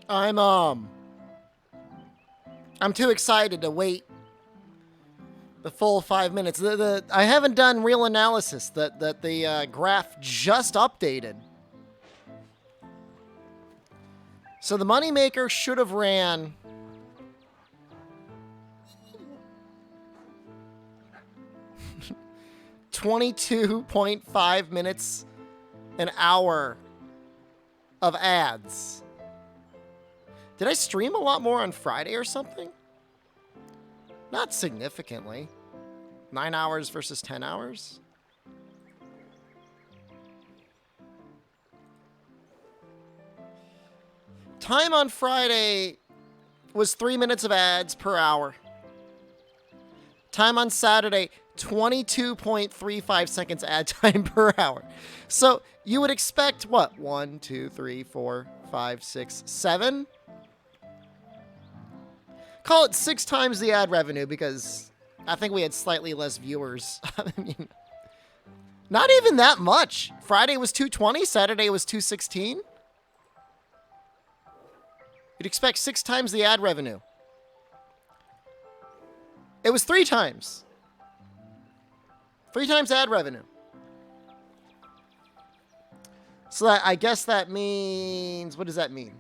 I'm too excited to wait the full 5 minutes. I haven't done real analysis that the graph just updated. So the moneymaker should have ran 22.5 minutes an hour of ads. Did I stream a lot more on Friday or something? Not significantly. 9 hours versus 10 hours? Time on Friday was 3 minutes of ads per hour. Time on Saturday, 22.35 seconds ad time per hour. So you would expect what? 1, 2, 3, 4, 5, 6, 7? Call it 6 times the ad revenue because I think we had slightly less viewers. I mean, not even that much. Friday was 220, Saturday was 216. You'd expect 6 times the ad revenue. It was 3 times. 3 times ad revenue. So that, I guess that means, what does that mean?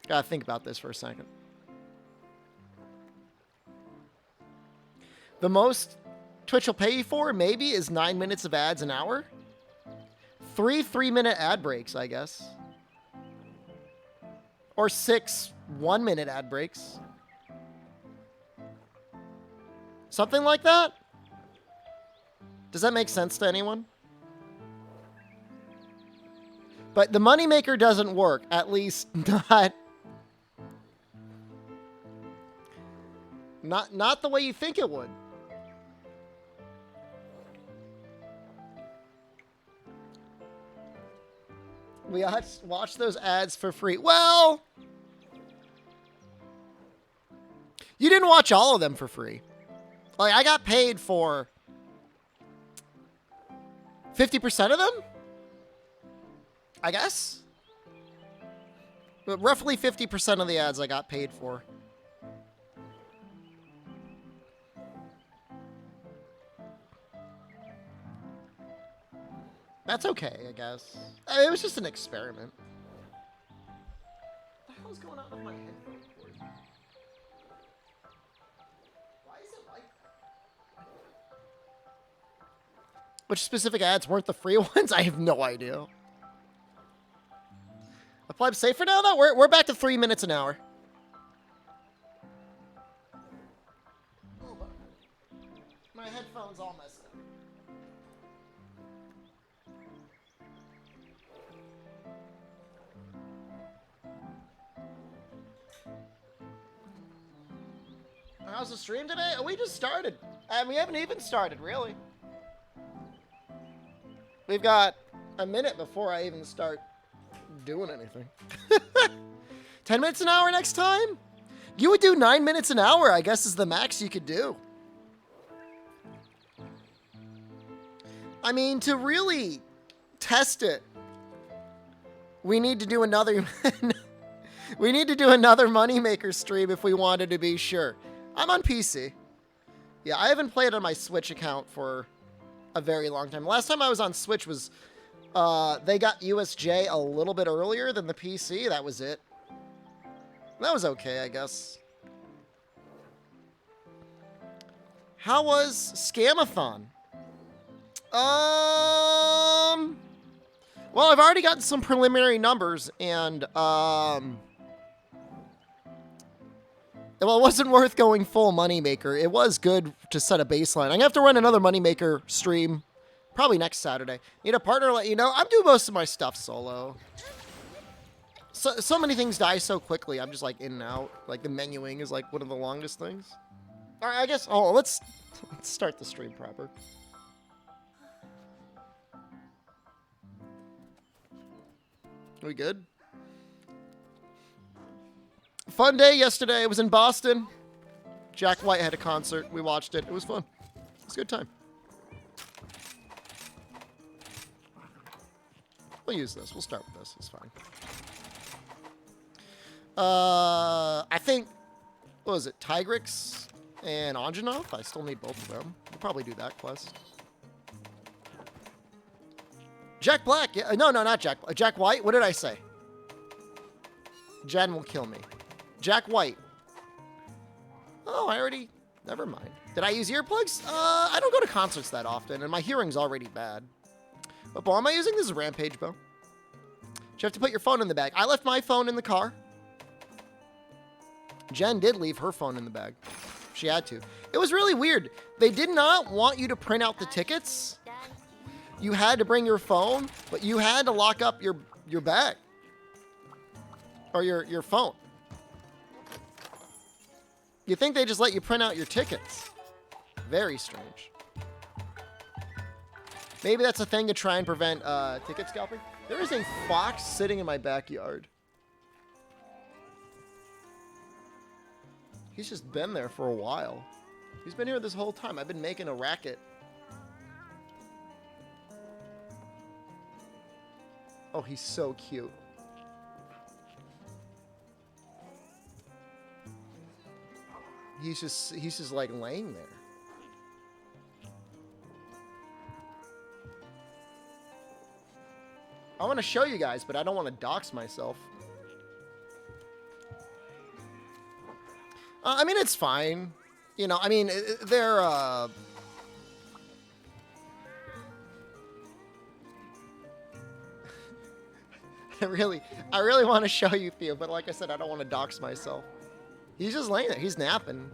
Gotta think about this for a second. The most Twitch will pay you for, maybe, is 9 minutes of ads an hour. 3 3-minute ad breaks, I guess. Or 6 1-minute ad breaks. Something like that? Does that make sense to anyone? But the moneymaker doesn't work, at least not the way you think it would. We watch those ads for free. Well, you didn't watch all of them for free. Like, I got paid for 50% of them? I guess? But roughly 50% of the ads I got paid for. That's okay, I guess. I mean, it was just an experiment. What the hell's going on with my headphone cord? Why is it like that? Which specific ads weren't the free ones? I have no idea. Apply safe for now, though? We're back to 3 minutes an hour. My headphone's all messed up. How's the stream today? Oh, we just started. And we haven't even started, really. We've got a minute before I even start doing anything. 10 minutes an hour next time? You would do 9 minutes an hour, I guess, is the max you could do. I mean, to really test it, we need to do another... we need to do another Moneymaker stream if we wanted to be sure. I'm on PC. Yeah, I haven't played on my Switch account for a very long time. Last time I was on Switch was... they got USJ a little bit earlier than the PC. That was it. That was okay, I guess. How was Scamathon? Well, I've already gotten some preliminary numbers, and, well, it wasn't worth going full Moneymaker. It was good to set a baseline. I'm going to have to run another Moneymaker stream probably next Saturday. Need a partner to let you know. I'm doing most of my stuff solo. So many things die so quickly. I'm just like in and out. Like the menuing is like one of the longest things. All right, I guess. Oh, let's start the stream proper. Are we good? Fun day yesterday. I was in Boston. Jack White had a concert. We watched it. It was fun. It was a good time. We'll use this. We'll start with this. It's fine. I think, what was it, Tigrix and Anjanov? I still need both of them. We'll probably do that quest. Jack Black. Yeah, no, not Jack. Jack White. What did I say? Jen will kill me. Jack White. Oh, I already... Never mind. Did I use earplugs? I don't go to concerts that often, and my hearing's already bad. What bow am I using? This is a Rampage bow. Do you have to put your phone in the bag? I left my phone in the car. Jen did leave her phone in the bag. She had to. It was really weird. They did not want you to print out the tickets. You had to bring your phone, but you had to lock up your bag. Or your phone. You think they just let you print out your tickets. Very strange. Maybe that's a thing to try and prevent ticket scalping. There is a fox sitting in my backyard. He's just been there for a while. He's been here this whole time. I've been making a racket. Oh, he's so cute. He's just like laying there. I want to show you guys, but I don't want to dox myself. I mean, it's fine. You know, I mean, they're, I really want to show you, Theo, but like I said, I don't want to dox myself. He's just laying there. He's napping.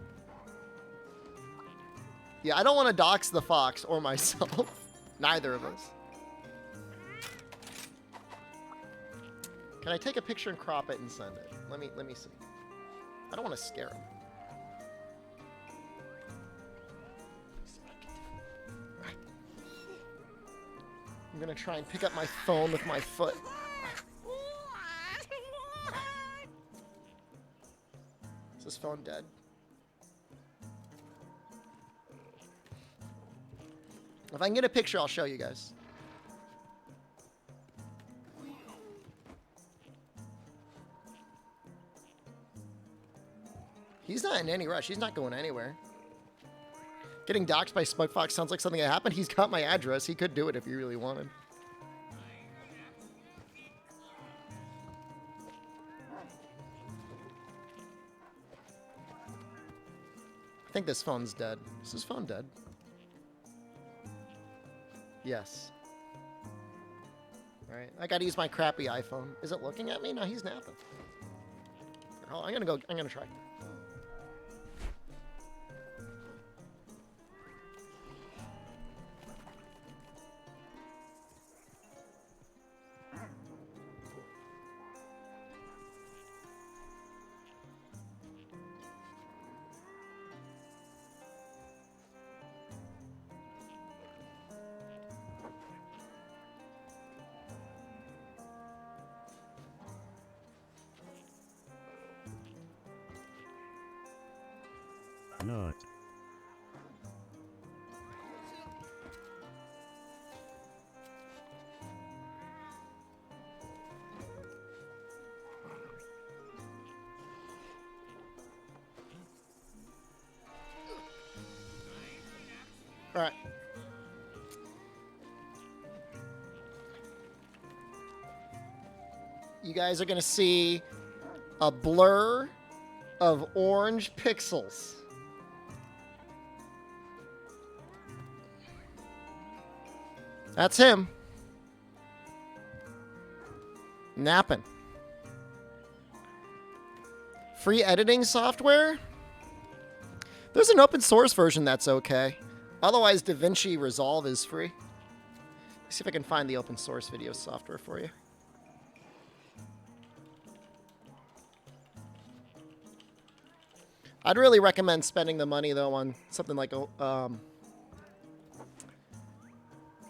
Yeah, I don't want to dox the fox or myself. Neither of us. Can I take a picture and crop it and send it? Let me see. I don't want to scare him. I'm gonna try and pick up my phone with my foot. Is this phone dead? If I can get a picture, I'll show you guys. He's not in any rush. He's not going anywhere. Getting doxxed by Smugfox sounds like something that happened. He's got my address. He could do it if he really wanted. I think this phone's dead. Is this phone dead? Yes. All right. I got to use my crappy iPhone. Is it looking at me? No, he's napping. Oh, I'm going to try. Not. All right. You guys are going to see a blur of orange pixels. That's him. Napping. Free editing software? There's an open source version that's okay. Otherwise, DaVinci Resolve is free. Let's see if I can find the open source video software for you. I'd really recommend spending the money, though, on something like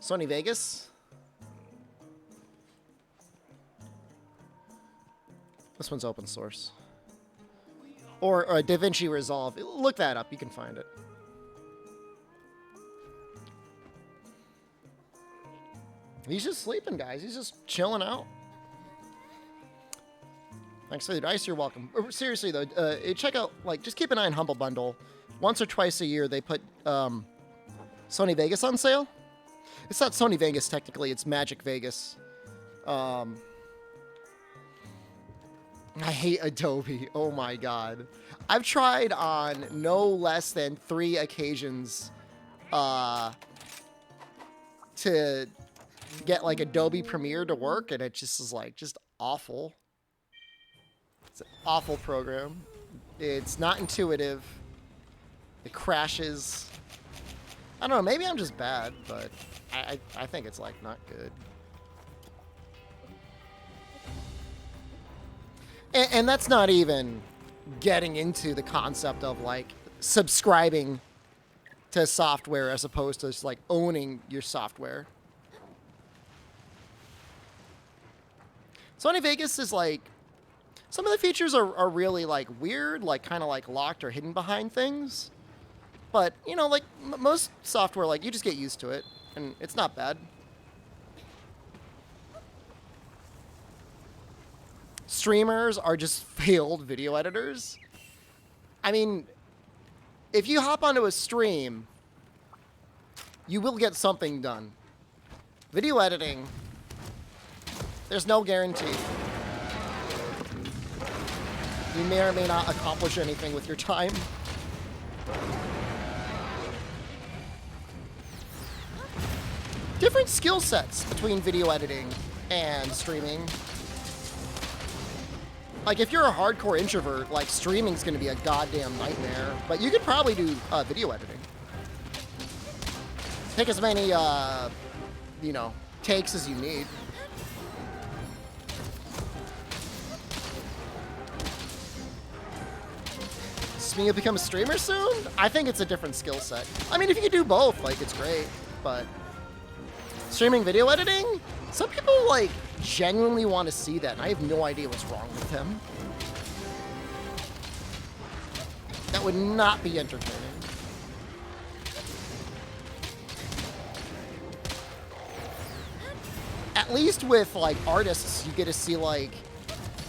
Sony Vegas. This one's open source. Or DaVinci Resolve. Look that up. You can find it. He's just sleeping, guys. He's just chilling out. Thanks for the dice. You're welcome. Seriously though, check out, like, just keep an eye on Humble Bundle. Once or twice a year, they put Sony Vegas on sale. It's not Sony Vegas technically; it's Magic Vegas. I hate Adobe. Oh my god, I've tried on no less than 3 occasions to get like Adobe Premiere to work, and it just is like just awful. It's an awful program. It's not intuitive. It crashes. I don't know, maybe I'm just bad, but I think it's like not good. And that's not even getting into the concept of like subscribing to software as opposed to just like owning your software. Sony Vegas is like, some of the features are really like weird, like kind of like locked or hidden behind things. But, you know, like most software, like you just get used to it and it's not bad. Streamers are just failed video editors. I mean, if you hop onto a stream, you will get something done. Video editing, there's no guarantee. You may or may not accomplish anything with your time. Different skill sets between video editing and streaming. Like, if you're a hardcore introvert, like, streaming's gonna be a goddamn nightmare. But you could probably do video editing. Take as many, you know, takes as you need. Mean you'll become a streamer soon? I think it's a different skill set. I mean, if you could do both, like, it's great, but streaming video editing? Some people, like, genuinely want to see that, and I have no idea what's wrong with them. That would not be entertaining. At least with, like, artists, you get to see, like,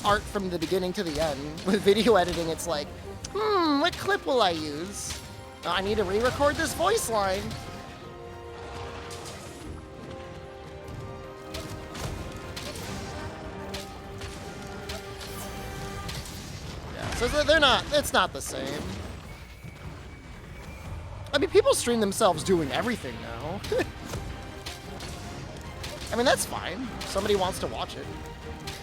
art from the beginning to the end. With video editing, it's like, what clip will I use? I need to re-record this voice line. Yeah, so they're not, it's not the same. I mean, people stream themselves doing everything now. I mean, that's fine. Somebody wants to watch it.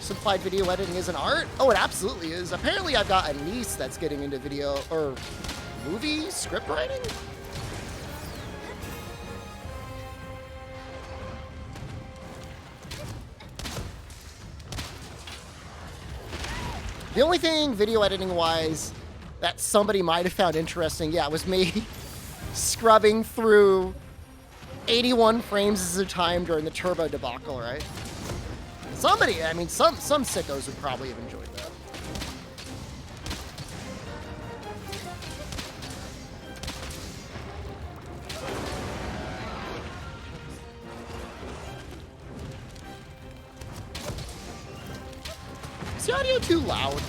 Simplified video editing is an art? Oh, it absolutely is. Apparently I've got a niece that's getting into video or movie script writing. The only thing video editing wise that somebody might have found interesting, yeah, was me scrubbing through 81 frames at a time during the turbo debacle, right? Somebody, I mean, some sickos would probably have enjoyed that. Is the audio too loud?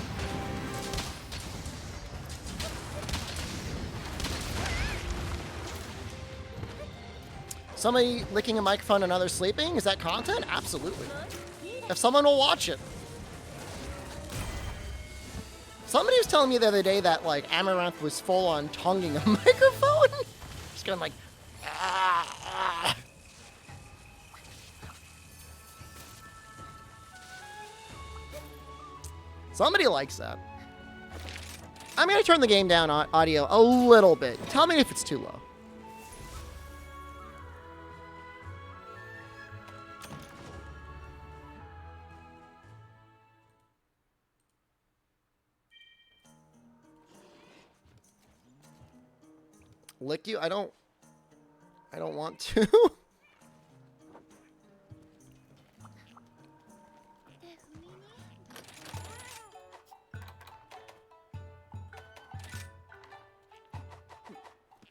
Somebody licking a microphone and others sleeping? Is that content? Absolutely. If someone will watch it. Somebody was telling me the other day that, like, Amaranth was full on tonguing a microphone. Just going like, ah. Somebody likes that. I'm going to turn the game down audio a little bit. Tell me if it's too low. Lick you? I don't want to.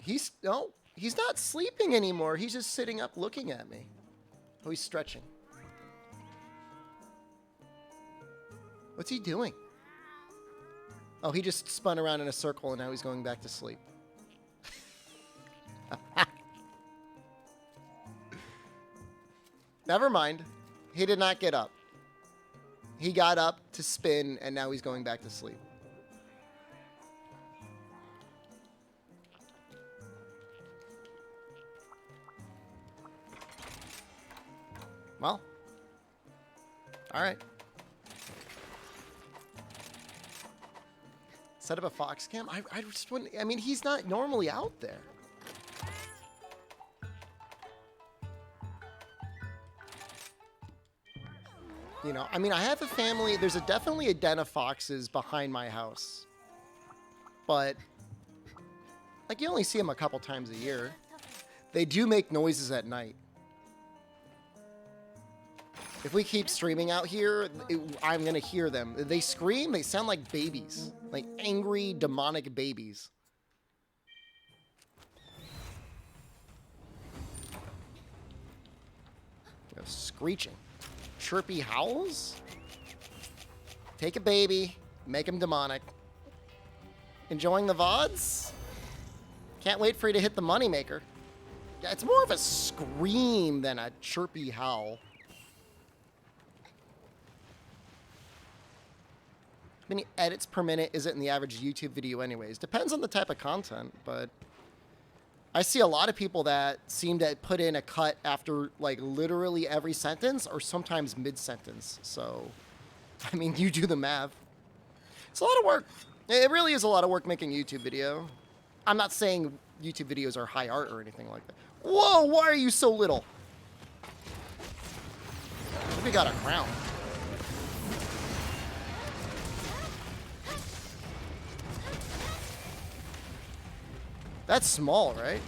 He's not sleeping anymore. He's just sitting up looking at me. Oh, he's stretching. What's he doing? Oh, he just spun around in a circle and now he's going back to sleep. Never mind. He did not get up. He got up to spin and now he's going back to sleep. Well. Alright. Set up a fox cam? I just wouldn't... I mean, he's not normally out there. You know, I mean, I have a family. There's definitely a den of foxes behind my house. But, like, you only see them a couple times a year. They do make noises at night. If we keep streaming out here, I'm going to hear them. They scream. They sound like babies. Like angry, demonic babies. Screeching. Chirpy howls? Take a baby. Make him demonic. Enjoying the VODs? Can't wait for you to hit the moneymaker. Yeah, it's more of a scream than a chirpy howl. How many edits per minute is it in the average YouTube video anyways? Depends on the type of content, but I see a lot of people that seem to put in a cut after like literally every sentence or sometimes mid-sentence. So, I mean, you do the math. It's a lot of work. It really is a lot of work making a YouTube video. I'm not saying YouTube videos are high art or anything like that. Whoa, why are you so little? We got a crown. That's small, right?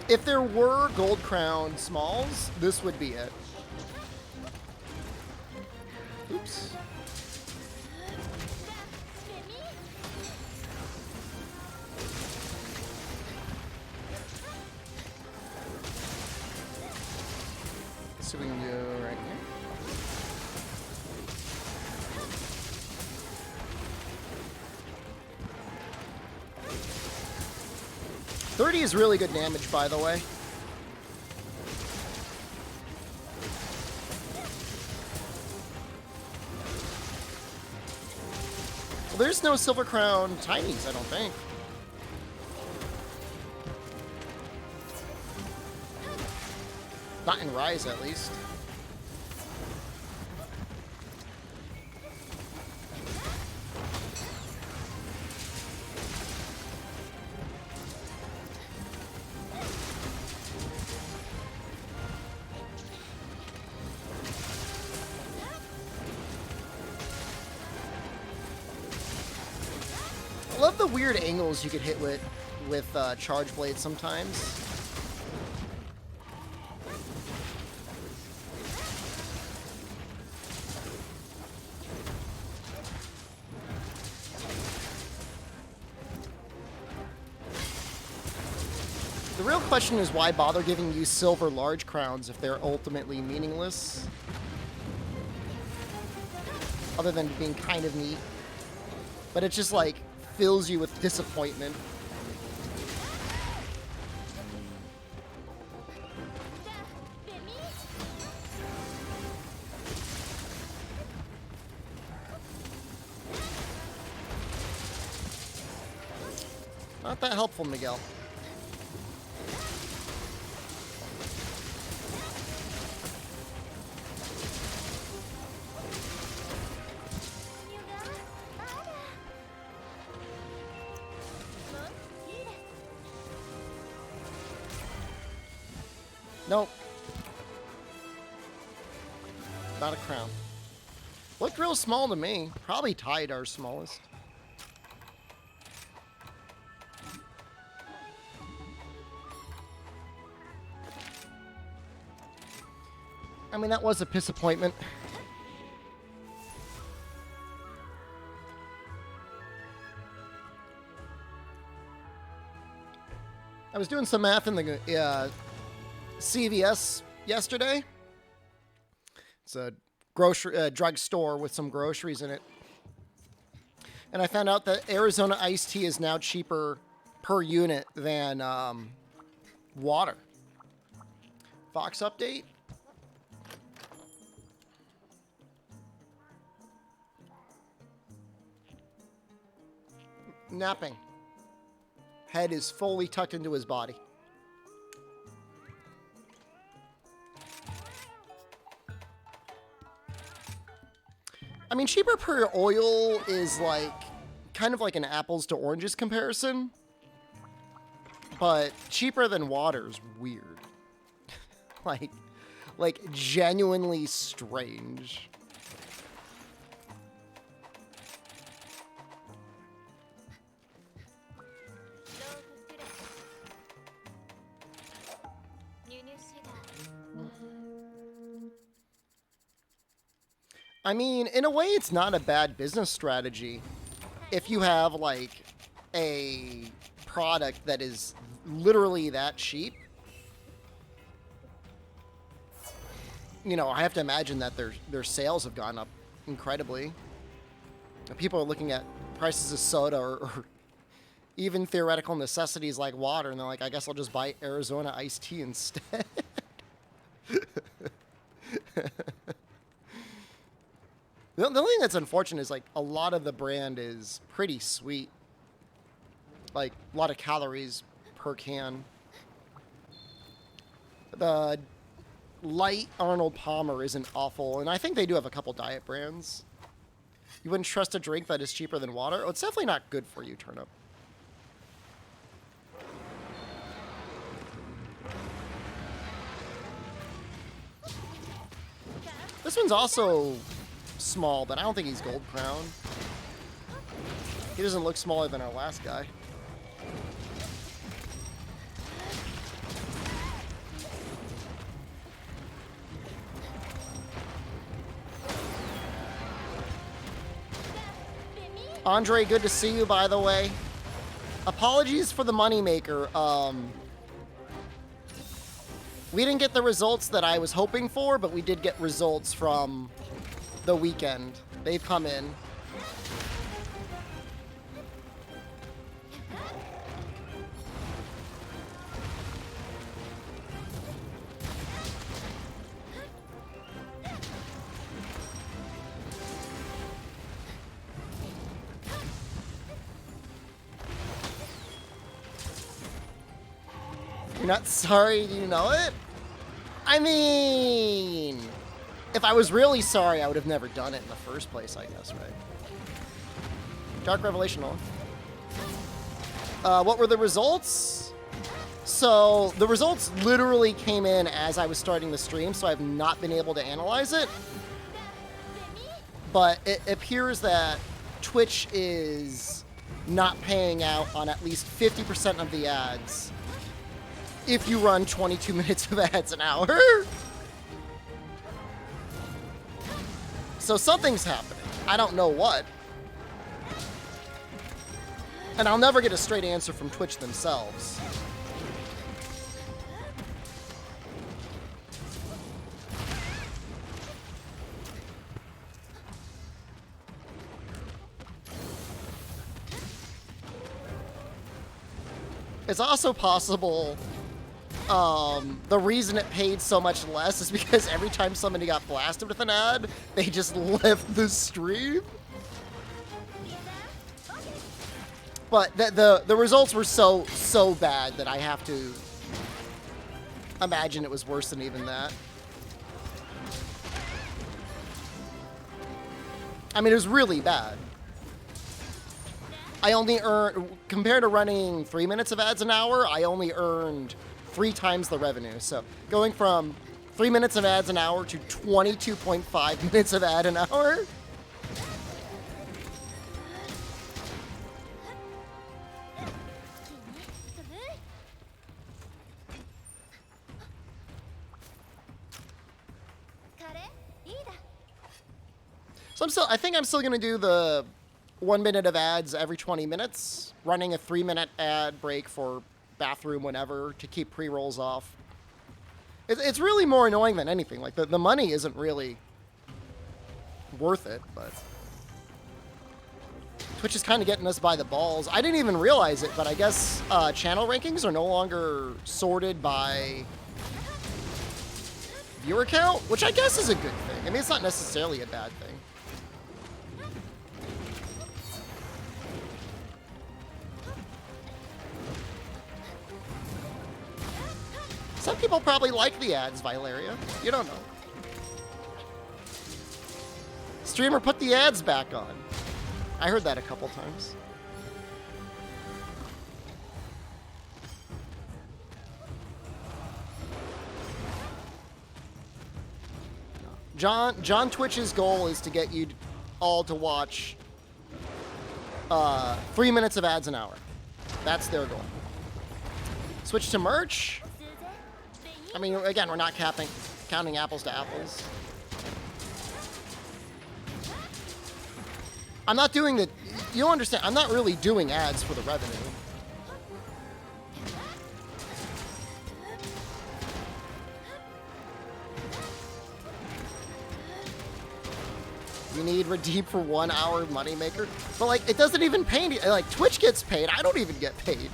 If there were gold crown smalls, this would be it. Oops. So we can go right here. $30 is really good damage, by the way. Well, there's no Silver Crown Tinies, I don't think. Not in Rise, at least. I love the weird angles you could hit with charge blades sometimes. The real question is why bother giving you silver large crowns if they're ultimately meaningless? Other than being kind of neat. But it just like fills you with disappointment. Not that helpful, Miguel. Nope. Not a crown. Looked real small to me. Probably tied our smallest. I mean, that was a disappointment. I was doing some math in the CVS yesterday. It's a grocery drugstore with some groceries in it. And I found out that Arizona iced tea is now cheaper per unit than water. Fox update. Napping. Head is fully tucked into his body. I mean, cheaper per oil is like kind of like an apples to oranges comparison, but cheaper than water is weird. like genuinely strange. I mean, in a way, it's not a bad business strategy if you have, like, a product that is literally that cheap. You know, I have to imagine that their sales have gone up incredibly. People are looking at prices of soda or even theoretical necessities like water, and they're like, I guess I'll just buy Arizona iced tea instead. The only thing that's unfortunate is, like, a lot of the brand is pretty sweet. Like, a lot of calories per can. The light Arnold Palmer isn't awful, and I think they do have a couple diet brands. You wouldn't trust a drink that is cheaper than water? Oh, it's definitely not good for you, Turnip. This one's also small, but I don't think he's gold crown. He doesn't look smaller than our last guy. Andre, good to see you, by the way. Apologies for the moneymaker. We didn't get the results that I was hoping for, but we did get results from the weekend. They've come in. You're not sorry, do you know it? I mean, if I was really sorry, I would have never done it in the first place, I guess, right? Dark Revelation on. What were the results? So, the results literally came in as I was starting the stream, so I've not been able to analyze it. But it appears that Twitch is not paying out on at least 50% of the ads if you run 22 minutes of ads an hour. So something's happening. I don't know what. And I'll never get a straight answer from Twitch themselves. It's also possible the reason it paid so much less is because every time somebody got blasted with an ad, they just left the stream. But the results were so bad that I have to imagine it was worse than even that. I mean, it was really bad. I only earned, compared to running 3 minutes of ads an hour, I only earned 3 times the revenue. So going from 3 minutes of ads an hour to 22.5 minutes of ad an hour. So I think I'm still gonna do the 1 minute of ads every 20 minutes, running a 3 minute ad break for bathroom whenever to keep pre-rolls off. It's really more annoying than anything. Like, the money isn't really worth it, but Twitch is kind of getting us by the balls. I didn't even realize it, but I guess channel rankings are no longer sorted by viewer count, which I guess is a good thing. I mean, it's not necessarily a bad thing. Some people probably like the ads, Valeria. You don't know. Streamer, put the ads back on. I heard that a couple times. John Twitch's goal is to get you all to watch 3 minutes of ads an hour. That's their goal. Switch to merch. I mean, again, we're not counting apples to apples. I'm not doing the... You'll understand, I'm not really doing ads for the revenue. You need redeem for 1 hour moneymaker. But, like, it doesn't even pay me. Like, Twitch gets paid. I don't even get paid.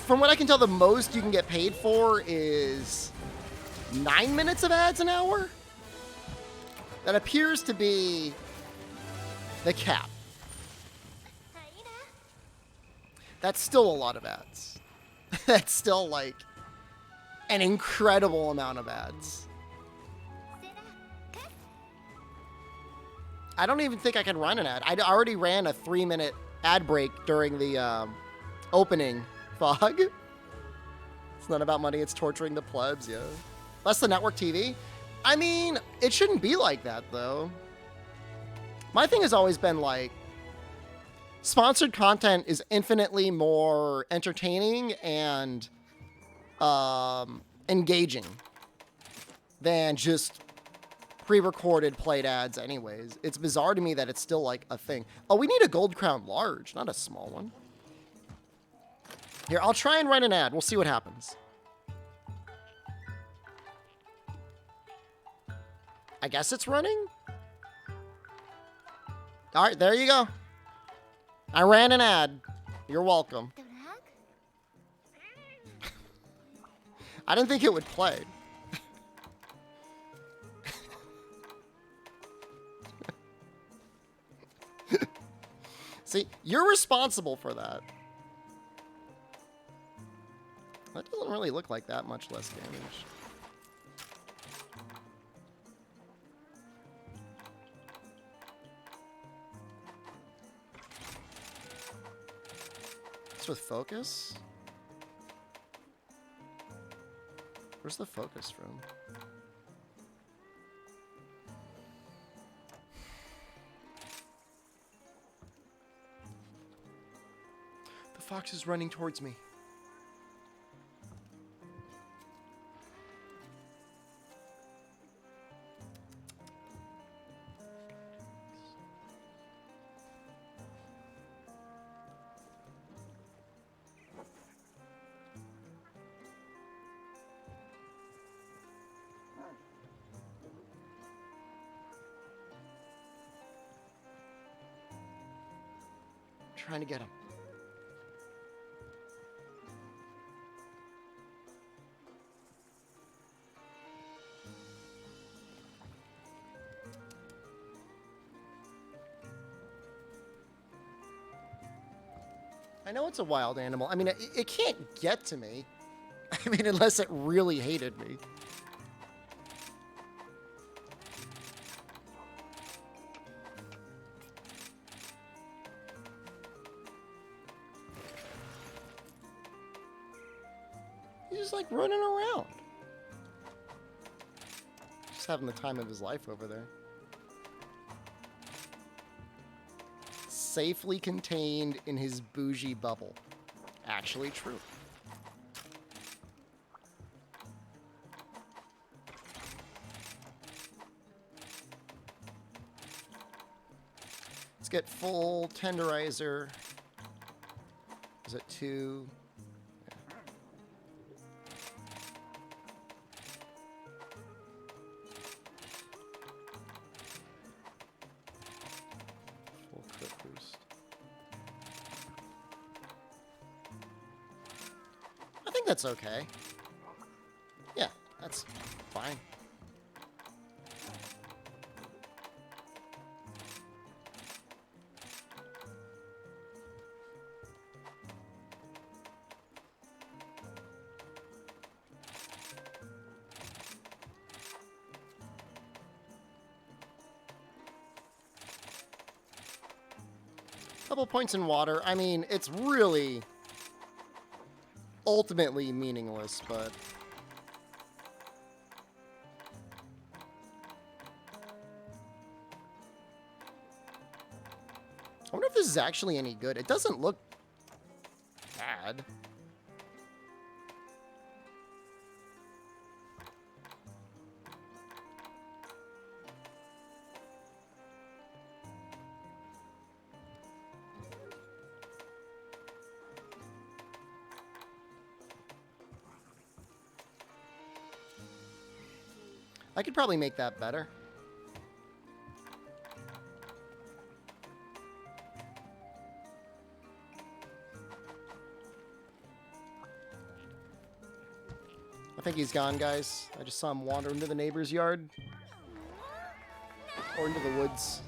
From what I can tell, the most you can get paid for is 9 minutes of ads an hour. That appears to be the cap. That's still a lot of ads. That's still, like, an incredible amount of ads. I don't even think I can run an ad. I already ran a 3-minute ad break during the opening fog. It's not about money, it's torturing the plebs, yeah. That's the network TV. I mean, it shouldn't be like that, though. My thing has always been, like, sponsored content is infinitely more entertaining and engaging than just pre-recorded played ads anyways. It's bizarre to me that it's still, like, a thing. Oh, we need a gold crown large, not a small one. Here, I'll try and run an ad. We'll see what happens. I guess it's running? All right, there you go. I ran an ad. You're welcome. I didn't think it would play. See, you're responsible for that. That doesn't really look like that much less damage. It's with focus? Where's the focus from? The fox is running towards me. Trying to get him. I know it's a wild animal. I mean, it can't get to me. I mean, unless it really hated me. Like running around. Just having the time of his life over there. Safely contained in his bougie bubble. Actually true. Let's get full tenderizer. Is it 2? Full crit boost. I think that's okay. Yeah, that's fine. Couple points in water. I mean, it's really ultimately meaningless, but I wonder if this is actually any good. It doesn't look bad. I could probably make that better. I think he's gone, guys. I just saw him wander into the neighbor's yard. Or into the woods.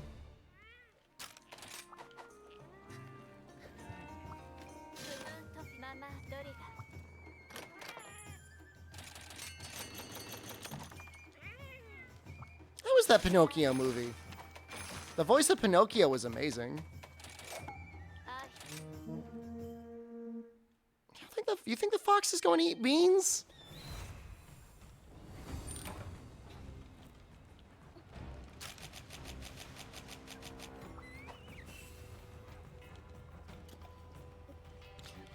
How was that Pinocchio movie? The voice of Pinocchio was amazing. You think the fox is going to eat beans?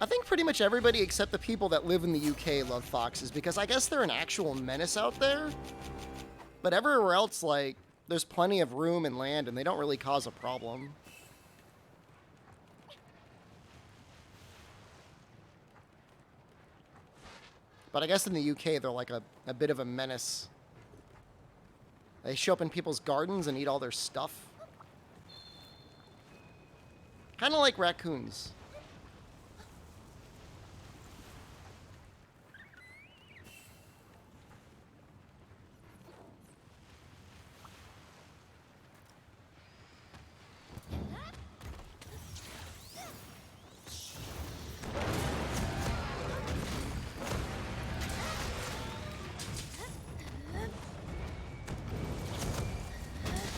I think pretty much everybody except the people that live in the UK love foxes because I guess they're an actual menace out there. But everywhere else, like, there's plenty of room and land and they don't really cause a problem. But I guess in the UK, they're like a bit of a menace. They show up in people's gardens and eat all their stuff. Kind of like raccoons.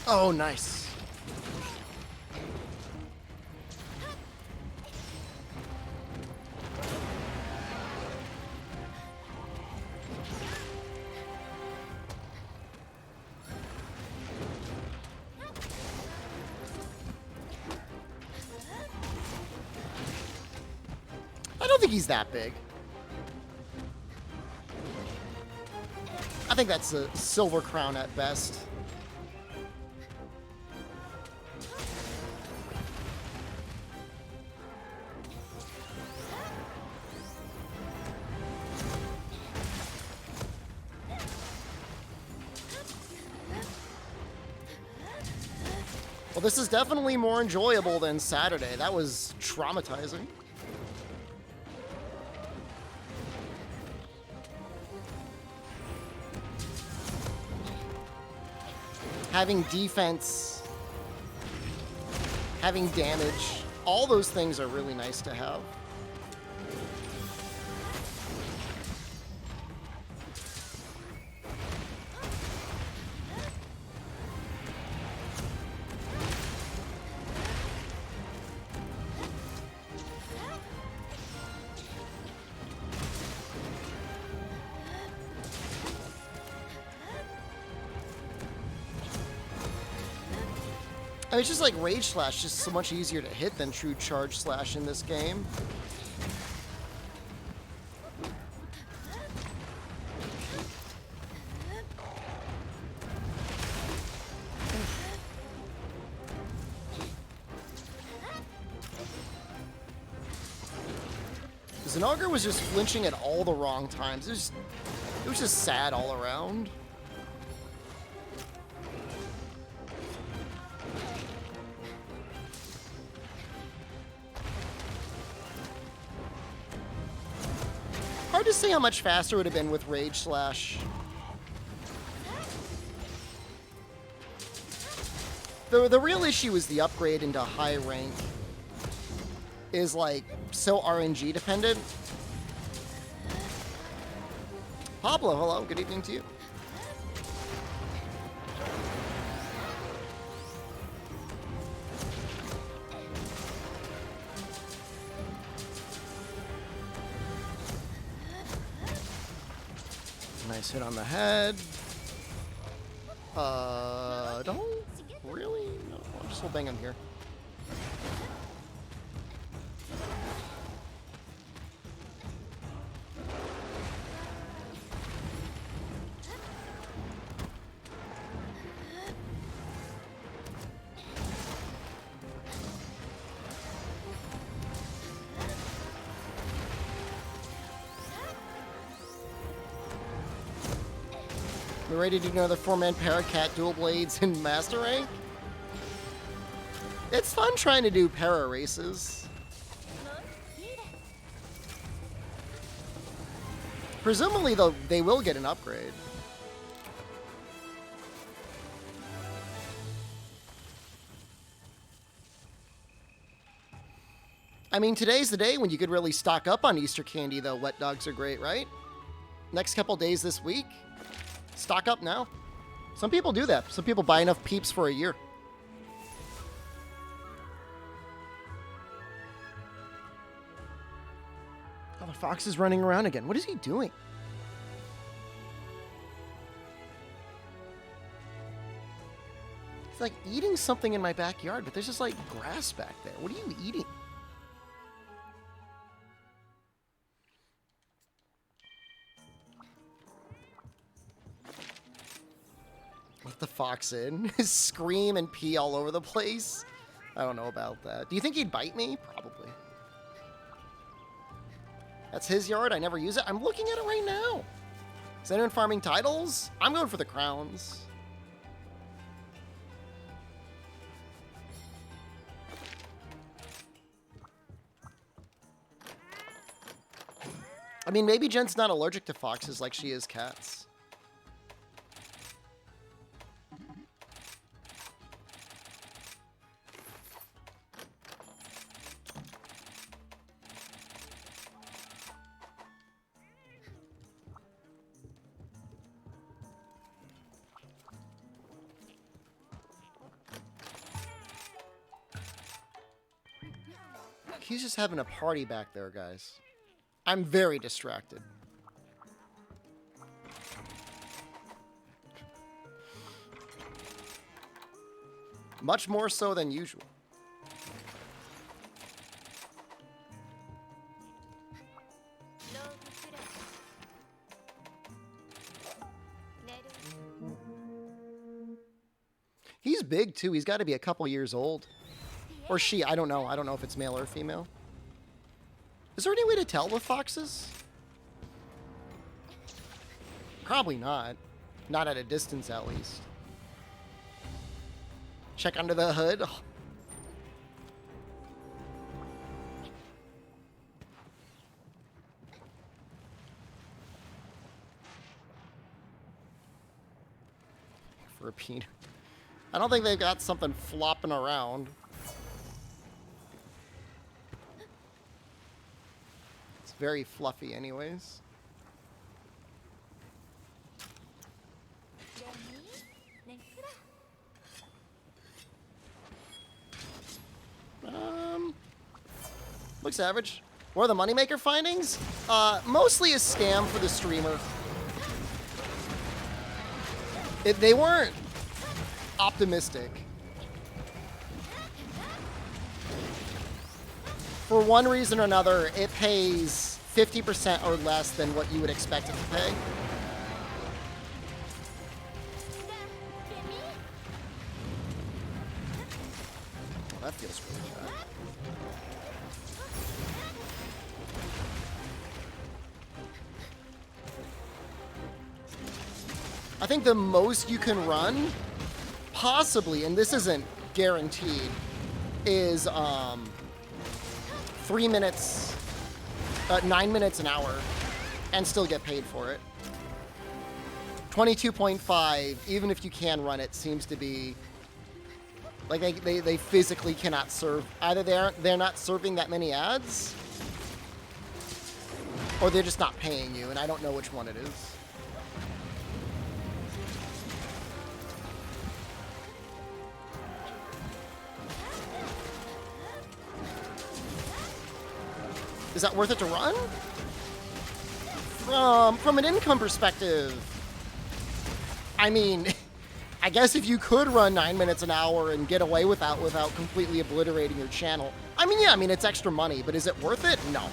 Oh, nice. I don't think he's that big. I think that's a silver crown at best. Well, this is definitely more enjoyable than Saturday. That was traumatizing. Having defense, having damage, all those things are really nice to have. I mean, it's just like Rage Slash, just so much easier to hit than True Charge Slash in this game. Zenogre was just flinching at all the wrong times. It was just sad all around. Hard to say how much faster it would have been with Rage Slash. The real issue is the upgrade into high rank is like so RNG dependent. Pablo, hello, good evening to you. Nice hit on the head. Don't really? No, I'm just bang him here. We're ready to do another 4-man Paracat dual blades in Master Rank. It's fun trying to do para races. Presumably, though, they will get an upgrade. I mean, today's the day when you could really stock up on Easter candy, though. Wet dogs are great, right? Next couple days this week, stock up now. Some people do that. Some people buy enough peeps for a year. Oh, the fox is running around again. What is he doing? It's like eating something in my backyard, but there's just like grass back there. What are you eating? Let the fox in. Scream and pee all over the place. I don't know about that. Do you think he'd bite me? Probably. That's his yard. I never use it. I'm looking at it right now. Is anyone farming titles? I'm going for the crowns. I mean, maybe Jen's not allergic to foxes like she is cats. He's just having a party back there, guys. I'm very distracted. Much more so than usual. He's big, too. He's got to be a couple years old. Or she, I don't know. I don't know if it's male or female. Is there any way to tell with foxes? Probably not. Not at a distance, at least. Check under the hood. Oh. For a peanut. I don't think they've got something flopping around. Very fluffy anyways. Looks average. What are the moneymaker findings? Mostly a scam for the streamer. They weren't optimistic. For one reason or another, it pays 50% or less than what you would expect it to pay. Oh, that feels really bad. I think the most you can run, possibly, and this isn't guaranteed, is 3 minutes, 9 minutes an hour, and still get paid for it. 22.5, even if you can run it, seems to be like they physically cannot serve. Either they're not serving that many ads, or they're just not paying you, and I don't know which one it is. Is that worth it to run? From an income perspective, I mean, I guess if you could run 9 minutes an hour and get away without completely obliterating your channel, I mean, yeah, I mean, it's extra money, but is it worth it? No.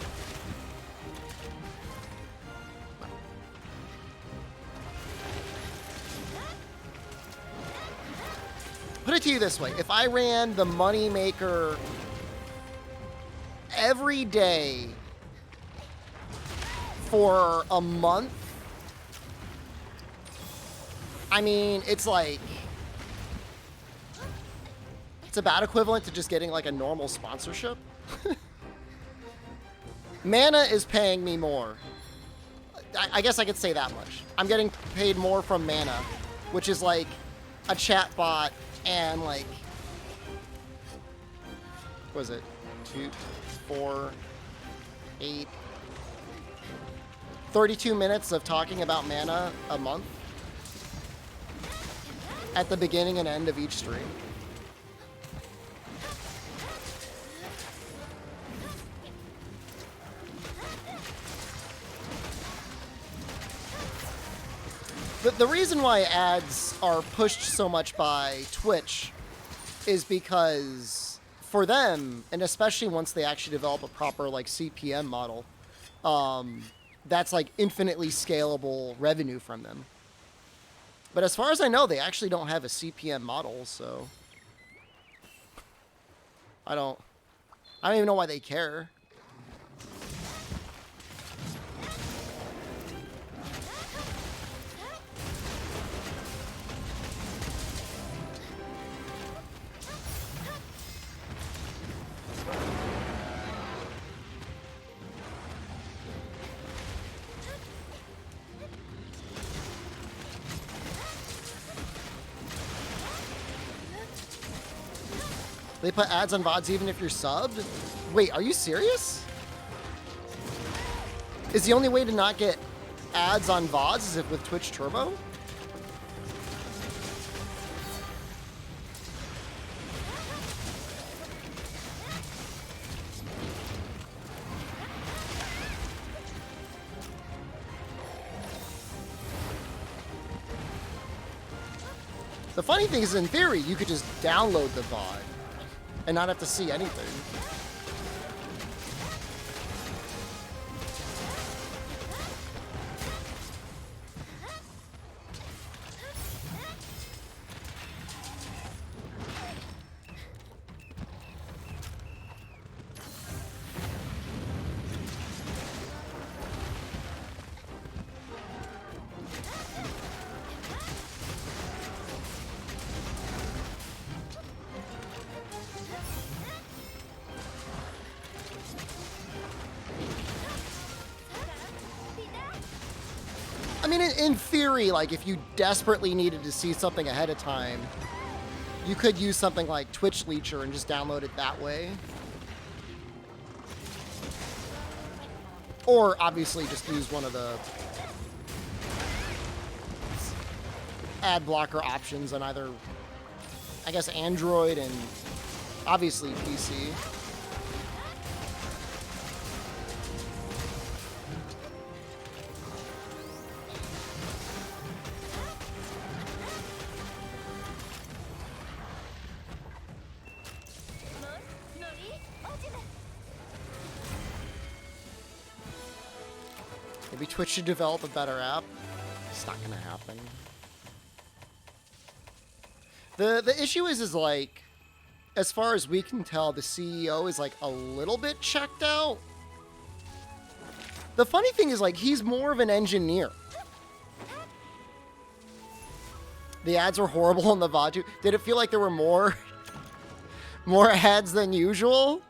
Put it to you this way. If I ran the Moneymaker every day for a month, I mean, it's like, it's about equivalent to just getting like a normal sponsorship. Mana is paying me more. I guess I could say that much. I'm getting paid more from Mana, which is like a chat bot and like, what was it? 2, 4, 8, 32 minutes of talking about Mana a month at the beginning and end of each stream. The reason why ads are pushed so much by Twitch is because for them, and especially once they actually develop a proper like CPM model, that's like infinitely scalable revenue from them. But as far as I know, they actually don't have a CPM model, so I don't even know why they care. They put ads on VODs even if you're subbed? Wait, are you serious? Is the only way to not get ads on VODs is if with Twitch Turbo? The funny thing is, in theory, you could just download the VOD and not have to see anything. I mean, in theory, like, if you desperately needed to see something ahead of time, you could use something like Twitch Leecher and just download it that way. Or, obviously, just use one of the ad blocker options on either, I guess, Android and, obviously, PC. Maybe Twitch should develop a better app. It's not gonna happen. The issue is like, as far as we can tell, the CEO is like a little bit checked out. The funny thing is, like, he's more of an engineer. The ads were horrible in the VOD. Did it feel like there were more ads than usual?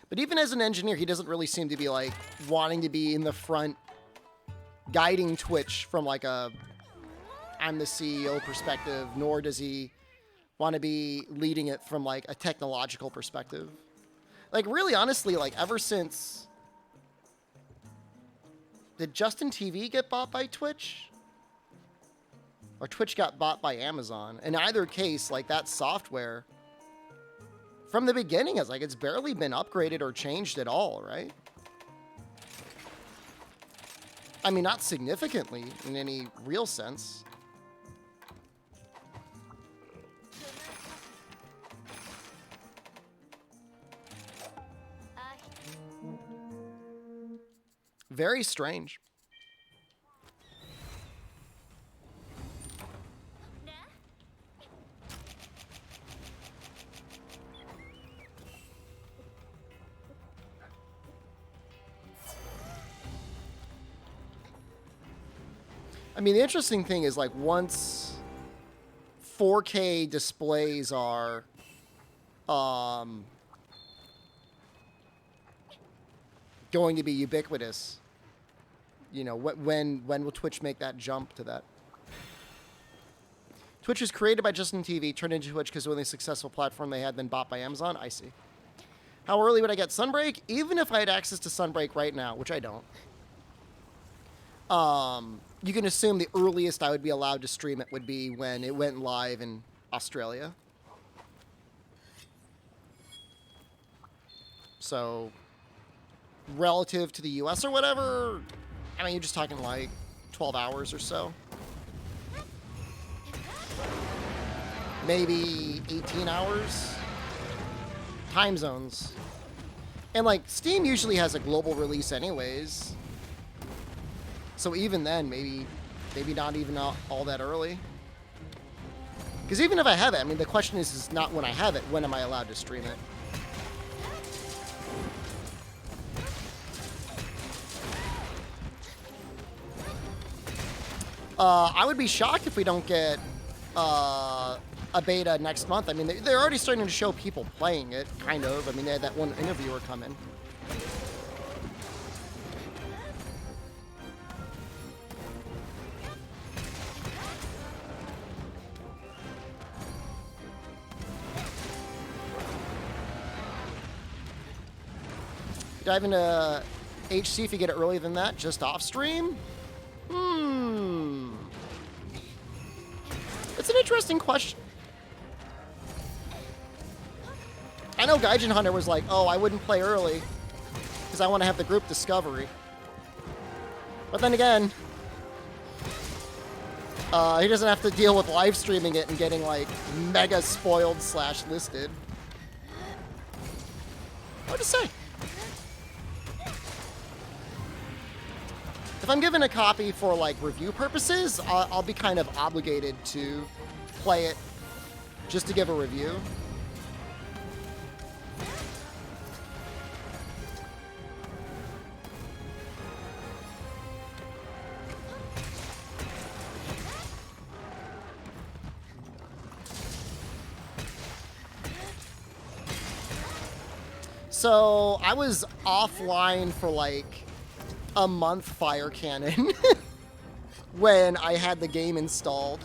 But even as an engineer, he doesn't really seem to be like wanting to be in the front guiding Twitch from like a I'm the CEO perspective, nor does he want to be leading it from like a technological perspective. Like really honestly, like ever since, did Justin TV get bought by Twitch? Or Twitch got bought by Amazon? In either case, like that software from the beginning is like it's barely been upgraded or changed at all, right? I mean, not significantly in any real sense. Very strange. I mean, the interesting thing is, like, once 4K displays are, going to be ubiquitous, you know, when will Twitch make that jump to that? Twitch was created by Justin TV, turned into Twitch because it was a successful platform they had, then bought by Amazon. I see. How early would I get Sunbreak? Even if I had access to Sunbreak right now, which I don't. You can assume the earliest I would be allowed to stream it would be when it went live in Australia. So, relative to the US or whatever, I mean, you're just talking like 12 hours or so. Maybe 18 hours. Time zones. And like, Steam usually has a global release anyways. So even then, maybe not even all that early. Because even if I have it, I mean, the question is not when I have it, when am I allowed to stream it? I would be shocked if we don't get a beta next month. I mean, they're already starting to show people playing it, kind of. I mean, they had that one interviewer come in. Dive into HC if you get it earlier than that, just off stream? It's an interesting question. I know Gaijin Hunter was like, oh, I wouldn't play early because I want to have the group discovery. But then again, he doesn't have to deal with live streaming it and getting like mega spoiled / listed. What to say? If I'm given a copy for like review purposes, I'll be kind of obligated to play it just to give a review. So I was offline for like a month Fire Cannon when I had the game installed.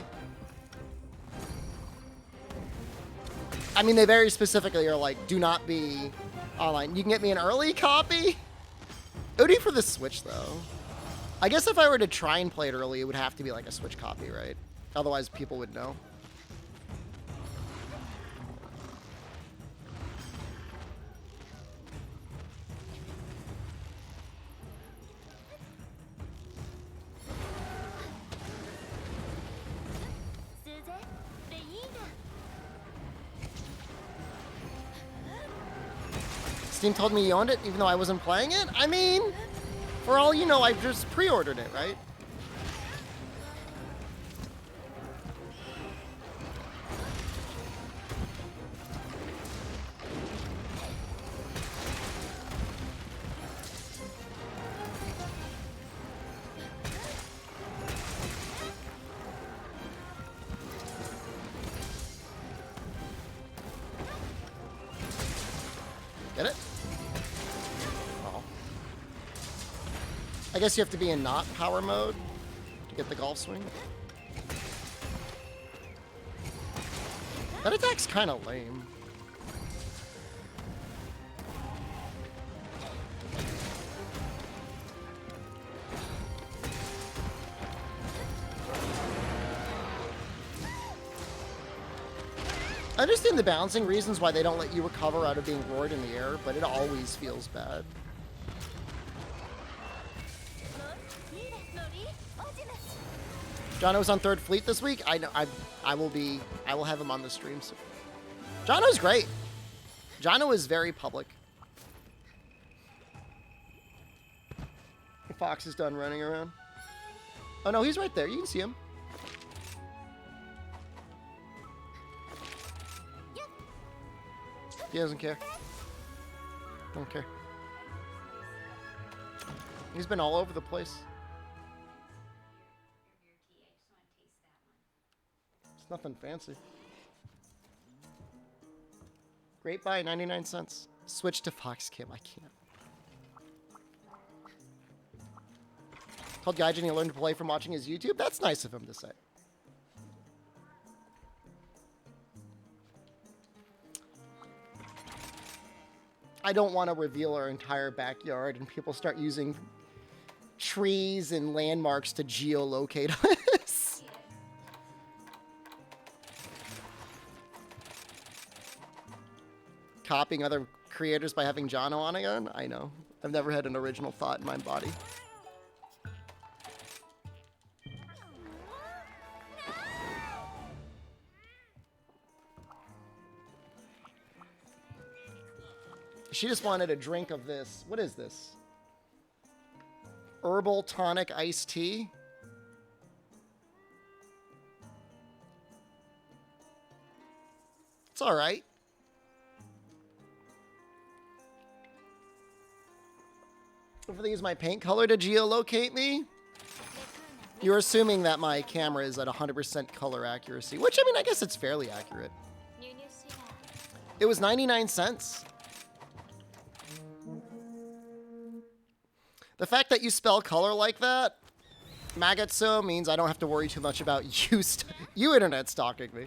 I mean, they very specifically are like, do not be online. You can get me an early copy? It would be for the Switch, though. I guess if I were to try and play it early, it would have to be like a Switch copy, right? Otherwise, people would know. Steam told me you owned it, even though I wasn't playing it? I mean, for all you know, I just pre-ordered it, right? I guess you have to be in not power mode to get the golf swing. That attack's kind of lame. I understand the balancing reasons why they don't let you recover out of being roared in the air, but it always feels bad. Jono's on Third Fleet this week. I will have him on the stream soon. Jono's great. Jono is very public. The fox is done running around. Oh no, he's right there. You can see him. He doesn't care. Don't care. He's been all over the place. It's nothing fancy. Great buy, 99 cents. Switch to Fox Kim. I can't. Told Gaijin he learned to play from watching his YouTube. That's nice of him to say. I don't want to reveal our entire backyard and people start using trees and landmarks to geolocate us. Copying other creators by having Jono on again? I know. I've never had an original thought in my body. She just wanted a drink of this. What is this? Herbal tonic iced tea. It's all right. If they use my paint color to geolocate me, you're assuming that my camera is at 100% color accuracy, which, I mean, I guess it's fairly accurate. It was 99 cents. The fact that you spell color like that, Magatsu, means I don't have to worry too much about you internet stalking me.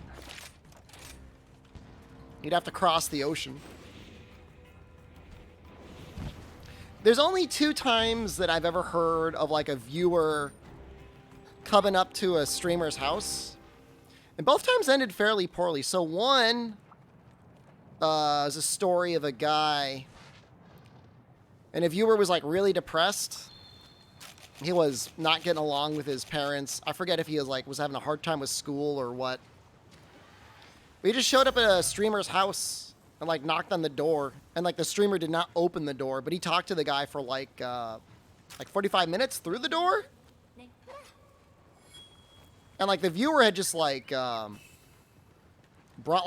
You'd have to cross the ocean. There's only 2 times that I've ever heard of like a viewer coming up to a streamer's house. And both times ended fairly poorly. So one is a story of a guy, and a viewer was like really depressed. He was not getting along with his parents. I forget if he was having a hard time with school or what. We just showed up at a streamer's house and like knocked on the door, and like the streamer did not open the door, but he talked to the guy for like 45 minutes through the door. And like the viewer had just like brought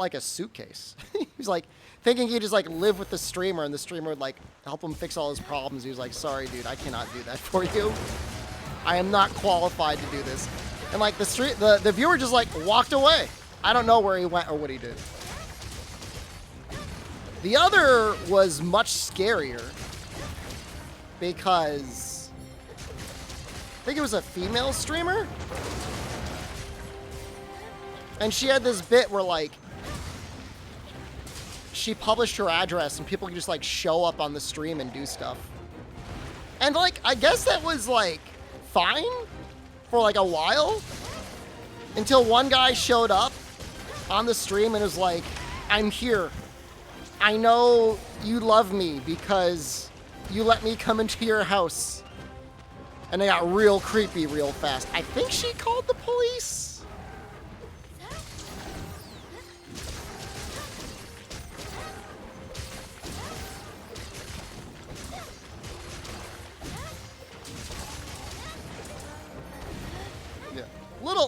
like a suitcase. He was like thinking he'd just like live with the streamer, and the streamer would like help him fix all his problems. He was like, sorry dude, I cannot do that for you. I am not qualified to do this. And like the viewer just like walked away. I don't know where he went or what he did. The other was much scarier because I think it was a female streamer. And she had this bit where like she published her address and people could just like show up on the stream and do stuff. And like, I guess that was like fine for like a while until one guy showed up on the stream and was like, I'm here. I know you love me because you let me come into your house. And they got real creepy real fast. I think she called the police.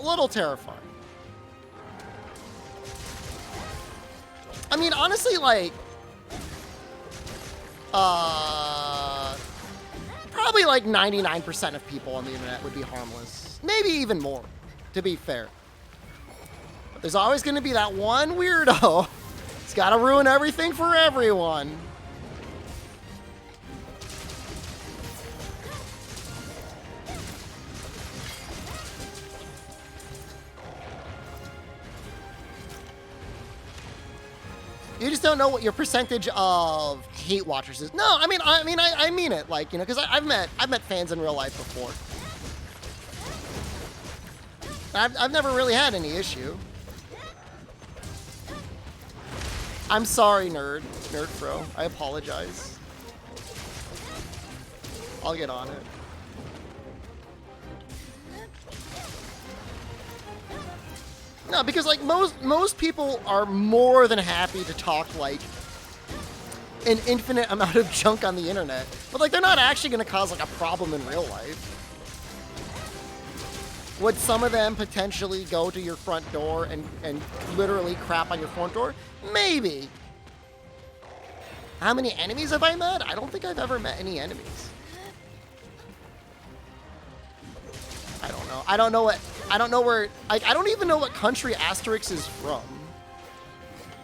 Little terrifying. I mean, honestly, like, probably like 99% of people on the internet would be harmless. Maybe even more, to be fair. But there's always going to be that one weirdo. It's got to ruin everything for everyone. You just don't know what your percentage of hate watchers is. No, I mean it. Like, you know, because I've met fans in real life before. I've never really had any issue. I'm sorry, Nerd Pro. I apologize. I'll get on it. No, because like most people are more than happy to talk like an infinite amount of junk on the internet, but like they're not actually going to cause like a problem in real life. Would some of them potentially go to your front door and literally crap on your front door? Maybe. How many enemies have I met? I don't think I've ever met any enemies. I don't know. I don't know where, like, I don't even know what country Asterix is from.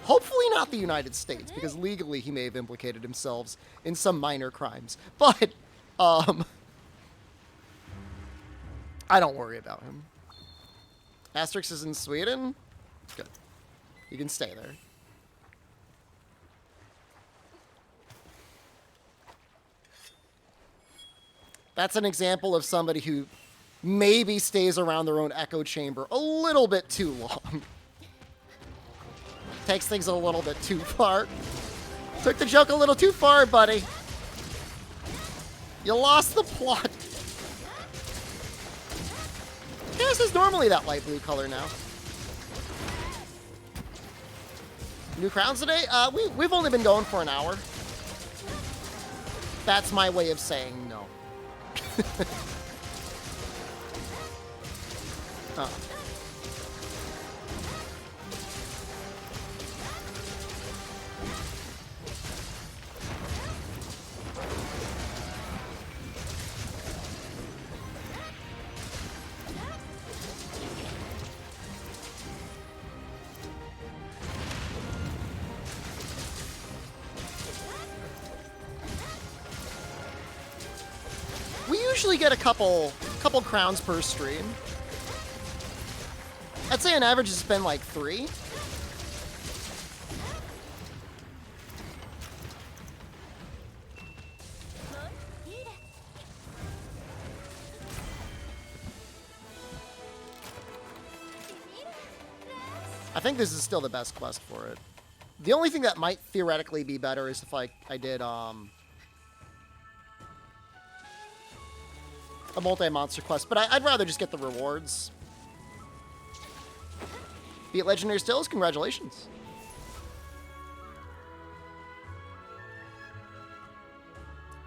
Hopefully not the United States, because legally he may have implicated himself in some minor crimes. But, I don't worry about him. Asterix is in Sweden? Good. You can stay there. That's an example of somebody who maybe stays around their own echo chamber a little bit too long. Takes things a little bit too far. Took the joke a little too far, buddy. You lost the plot. Yeah, this is normally that light blue color now. New crowns today? We've only been going for an hour. That's my way of saying no. Oh. We usually get a couple crowns per stream. I'd say on average it's been like 3. I think this is still the best quest for it. The only thing that might theoretically be better is if like I did a multi-monster quest, but I'd rather just get the rewards. Beat Legendary Stills, congratulations.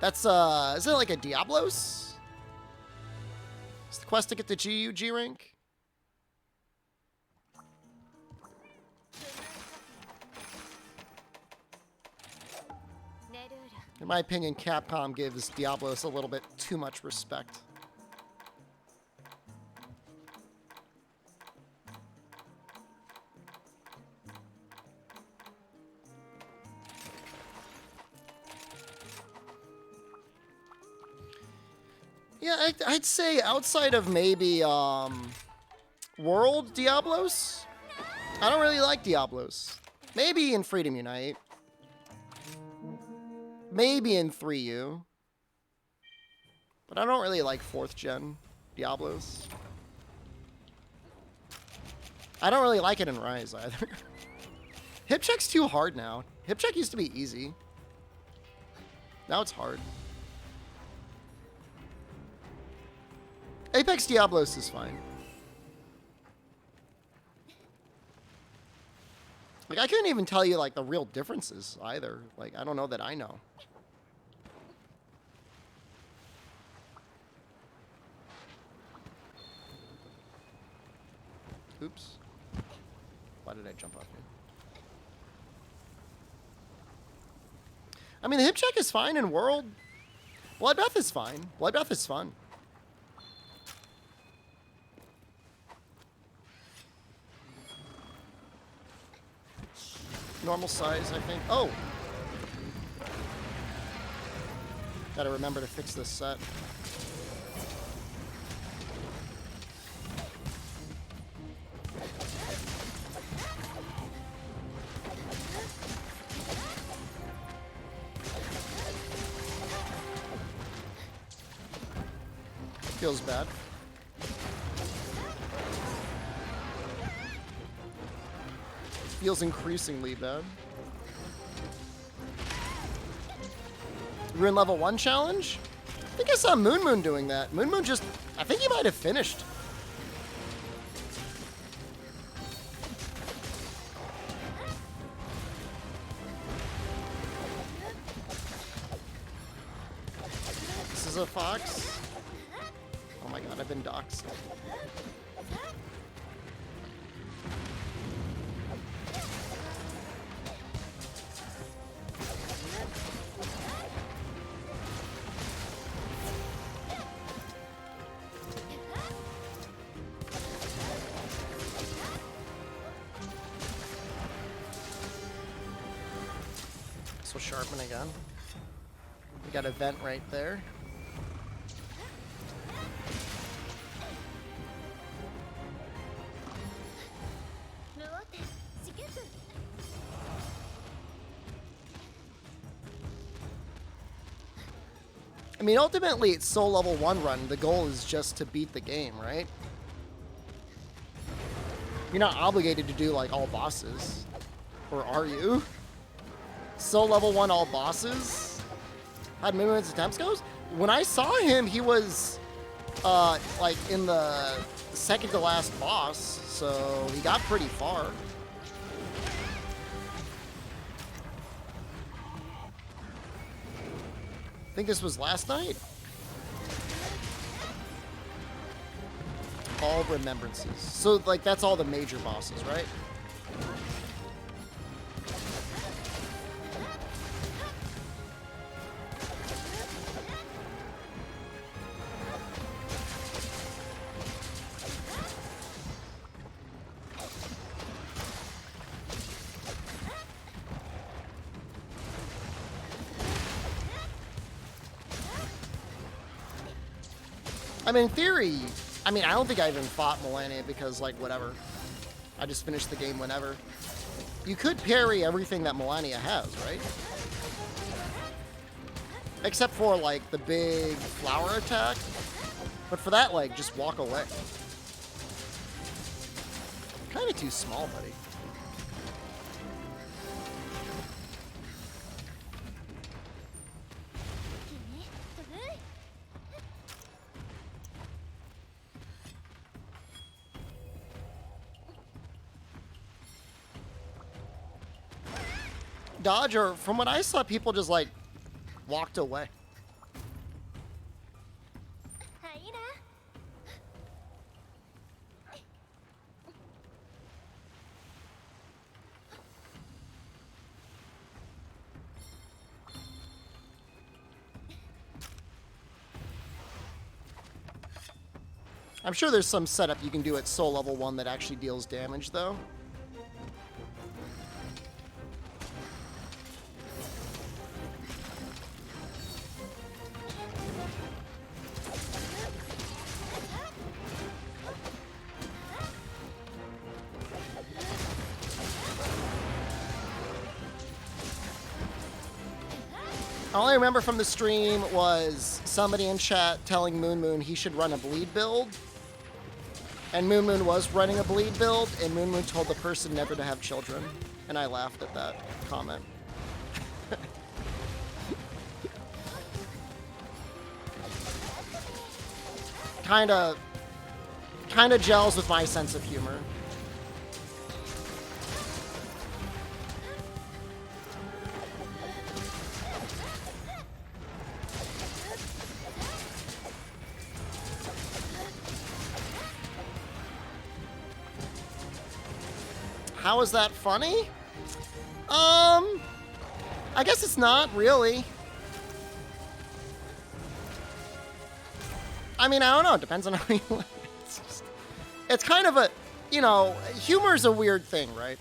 That's, is it like a Diablos? Is the quest to get the G rank? In my opinion, Capcom gives Diablos a little bit too much respect. Yeah, I'd say outside of maybe World Diablos, I don't really like Diablos. Maybe in Freedom Unite. Maybe in 3U. But I don't really like 4th gen Diablos. I don't really like it in Rise either. Hip check's too hard now. Hip check used to be easy. Now it's hard. Apex Diablos is fine. Like, I couldn't even tell you, like, the real differences either. Like, I don't know that I know. Oops. Why did I jump off here? I mean, the hip check is fine in World. Bloodbath is fine. Bloodbath is fun. Normal size, I think. Oh! Gotta remember to fix this set. feels bad. Feels increasingly bad. Ruin level 1 challenge? I think I saw Moon Moon doing that. Moon Moon just... I think he might have finished. This is a fox. Oh my god, I've been doxxed. So sharpen again. We got a vent right there. I mean, ultimately, it's Soul Level 1 run. The goal is just to beat the game, right? You're not obligated to do, like, all bosses. Or are you? Soul Level 1 all bosses? How'd Moon Moon's attempts goes? When I saw him, he was, like, in the second to last boss, so he got pretty far. I think this was last night. All remembrances. So, like, that's all the major bosses, right? I mean, in theory, I mean, I don't think I even fought Melania because, like, whatever. I just finished the game whenever. You could parry everything that Melania has, right? Except for, like, the big flower attack. But for that, like, just walk away. Kind of too small, buddy. Dodge, or from what I saw, people just like walked away. I'm sure there's some setup you can do at Soul Level 1 that actually deals damage, though. All I remember from the stream was somebody in chat telling Moon Moon he should run a bleed build. And Moon Moon was running a bleed build, and Moon Moon told the person never to have children. And I laughed at that comment. Kinda gels with my sense of humor. How is that funny? I guess it's not really. I mean, I don't know. It depends on how you look. It's kind of a, you know, humor's a weird thing, right?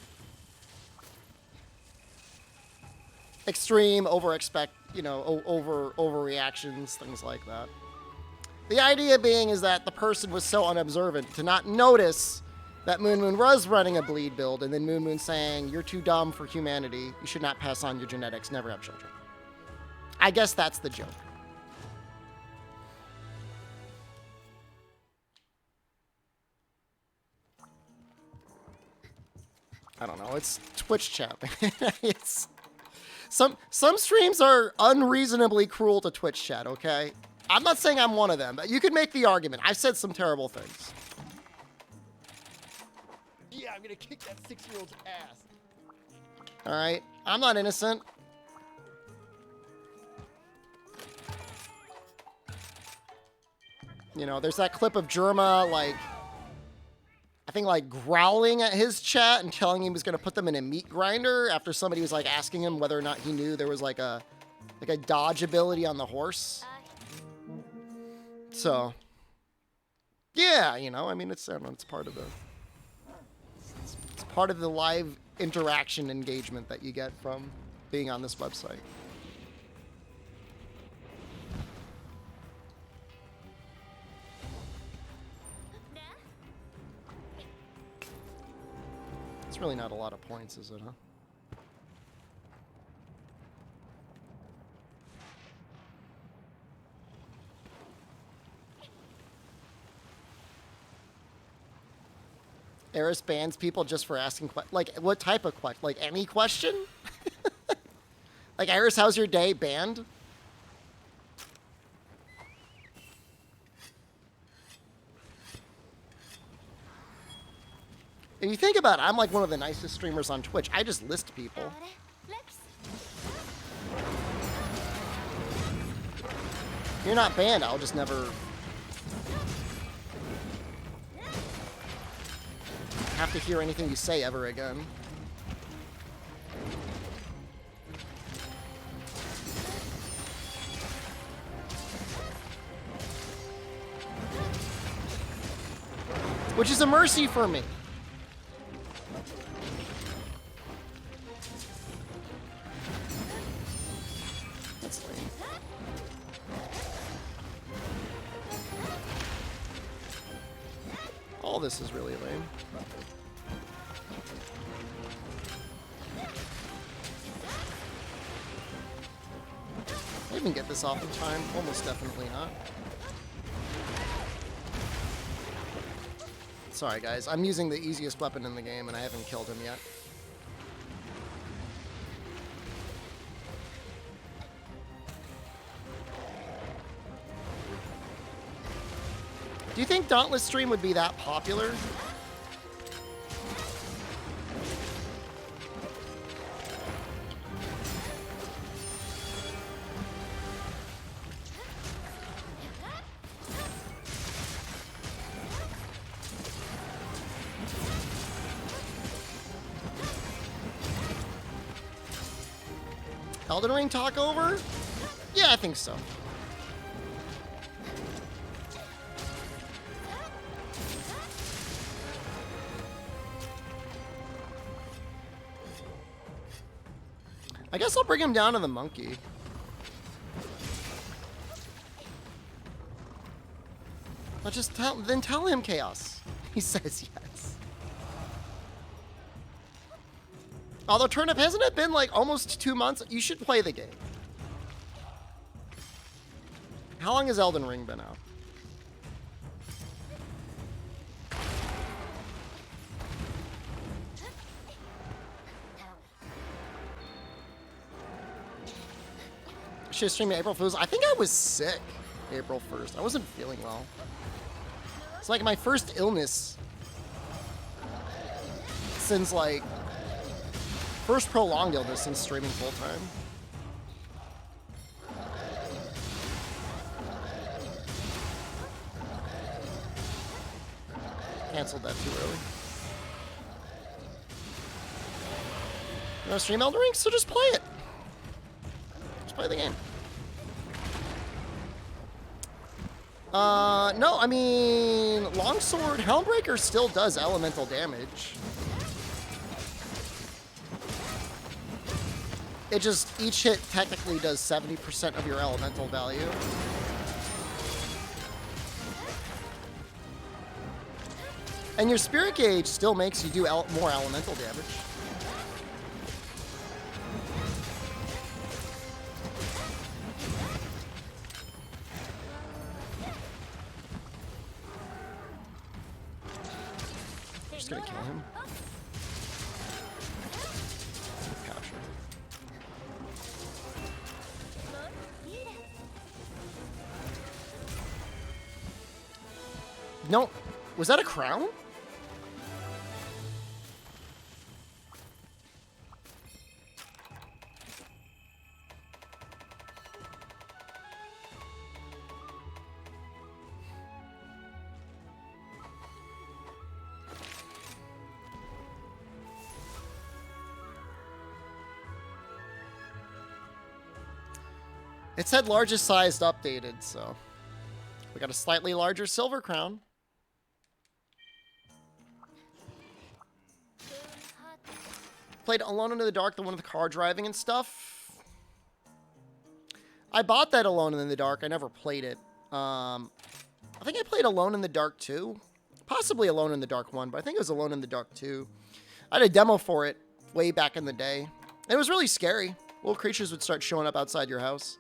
Extreme, you know, overreactions, things like that. The idea being is that the person was so unobservant to not notice that Moon Moon was running a bleed build, and then Moon Moon saying, "You're too dumb for humanity. You should not pass on your genetics. Never have children." I guess that's the joke. I don't know. It's Twitch chat. It's some streams are unreasonably cruel to Twitch chat, okay? I'm not saying I'm one of them, but you could make the argument. I've said some terrible things. Yeah, I'm gonna kick that 6-year-old's ass. All right, I'm not innocent. You know, there's that clip of Germa, like, I think, like, growling at his chat and telling him he was going to put them in a meat grinder after somebody was, like, asking him whether or not he knew there was, like a dodge ability on the horse. So, yeah, you know, I mean, it's, I don't know, it's part of the, it's part of the live interaction engagement that you get from being on this website. It's really not a lot of points, is it, huh? Eris bans people just for asking like, what type of question? Like, any question? Like, Eris, how's your day? Banned? If you think about it, I'm like one of the nicest streamers on Twitch. I just list people. You're not banned, I'll just never have to hear anything you say ever again. Which is a mercy for me. That's lame. All this is really lame. I even get this off in time. Almost definitely not. Sorry, guys. I'm using the easiest weapon in the game, and I haven't killed him yet. Do you think Dauntless stream would be that popular? Elden Ring talk over? Yeah, I think so. I guess I'll bring him down to the monkey. I'll just tell him Chaos. He says yes. Although Turnip, hasn't it been like almost 2 months? You should play the game. How long has Elden Ring been out? Should stream April Fools. I think I was sick April 1st. I wasn't feeling well. It's like my first illness since like first prolonged illness since streaming full time. Canceled that too early. You want to stream Elden Ring? So just play it. Just play the game. No, I mean, Longsword Helmbreaker still does elemental damage. It just, each hit technically does 70% of your elemental value. And your Spirit Gauge still makes you do more elemental damage. Just gonna kill him. No. Was that a crown? It said largest sized updated, so we got a slightly larger silver crown. Played Alone in the Dark, the one with the car driving and stuff. I bought that Alone in the Dark. I never played it. I think I played Alone in the Dark 2. Possibly Alone in the Dark 1, but I think it was Alone in the Dark 2. I had a demo for it way back in the day. It was really scary. Little creatures would start showing up outside your house.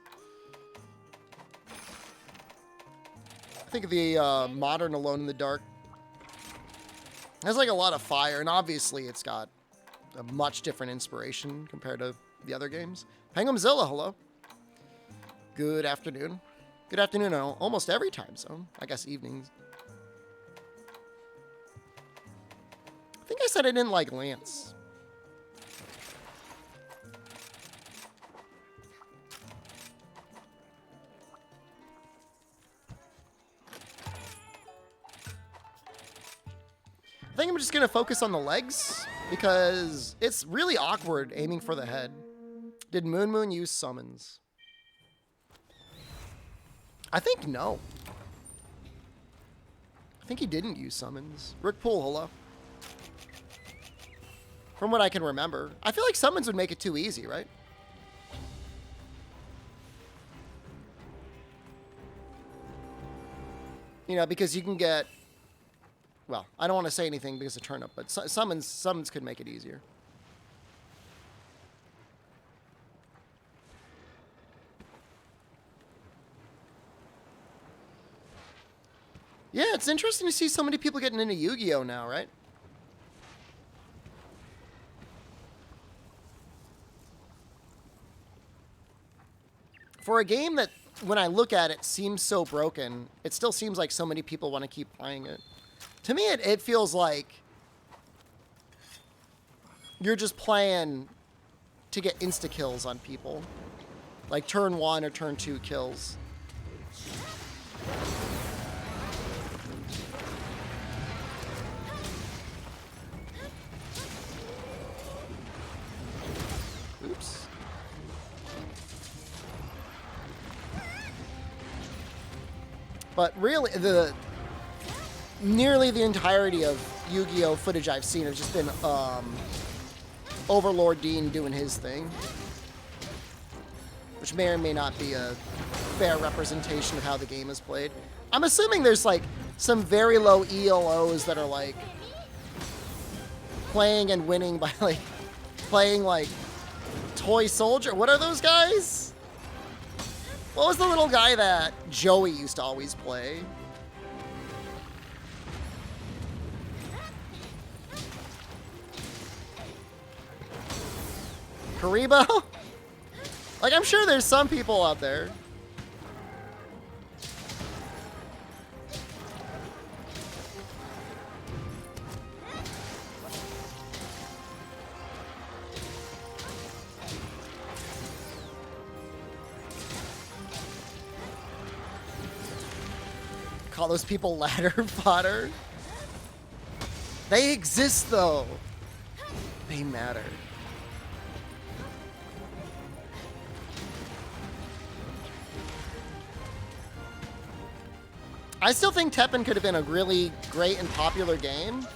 I think the modern Alone in the Dark has like a lot of fire, and obviously it's got a much different inspiration compared to the other games. Penguinzilla, hello. Good afternoon. Good afternoon in almost every time zone. I guess evenings. I think I said I didn't like Lance. I think I'm just going to focus on the legs because it's really awkward aiming for the head. Did Moon Moon use summons? I think no. I think he didn't use summons. Rick Poole, hello. From what I can remember. I feel like summons would make it too easy, right? You know, because you can get... Well, I don't want to say anything because of turnip, but summons could make it easier. Yeah, it's interesting to see so many people getting into Yu-Gi-Oh! Now, right? For a game that, when I look at it, seems so broken, it still seems like so many people want to keep playing it. To me, it feels like you're just playing to get insta-kills on people. Like turn 1 or turn 2 kills. Oops. But really, nearly the entirety of Yu-Gi-Oh! Footage I've seen has just been Overlord Dean doing his thing. Which may or may not be a fair representation of how the game is played. I'm assuming there's like some very low ELOs that are like playing and winning by like playing like Toy Soldier. What are those guys? What was the little guy that Joey used to always play? Karibo? Like, I'm sure there's some people out there. Call those people ladder fodder? They exist, though. They matter. I still think Teppen could have been a really great and popular game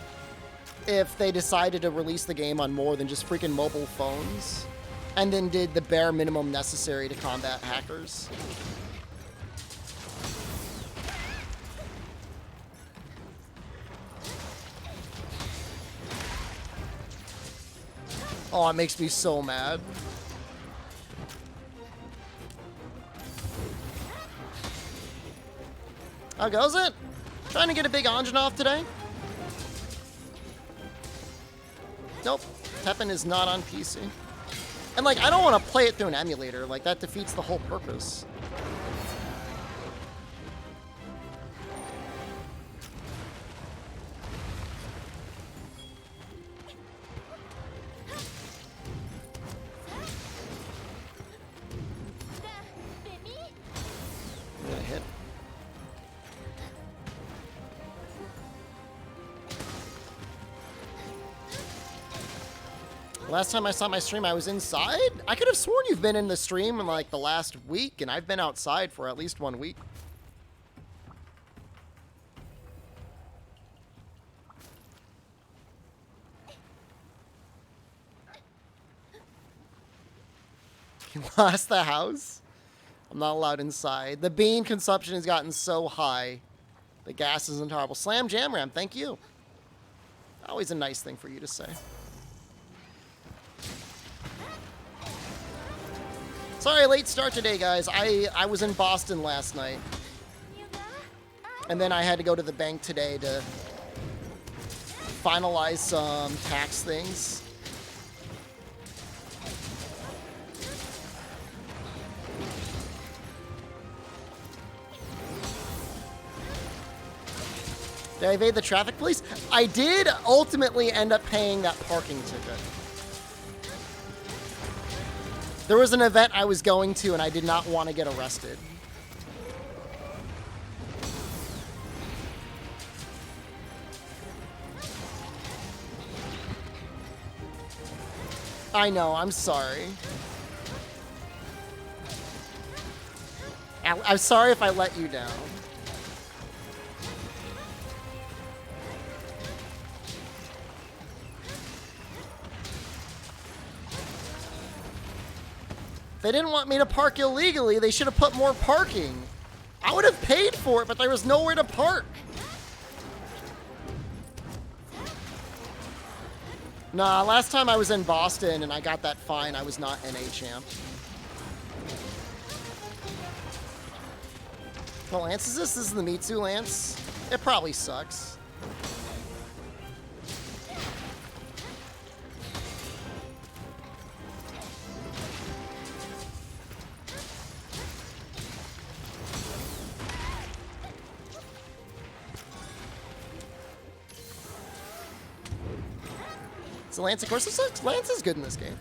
if they decided to release the game on more than just freaking mobile phones and then did the bare minimum necessary to combat hackers. Oh, it makes me so mad. How goes it? Trying to get a big Anjanov today? Nope. Teppen is not on PC. And like, I don't want to play it through an emulator. Like, that defeats the whole purpose. Last time I saw my stream, I was inside? I could have sworn you've been in the stream in like the last week, and I've been outside for at least 1 week. You lost the house? I'm not allowed inside. The bean consumption has gotten so high. The gas is intolerable. Slam Jam Ram, thank you. Always a nice thing for you to say. Sorry, late start today, guys. I was in Boston last night. And then I had to go to the bank today to finalize some tax things. Did I evade the traffic police? I did ultimately end up paying that parking ticket. There was an event I was going to, and I did not want to get arrested. I know, I'm sorry. I'm sorry if I let you down. They didn't want me to park illegally. They should have put more parking. I would have paid for it, but there was nowhere to park. Nah, last time I was in Boston and I got that fine, I was not NA champ. What Lance is this? This is the Mitsu Lance? It probably sucks. So Lance, of course, Lance is good in this game.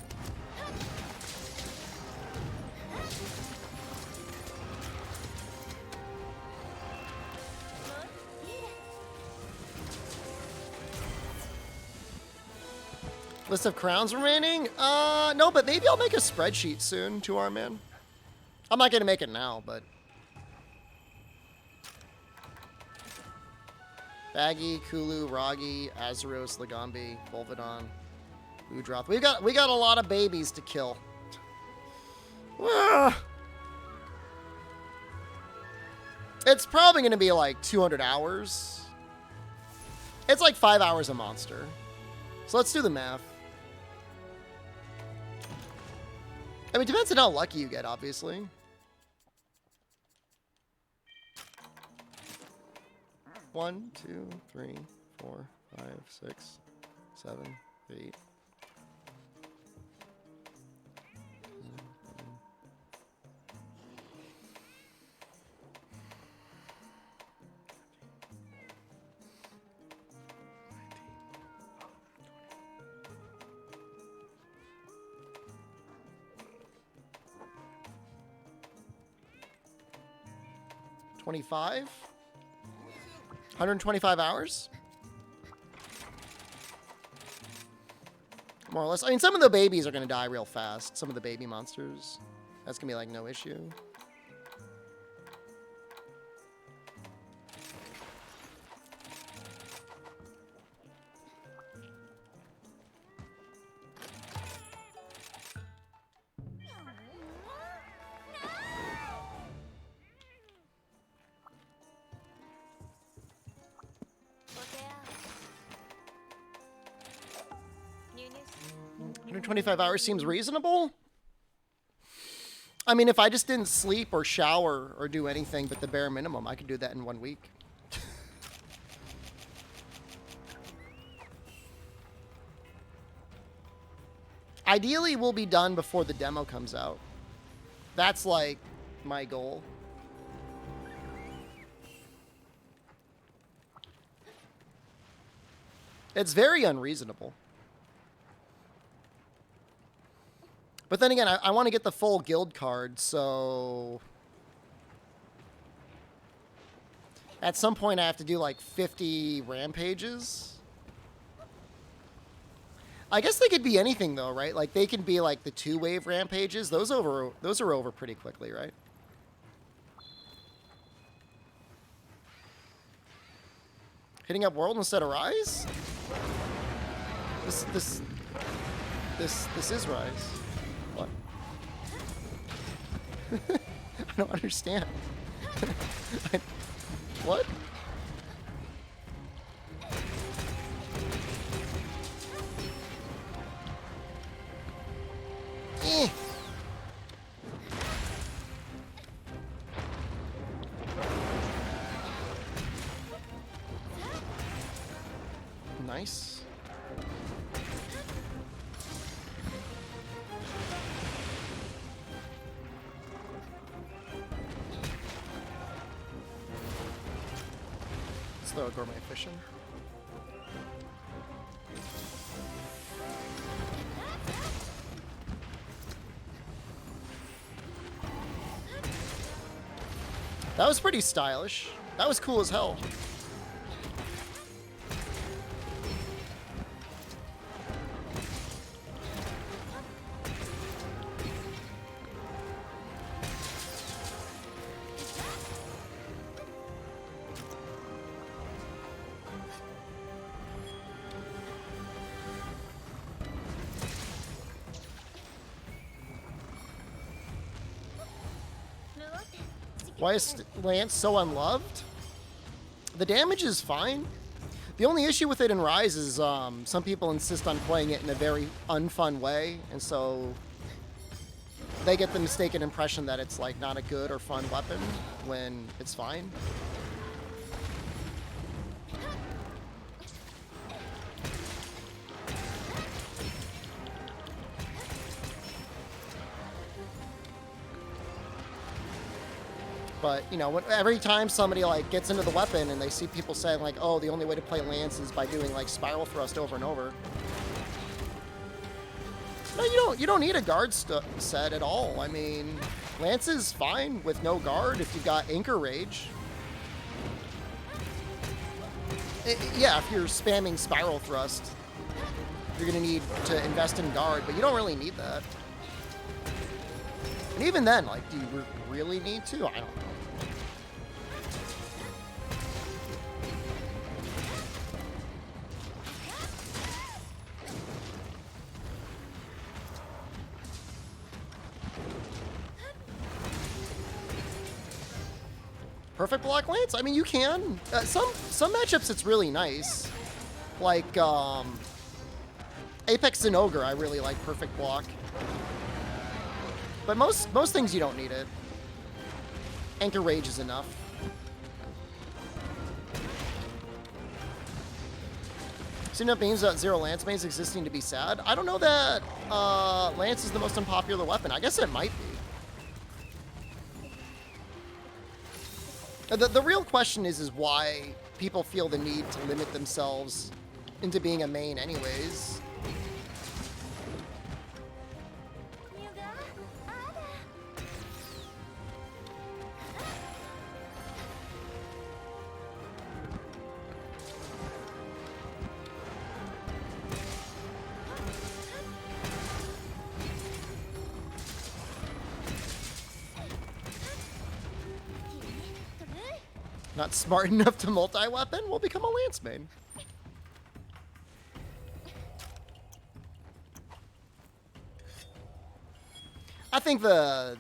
List of crowns remaining? No, but maybe I'll make a spreadsheet soon, 2R man. I'm not gonna make it now, but Baggy, Kulu, Ragi, Azeros, Lagambi, Volvidon, Udroth. We got a lot of babies to kill. It's probably gonna be like 200 hours. It's like 5 hours a monster. So let's do the math. I mean, it depends on how lucky you get, obviously. One, two, three, 4, 5, 6, 7, 8. $25? 125 hours? More or less. I mean, some of the babies are going to die real fast. Some of the baby monsters. That's going to be like no issue. $125 hours seems reasonable. I mean, if I just didn't sleep or shower or do anything but the bare minimum, I could do that in 1 week. Ideally, we'll be done before the demo comes out. That's like my goal. It's very unreasonable. But then again, I want to get the full guild card, so at some point I have to do like 50 rampages. I guess they could be anything though, right? Like they can be like the 2-wave rampages. Those are over pretty quickly, right? Hitting up world instead of Rise? This is Rise. What? I don't understand. What? Eh. Nice. Let's throw a gourmet fishing. That was pretty stylish. That was cool as hell. Why is Lance so unloved? The damage is fine. The only issue with it in Rise is some people insist on playing it in a very unfun way, and so they get the mistaken impression that it's like not a good or fun weapon when it's fine. But, you know, every time somebody, like, gets into the weapon and they see people saying, like, oh, the only way to play Lance is by doing, like, spiral thrust over and over. No, you don't need a guard set at all. I mean, Lance is fine with no guard if you've got Anchor Rage. Yeah, if you're spamming spiral thrust, you're going to need to invest in guard, but you don't really need that. And even then, like, do you really need to? I don't know. Perfect block Lance? I mean, you can. Some matchups it's really nice. Like, Apex and Ogre, I really like perfect block. But most things you don't need it. Anchor Rage is enough. Seen enough memes about zero Lance mains existing to be sad. I don't know that Lance is the most unpopular weapon. I guess it might be. The real question is why people feel the need to limit themselves into being a main anyways. Not smart enough to multi-weapon? We'll become a Lance main. I think I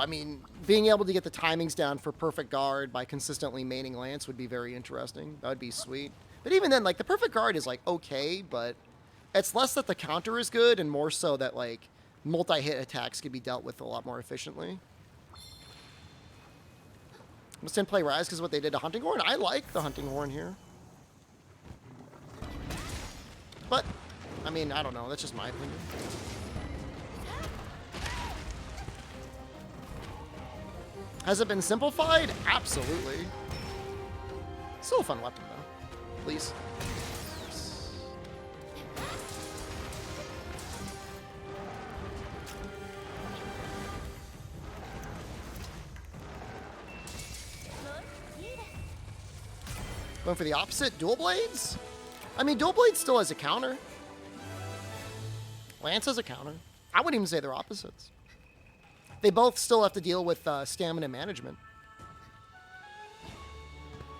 mean, being able to get the timings down for perfect guard by consistently maining Lance would be very interesting. That would be sweet. But even then, like, the perfect guard is, like, okay, but it's less that the counter is good and more so that, like, multi-hit attacks can be dealt with a lot more efficiently. Must didn't play Rise because of what they did to Hunting Horn. I like the Hunting Horn here. But, I mean, I don't know. That's just my opinion. Has it been simplified? Absolutely. Still a fun weapon, though. Please. Going for the opposite, dual blades? I mean, dual blades still has a counter. Lance has a counter. I wouldn't even say they're opposites. They both still have to deal with stamina management.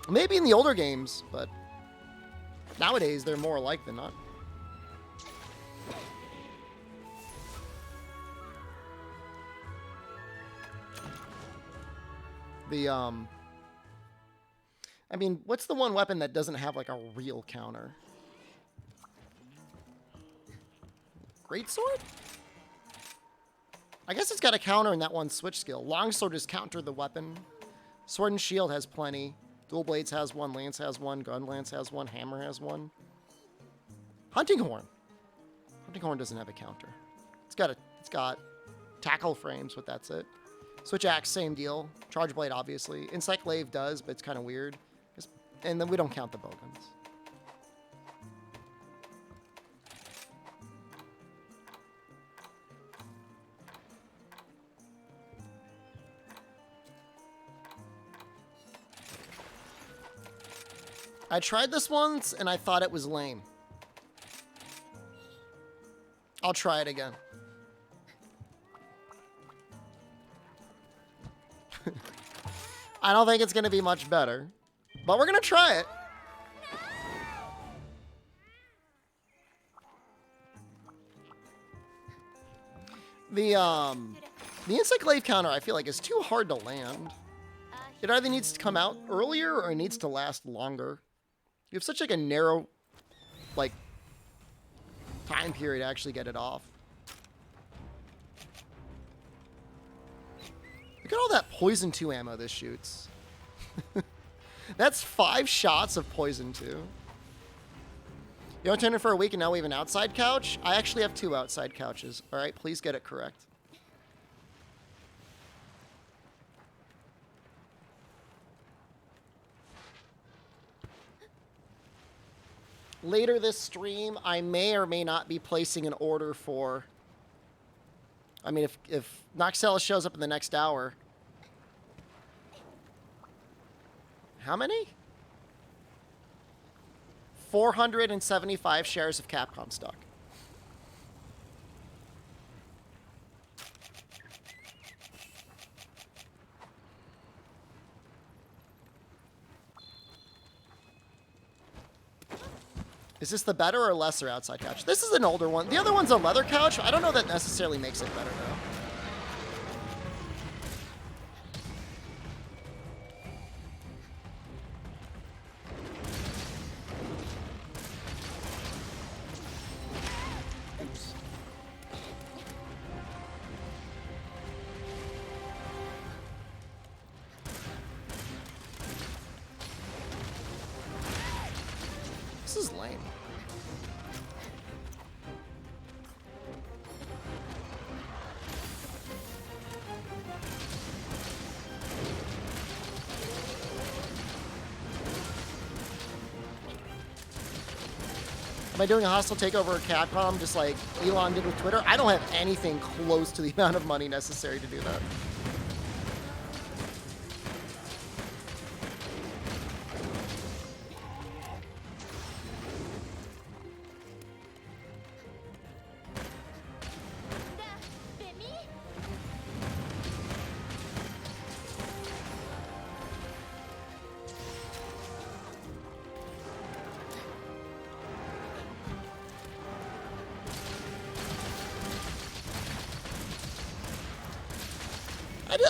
Maybe in the older games, but nowadays they're more alike than not. I mean, what's the one weapon that doesn't have like a real counter? Greatsword? I guess it's got a counter in that one switch skill. Longsword is counter the weapon. Sword and shield has plenty. Dual blades has one. Lance has one. Gun lance has one. Hammer has one. Hunting horn. Hunting horn doesn't have a counter. It's got tackle frames, but that's it. Switch axe, same deal. Charge blade, obviously. Encyclave does, but it's kind of weird. And then we don't count the bowguns. I tried this once, and I thought it was lame. I'll try it again. I don't think it's going to be much better, but we're going to try it. The Encyclave counter, I feel like, is too hard to land. It either needs to come out earlier or it needs to last longer. You have such like a narrow, like, time period to actually get it off. Look at all that Poison 2 ammo this shoots. That's 5 shots of Poison 2. You don't turn it for a week and now we have an outside couch? I actually have 2 outside couches. All right, please get it correct. Later this stream, I may or may not be placing an order for... I mean, if Noxella shows up in the next hour... How many? 475 shares of Capcom stock. Is this the better or lesser outside couch? This is an older one. The other one's a leather couch. I don't know that necessarily makes it better, though. Oops. This is lame. Am I doing a hostile takeover at Capcom just like Elon did with Twitter? I don't have anything close to the amount of money necessary to do that.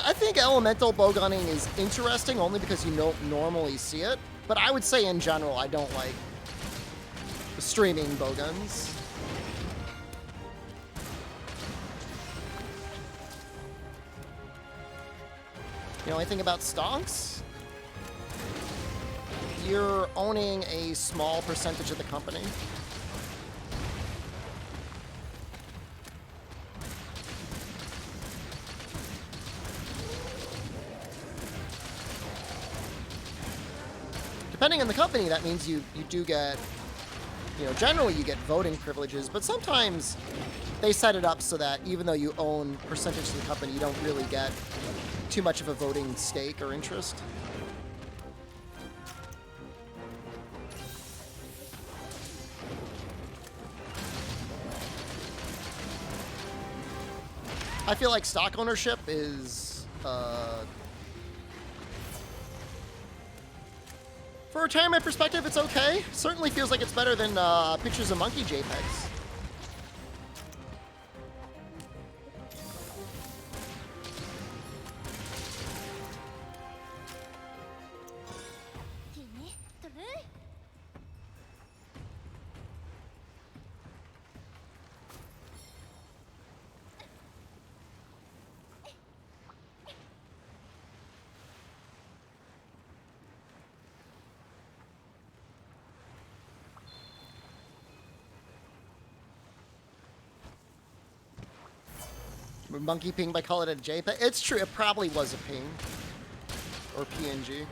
I think elemental bowgunning is interesting only because you don't normally see it. But I would say in general, I don't like streaming bowguns. You know anything about stonks? You're owning a small percentage of the company. Depending on the company, that means you do get, you know, generally you get voting privileges, but sometimes they set it up so that even though you own percentage of the company, you don't really get too much of a voting stake or interest. I feel like stock ownership is, for a retirement perspective, it's okay. Certainly feels like it's better than pictures of monkey JPEGs. Monkey ping by calling it a JPEG. It's true. It probably was a ping or PNG.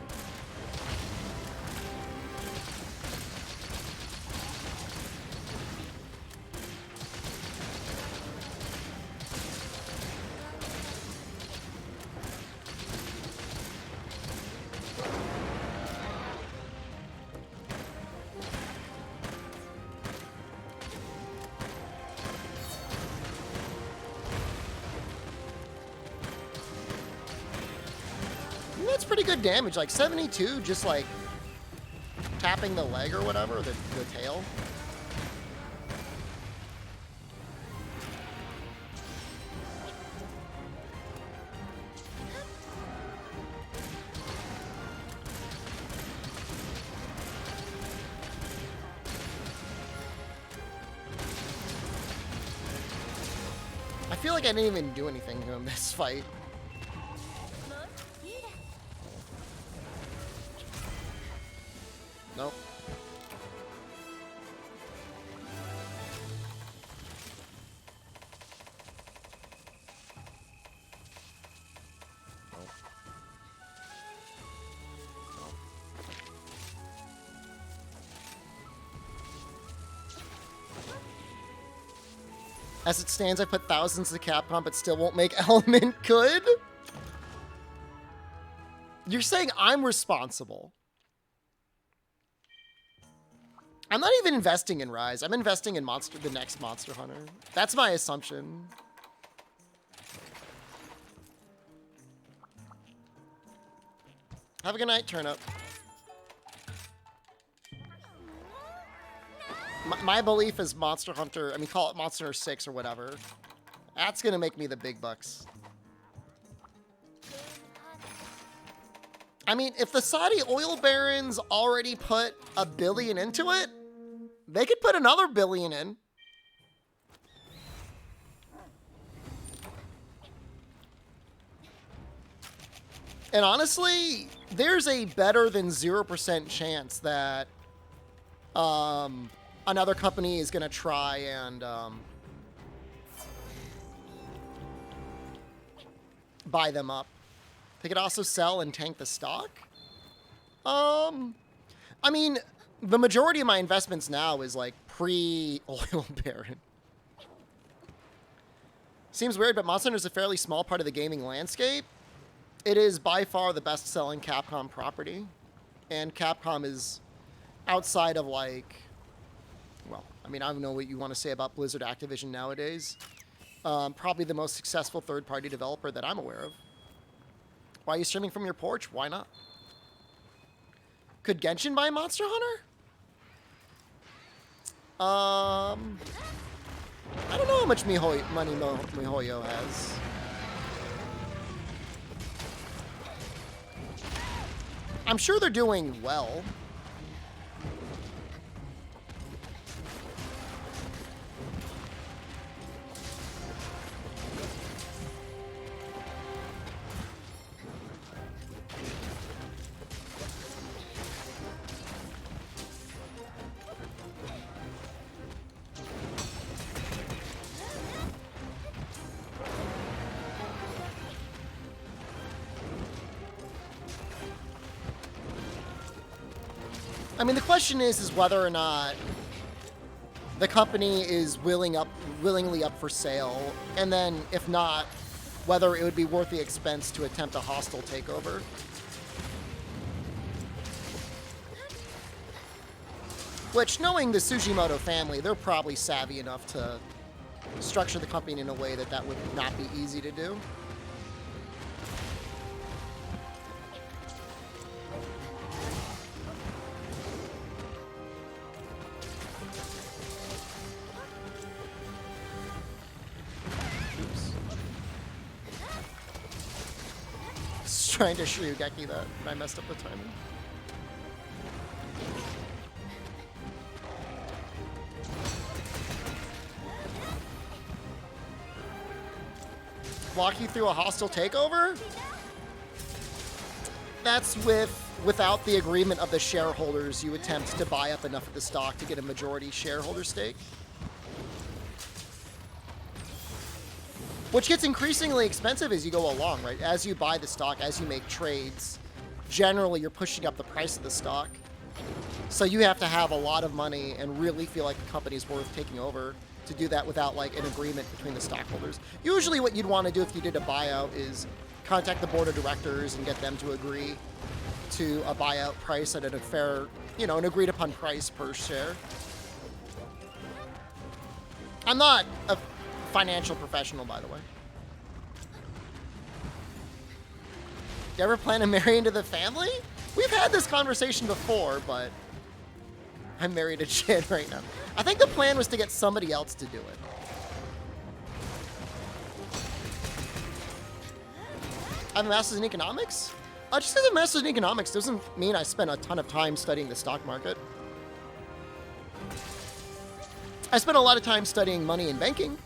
That's pretty good damage, like 72, just like tapping the leg or whatever, the tail. I feel like I didn't even do anything in this fight. Nope. As it stands, I put thousands to Capcom, but still won't make Element good? You're saying I'm responsible. I'm not even investing in Rise. I'm investing in the next Monster Hunter. That's my assumption. Have a good night, Turnip. My belief is Monster Hunter, I mean, call it Monster Hunter 6 or whatever. That's gonna make me the big bucks. I mean, if the Saudi oil barons already put $1 billion into it, they could put another $1 billion in. And honestly, there's a better than 0% chance that another company is going to try and buy them up. They could also sell and tank the stock. I mean, the majority of my investments now is like pre-oil baron. Seems weird, but Monster Hunter is a fairly small part of the gaming landscape. It is by far the best-selling Capcom property. And Capcom is outside of like, well, I mean, I don't know what you want to say about Blizzard Activision nowadays. Probably the most successful third-party developer that I'm aware of. Why are you streaming from your porch? Why not? Could Genshin buy Monster Hunter? I don't know how much money MiHoYo has. I'm sure they're doing well. I mean, the question is whether or not the company is willingly up for sale, and then if not, whether it would be worth the expense to attempt a hostile takeover. Which, knowing the Sugimoto family, they're probably savvy enough to structure the company in a way that that would not be easy to do. Trying to Shryugeki that, and I messed up the timing. Walk you through a hostile takeover? That's without the agreement of the shareholders. You attempt to buy up enough of the stock to get a majority shareholder stake. Which gets increasingly expensive as you go along, right? As you buy the stock, as you make trades, generally you're pushing up the price of the stock. So you have to have a lot of money and really feel like the company's worth taking over to do that without like an agreement between the stockholders. Usually what you'd want to do if you did a buyout is contact the board of directors and get them to agree to a buyout price at a fair, you know, an agreed upon price per share. I'm not a financial professional, by the way. You ever plan to marry into the family? We've had this conversation before, but I'm married to Chin right now. I think the plan was to get somebody else to do it. I have a master's in economics? Just because I have a master's in economics doesn't mean I spent a ton of time studying the stock market. I spent a lot of time studying money and banking.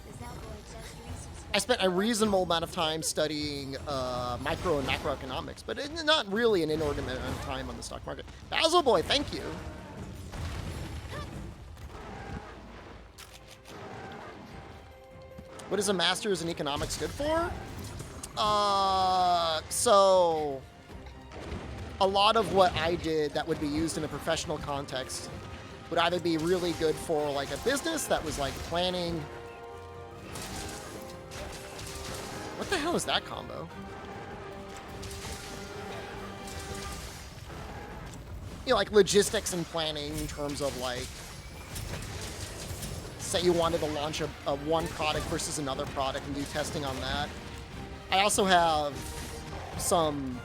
I spent a reasonable amount of time studying micro and macroeconomics, but not really an inordinate amount of time on the stock market. Basil Boy, thank you. What is a master's in economics good for? So a lot of what I did that would be used in a professional context would either be really good for like a business that was like planning. What the hell is that combo? You know, like logistics and planning in terms of like, say you wanted to launch a one product versus another product and do testing on that. I also have some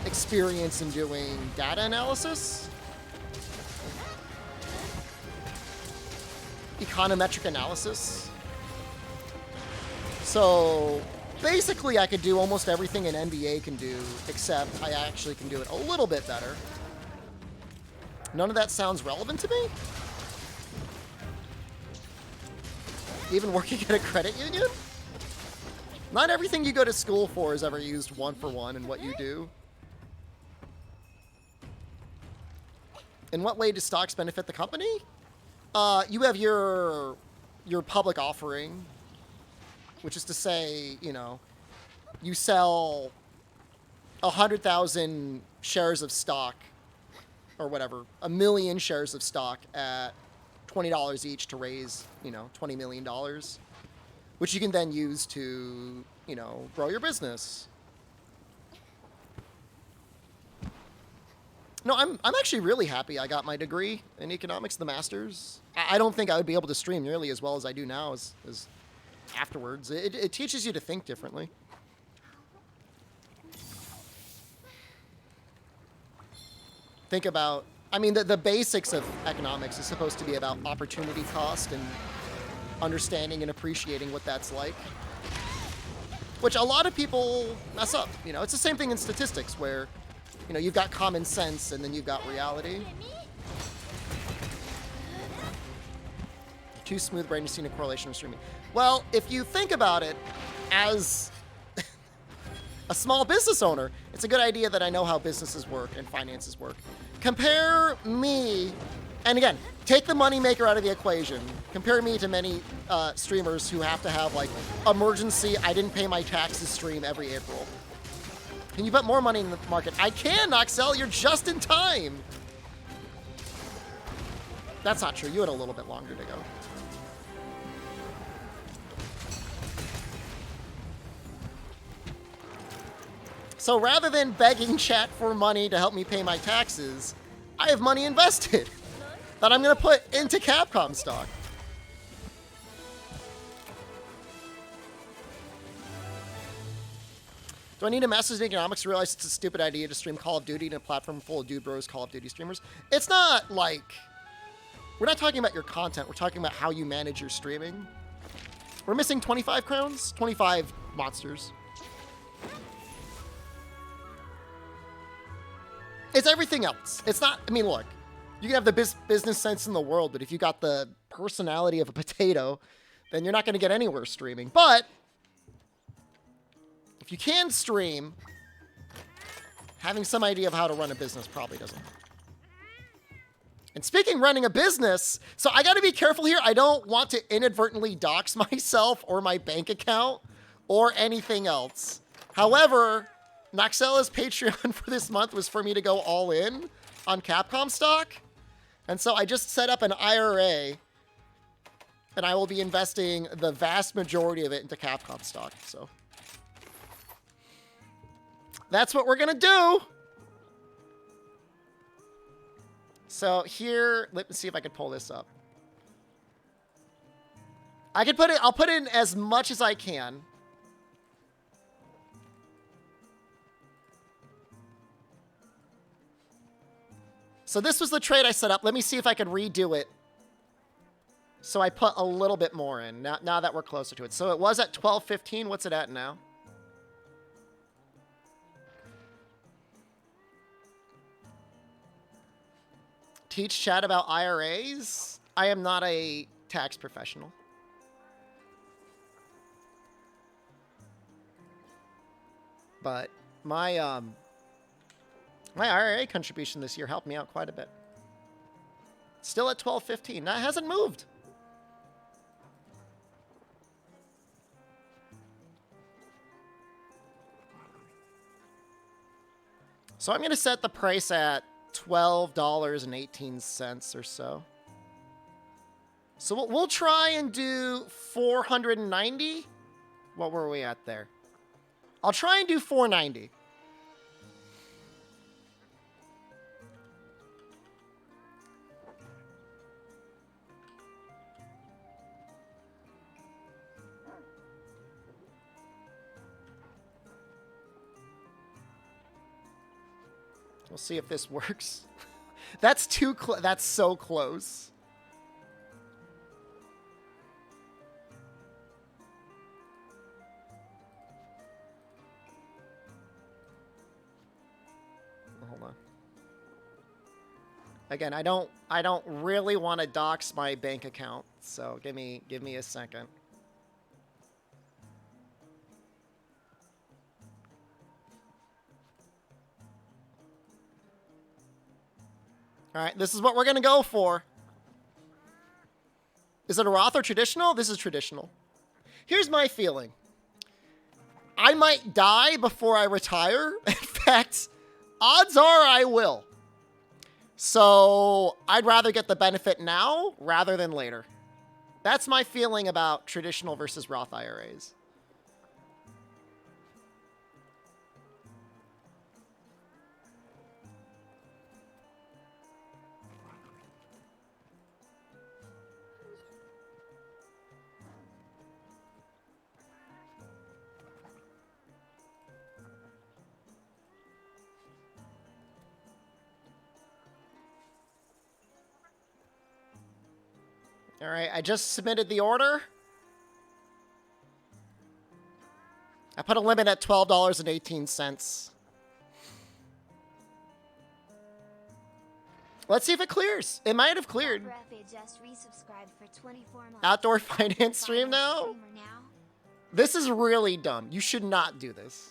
experience in doing data analysis, econometric analysis. So basically I could do almost everything an MBA can do, except I actually can do it a little bit better. None of that sounds relevant to me? Even working at a credit union? Not everything you go to school for is ever used one for one in what you do. In what way do stocks benefit the company? You have your public offering, which is to say, you know, you sell 100,000 shares of stock, or whatever, 1 million shares of stock at $20 each to raise, you know, $20 million, which you can then use to, you know, grow your business. No, I'm actually really happy I got my degree in economics, the master's. I don't think I would be able to stream nearly as well as I do now as afterwards. It teaches you to think differently. Think about, I mean, the basics of economics is supposed to be about opportunity cost and understanding and appreciating what that's like, which a lot of people mess up. You know, it's the same thing in statistics where, you know, you've got common sense and then you've got reality. Too smooth brain to see a correlation with streaming. Well, if you think about it as a small business owner, it's a good idea that I know how businesses work and finances work. Compare me, and again, take the moneymaker out of the equation. Compare me to many streamers who have to have like emergency, I didn't pay my taxes stream every April. Can you put more money in the market? I can, Noxel, you're just in time. That's not true, you had a little bit longer to go. So rather than begging chat for money to help me pay my taxes, I have money invested that I'm going to put into Capcom stock. Do I need a master's in economics to realize it's a stupid idea to stream Call of Duty in a platform full of dude bros Call of Duty streamers? It's not like... We're not talking about your content. We're talking about how you manage your streaming. We're missing 25 crowns? 25 monsters. It's everything else. It's not... I mean, look. You can have the business sense in the world, but if you got the personality of a potato, then you're not going to get anywhere streaming. But... if you can stream, having some idea of how to run a business probably doesn't. And speaking of running a business, so I got to be careful here. I don't want to inadvertently dox myself or my bank account or anything else. However, Noxella's Patreon for this month was for me to go all in on Capcom stock. And so I just set up an IRA, and I will be investing the vast majority of it into Capcom stock. So that's what we're going to do. So here, let me see if I can pull this up. I can put it, I'll put in as much as I can. So this was the trade I set up. Let me see if I can redo it. So I put a little bit more in now that we're closer to it. So it was at 12.15. What's it at now? Teach chat about IRAs? I am not a tax professional. But my my IRA contribution this year helped me out quite a bit. Still at 12.15. That hasn't moved. So I'm going to set the price at $12.18 or so. So we'll try and do 490. What were we at there? I'll try and do 490. We'll see if this works. That's that's so close. Hold on. Again, I don't really want to dox my bank account, so give me a second. All right, this is what we're going to go for. Is it a Roth or traditional? This is traditional. Here's my feeling. I might die before I retire. In fact, odds are I will. So I'd rather get the benefit now rather than later. That's my feeling about traditional versus Roth IRAs. All right, I just submitted the order. I put a limit at $12.18. Let's see if it clears. It might have cleared. Outdoor finance stream now? This is really dumb. You should not do this.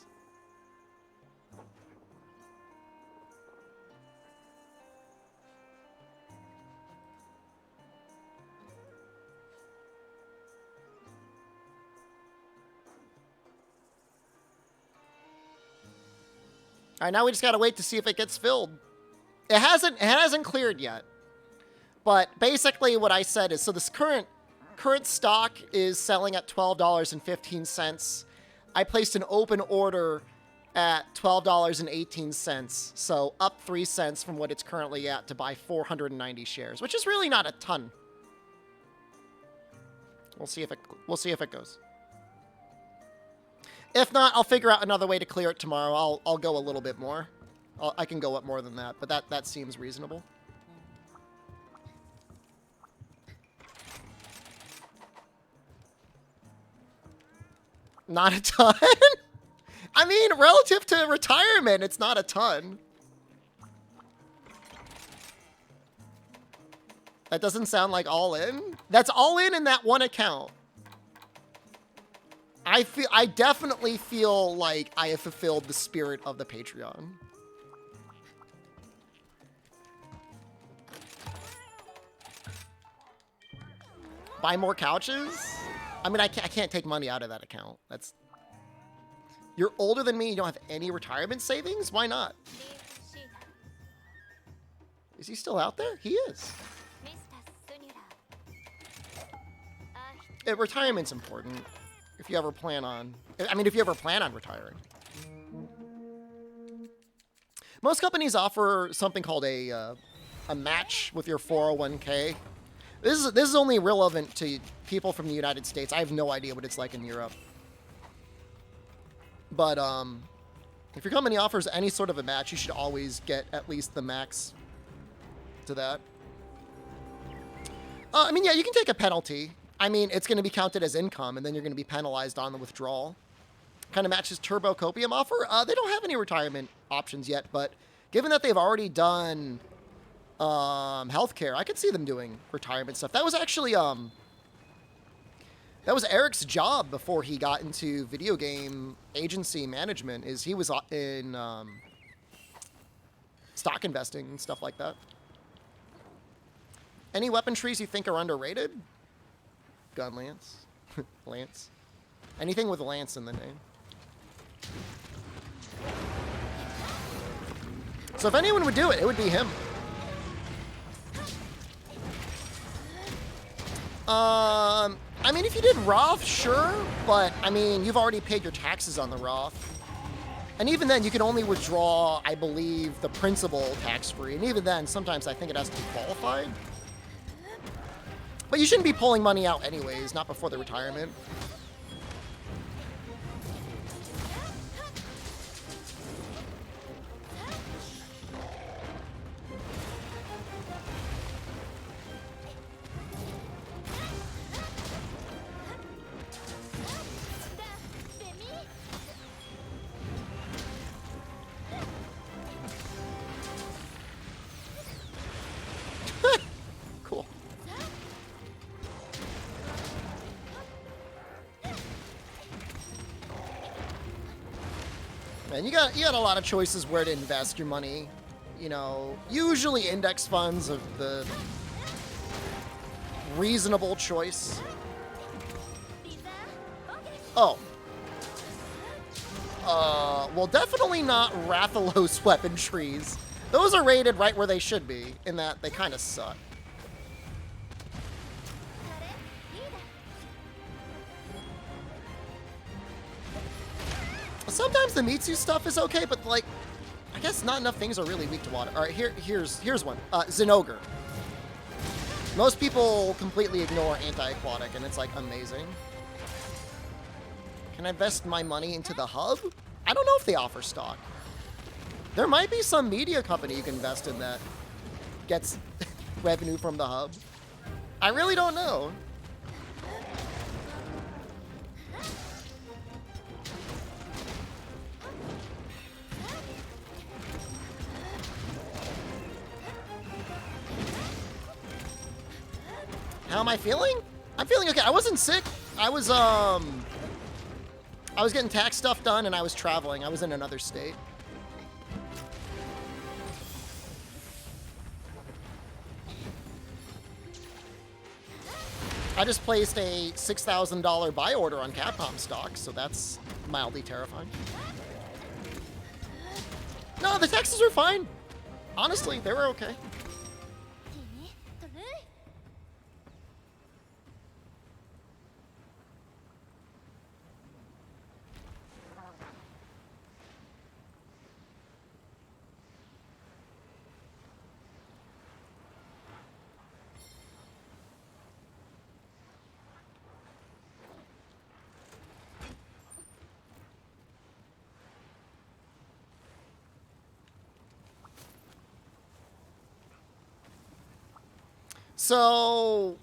All right, now we just gotta wait to see if it gets filled. It hasn't cleared yet. But basically what I said is, so this current stock is selling at $12.15. I placed an open order at $12.18. So up 3 cents from what it's currently at to buy 490 shares, which is really not a ton. We'll see if it goes. If not, I'll figure out another way to clear it tomorrow. I'll go a little bit more. I can go up more than that, but that seems reasonable. Not a ton? I mean, relative to retirement, it's not a ton. That doesn't sound like all in. That's all in that one account. I definitely feel like I have fulfilled the spirit of the Patreon. Buy more couches? I mean, I can't take money out of that account. That's... You're older than me, you don't have any retirement savings? Why not? Is he still out there? He is. Retirement's important. If you ever plan on... I mean, if you ever plan on retiring. Most companies offer something called a match with your 401k. This is only relevant to people from the United States. I have no idea what it's like in Europe. But if your company offers any sort of a match, you should always get at least the max to that. I mean, yeah, you can take a penalty. I mean, it's going to be counted as income, and then you're going to be penalized on the withdrawal. Kind of matches Turbo Copium offer. They don't have any retirement options yet, but given that they've already done healthcare, I could see them doing retirement stuff. That was actually that was Eric's job before he got into video game agency management. Is he was in stock investing and stuff like that. Any weapon trees you think are underrated? Gun Lance. Lance. Anything with Lance in the name. So if anyone would do it, it would be him. I mean, if you did Roth, sure, but I mean, you've already paid your taxes on the Roth. And even then, you can only withdraw, I believe, the principal tax-free. And even then, sometimes I think it has to be qualified. But you shouldn't be pulling money out anyways, not before the retirement. Cool. Man, you got a lot of choices where to invest your money. You know, usually index funds are the reasonable choice. Oh. Well, definitely not Rathalos weapon trees. Those are rated right where they should be, in that they kind of suck. Sometimes the Mitsu stuff is okay, but like, I guess not enough things are really weak to water. All right, here's one. Zinogre. Most people completely ignore anti-aquatic, and it's like amazing. Can I invest my money into the hub? I don't know if they offer stock. There might be some media company you can invest in that gets revenue from the hub. I really don't know. How am I feeling? I'm feeling okay. I wasn't sick. I was getting tax stuff done and I was traveling. I was in another state. I just placed a $6,000 buy order on Capcom stock, so that's mildly terrifying. No, the taxes were fine. Honestly, they were okay. So,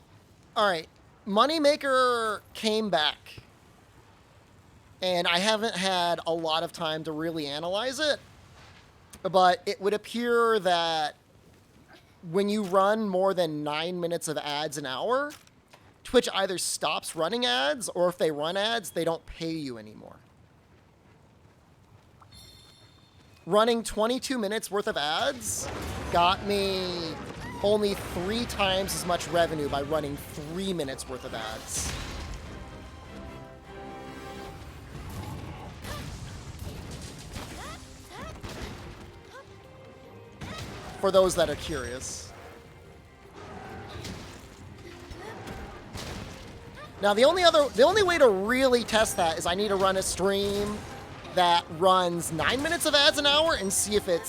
all right. Moneymaker came back. And I haven't had a lot of time to really analyze it. But it would appear that when you run more than 9 minutes of ads an hour, Twitch either stops running ads, or if they run ads, they don't pay you anymore. Running 22 minutes worth of ads got me only 3 times as much revenue by running 3 minutes worth of ads. For those that are curious. Now, the only way to really test that is I need to run a stream that runs 9 minutes of ads an hour and see if it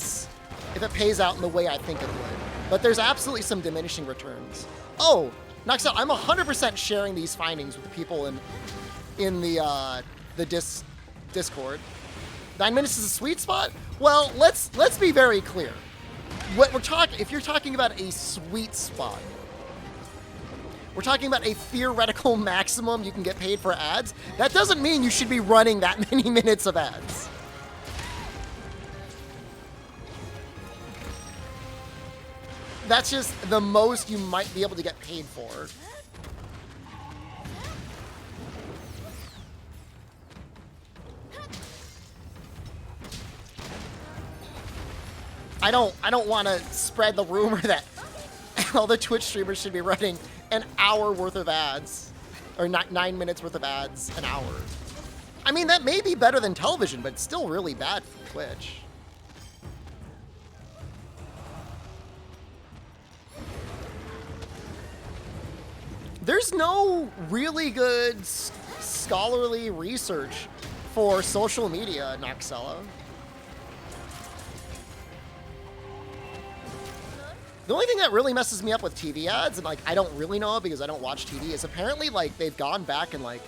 pays out in the way I think it would. But there's absolutely some diminishing returns. Oh, Noxel, I'm 100% sharing these findings with people in the Discord. 9 minutes is a sweet spot? Well, let's be very clear. If you're talking about a sweet spot, we're talking about a theoretical maximum you can get paid for ads. That doesn't mean you should be running that many minutes of ads. That's just the most you might be able to get paid for. I don't want to spread the rumor that all the Twitch streamers should be running an hour worth of ads, or 9 minutes worth of ads an hour. I mean, that may be better than television, but it's still really bad for Twitch. There's no really good scholarly research for social media, Noxella. The only thing that really messes me up with TV ads, and like I don't really know because I don't watch TV, is apparently like they've gone back and like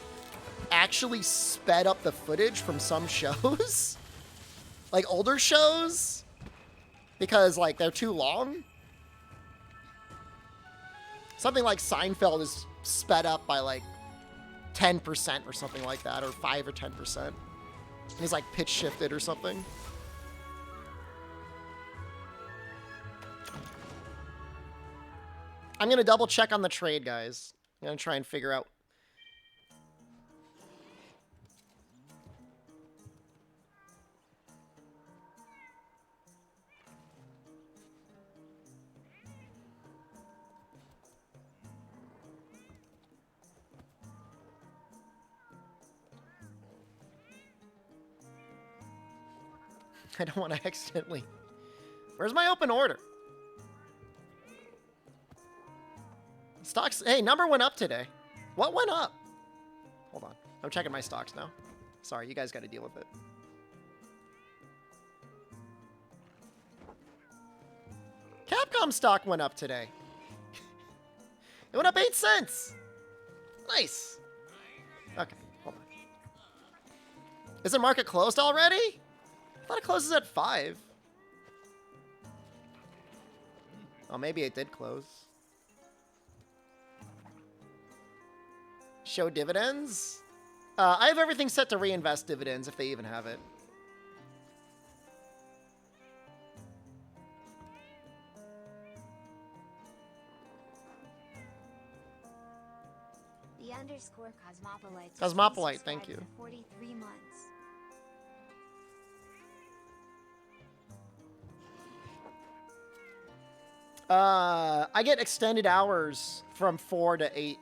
actually sped up the footage from some shows, like older shows, because like they're too long. Something like Seinfeld is sped up by like 10% or something like that, or 5 or 10%. And he's like pitch shifted or something. I'm going to double check on the trade, guys. I'm going to try and figure out. I don't want to accidentally. Where's my open order? Stocks, hey, number went up today. What went up? Hold on. I'm checking my stocks now. Sorry, you guys got to deal with it. Capcom stock went up today. It went up 8 cents. Nice. Okay, hold on. Is the market closed already? I thought it closes at 5. Oh, maybe it did close. Show dividends? I have everything set to reinvest dividends, if they even have it. The underscore Cosmopolite. Cosmopolite, thank you. 43 months. I get extended hours from 4 to 8.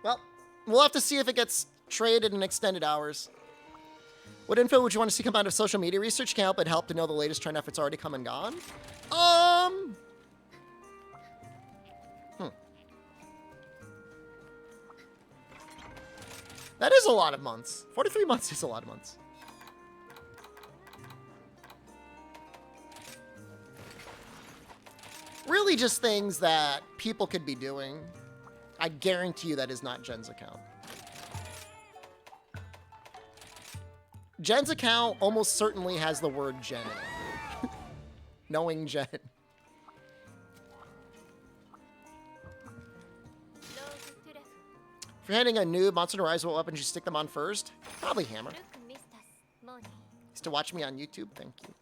Well, we'll have to see if it gets traded in extended hours. What info would you want to see come out of social media research? Can help to know the latest trend efforts already come and gone? That is a lot of months. 43 months is a lot of months. Really just things that people could be doing. I guarantee you that is not Jen's account. Jen's account almost certainly has the word Jen in it. Knowing Jen. If you're handing a noob Monster Hunter Rise weapon, you stick them on first? Probably hammer. Used to watch me on YouTube, thank you.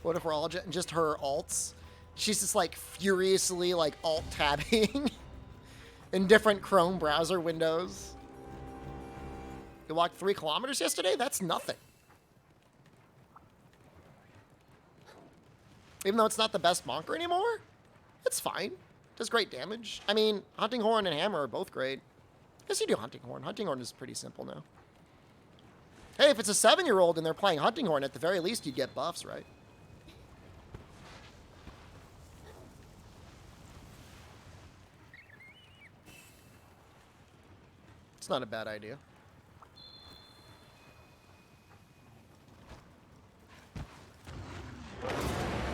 What if we're all just her alts? She's just like furiously like alt tabbing in different Chrome browser windows. You walked 3 kilometers yesterday? That's nothing. Even though it's not the best Monker anymore, it's fine. Does great damage. I mean, Hunting Horn and Hammer are both great. Yes, you do Hunting Horn. Hunting Horn is pretty simple now. Hey, if it's a 7-year-old and they're playing Hunting Horn, at the very least you'd get buffs, right? It's not a bad idea.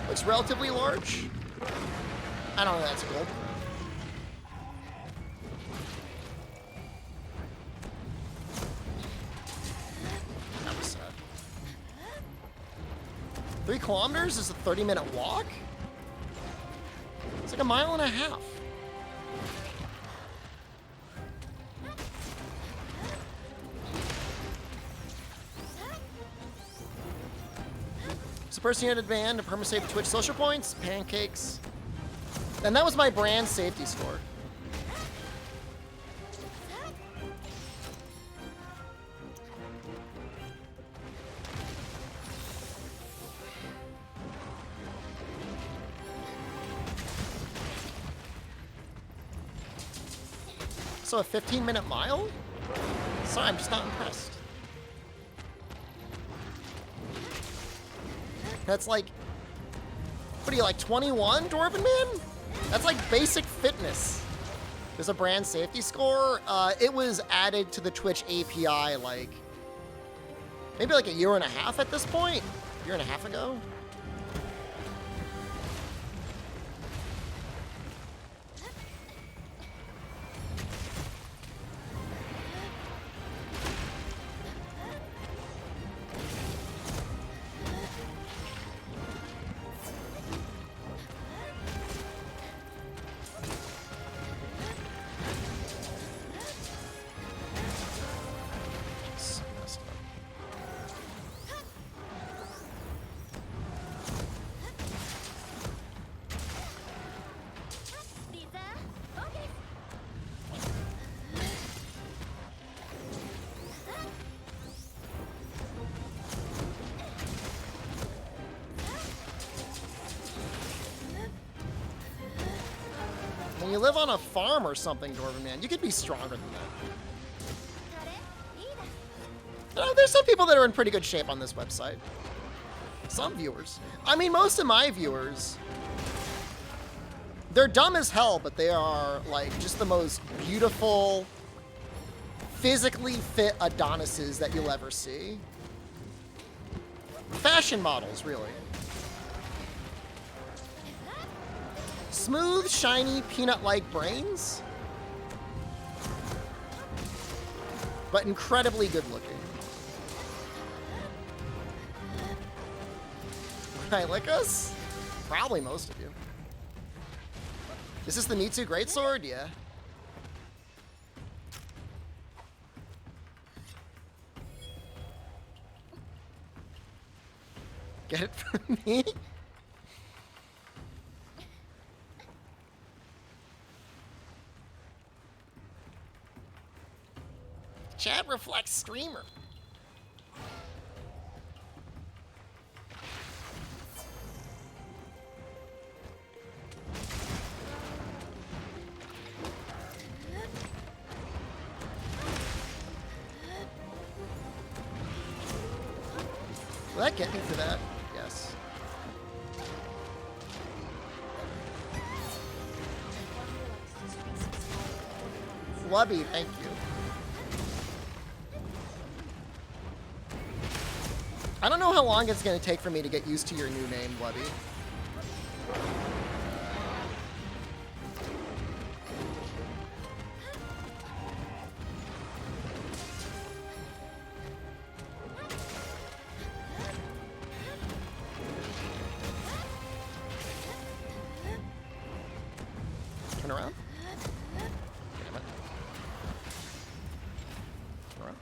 Looks relatively large. I don't know, that's gold. That was sad. 3 kilometers is a 30-minute walk? It's like a mile and a half. So person-united band, a perma-save Twitch social points, pancakes. And that was my brand safety score. So a 15-minute mile? Sorry, I'm just not impressed. That's like, what are you, like 21, Dwarven Man? That's like basic fitness. There's a brand safety score. It was added to the Twitch API like, maybe like a year and a half at this point? A year and a half ago? When you live on a farm or something, Dwarven Man, you could be stronger than that. There's some people that are in pretty good shape on this website. Some viewers. I mean, most of my viewers, they're dumb as hell, but they are like just the most beautiful, physically fit Adonises that you'll ever see. Fashion models, really. Smooth, shiny, peanut-like brains, but incredibly good-looking. Right, like us? Probably most of you. Is this the Mitsu Greatsword? Yeah. Get it from me? Chat reflects streamer. Will that get me for that? Yes. Flubby, thank you. I don't know how long it's going to take for me to get used to your new name, Webby. around. Damn it. Turn around.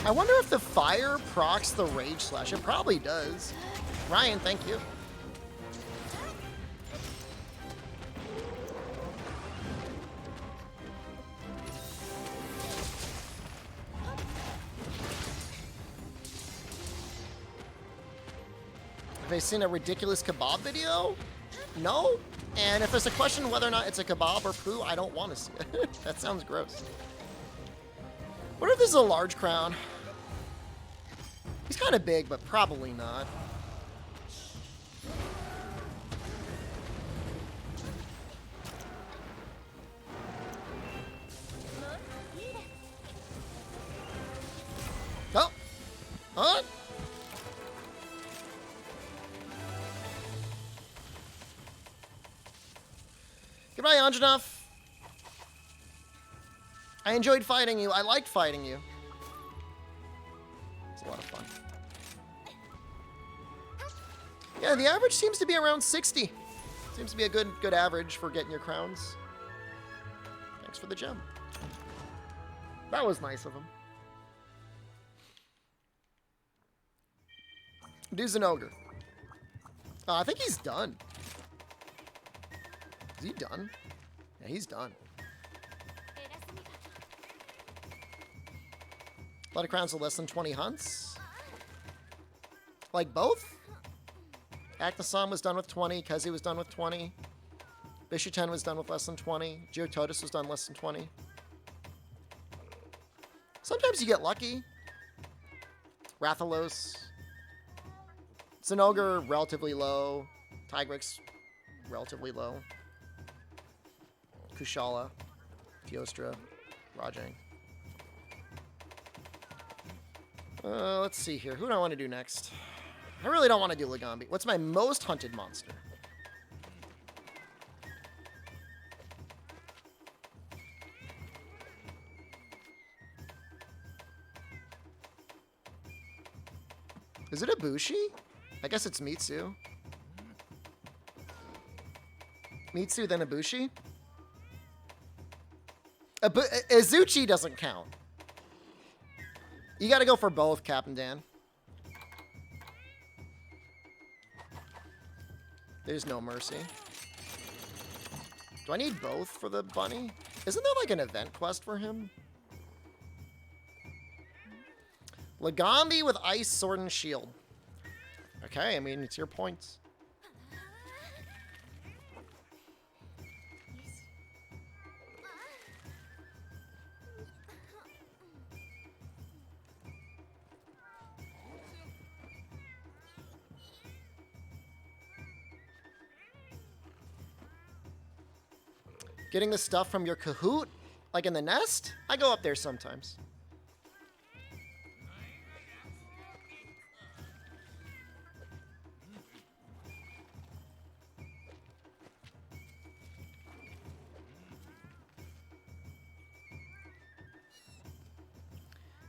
I wonder if the fire procs the Rage Slash. It probably does. Ryan, thank you. Have I seen a ridiculous kebab video? No. And if there's a question whether or not it's a kebab or poo, I don't want to see it. That sounds gross. What if this is a large crown? He's kind of big, but probably not. Oh! Huh? Goodbye, Anjanov. I enjoyed fighting you. I liked fighting you. It's a lot of fun. Yeah, the average seems to be around 60. Seems to be a good average for getting your crowns. Thanks for the gem. That was nice of him. Dude's an ogre. I think he's done. Is he done? Yeah, he's done. A lot of crowns with less than 20 hunts. Like both? Aknasan was done with 20. Kezi was done with 20. Bishuten was done with less than 20. Geototus was done less than 20. Sometimes you get lucky. Rathalos. Zinogre, relatively low. Tigrix, relatively low. Kushala. Teostra. Rajang. Let's see here. Who do I want to do next? I really don't want to do Legambi. What's my most hunted monster? Is it Ibushi? I guess it's Mitsu. Mitsu, then Ibushi? Izuchi doesn't count. You gotta go for both, Captain Dan. There's no mercy. Do I need both for the bunny? Isn't there like an event quest for him? Legambi with Ice, Sword, and Shield. Okay, I mean, it's your points. Getting the stuff from your Kahoot, like in the nest? I go up there sometimes.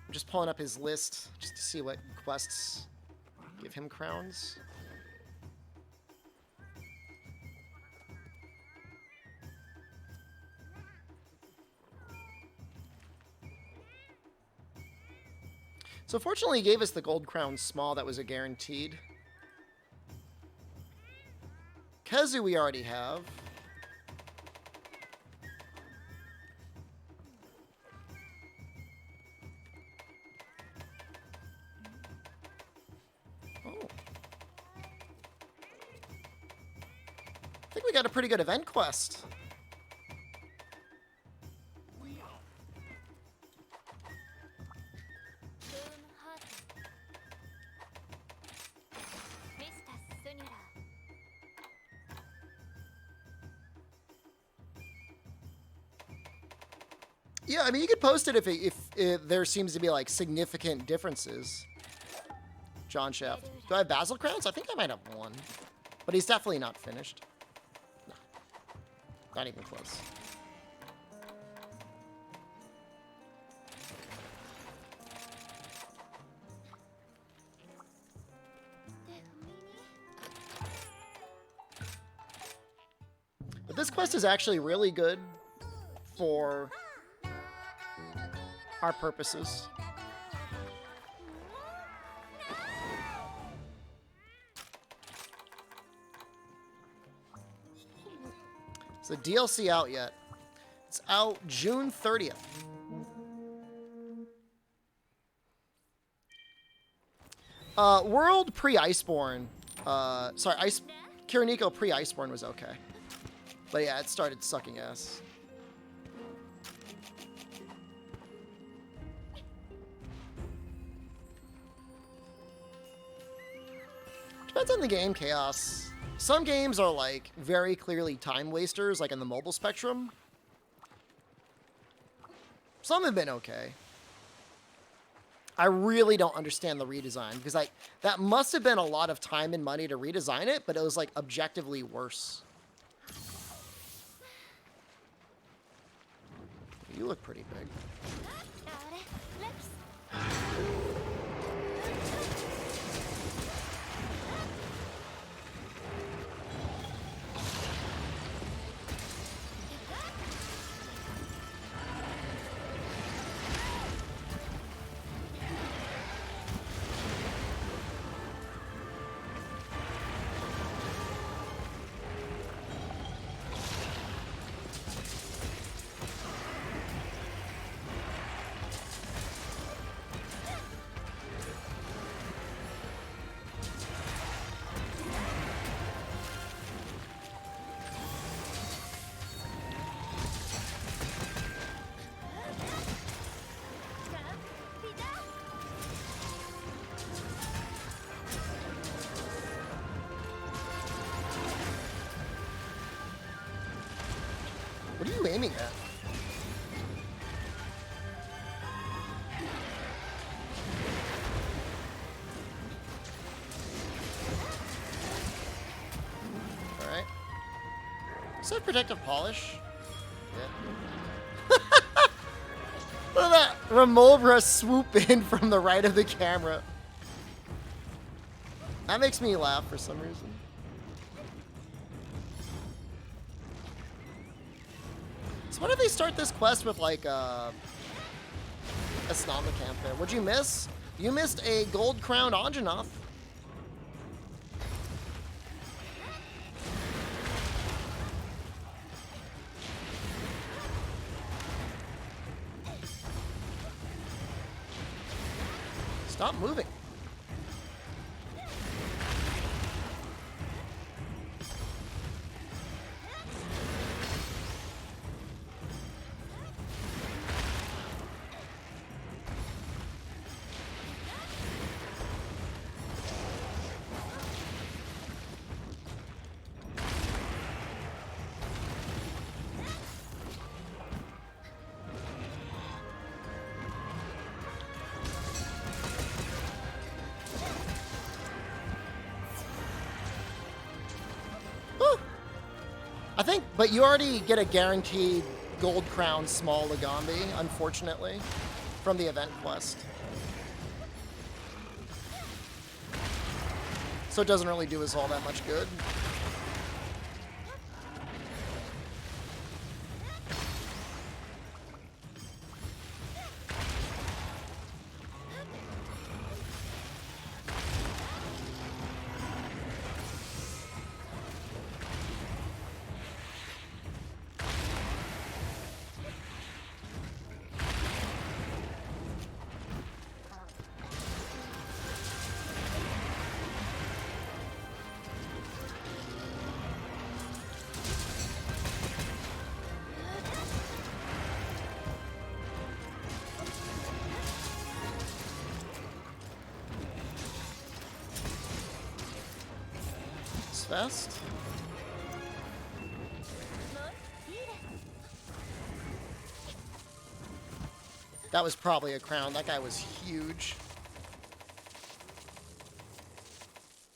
I'm just pulling up his list just to see what quests give him crowns. So fortunately, he gave us the gold crown small. That was a guaranteed. Kezu we already have. Oh. I think we got a pretty good event quest. Yeah, I mean, you could post it if there seems to be, like, significant differences. John Chef. Do I have Basil Crowns? I think I might have one. But he's definitely not finished. No. Not even close. But this quest is actually really good for our purposes. Is the DLC out yet? It's out June 30th. World pre-Iceborne. Kiriniko pre-Iceborne was okay. But yeah, it started sucking ass. Depends on the game, Chaos. Some games are like very clearly time wasters, like in the mobile spectrum. Some have been okay. I really don't understand the redesign because that must have been a lot of time and money to redesign it, but it was like objectively worse. You look pretty big. What are you aiming at? Alright. Is that protective polish? Yeah. Look at that Remobra swoop in from the right of the camera. That makes me laugh for some reason. So why did they start this quest with like a Snama camp there? What'd you miss? You missed a gold crowned Anjanath. Stop moving. I think, but you already get a guaranteed gold crown small Lagambi, unfortunately, from the event quest. So it doesn't really do us all that much good. Fast. That was probably a crown. That guy was huge.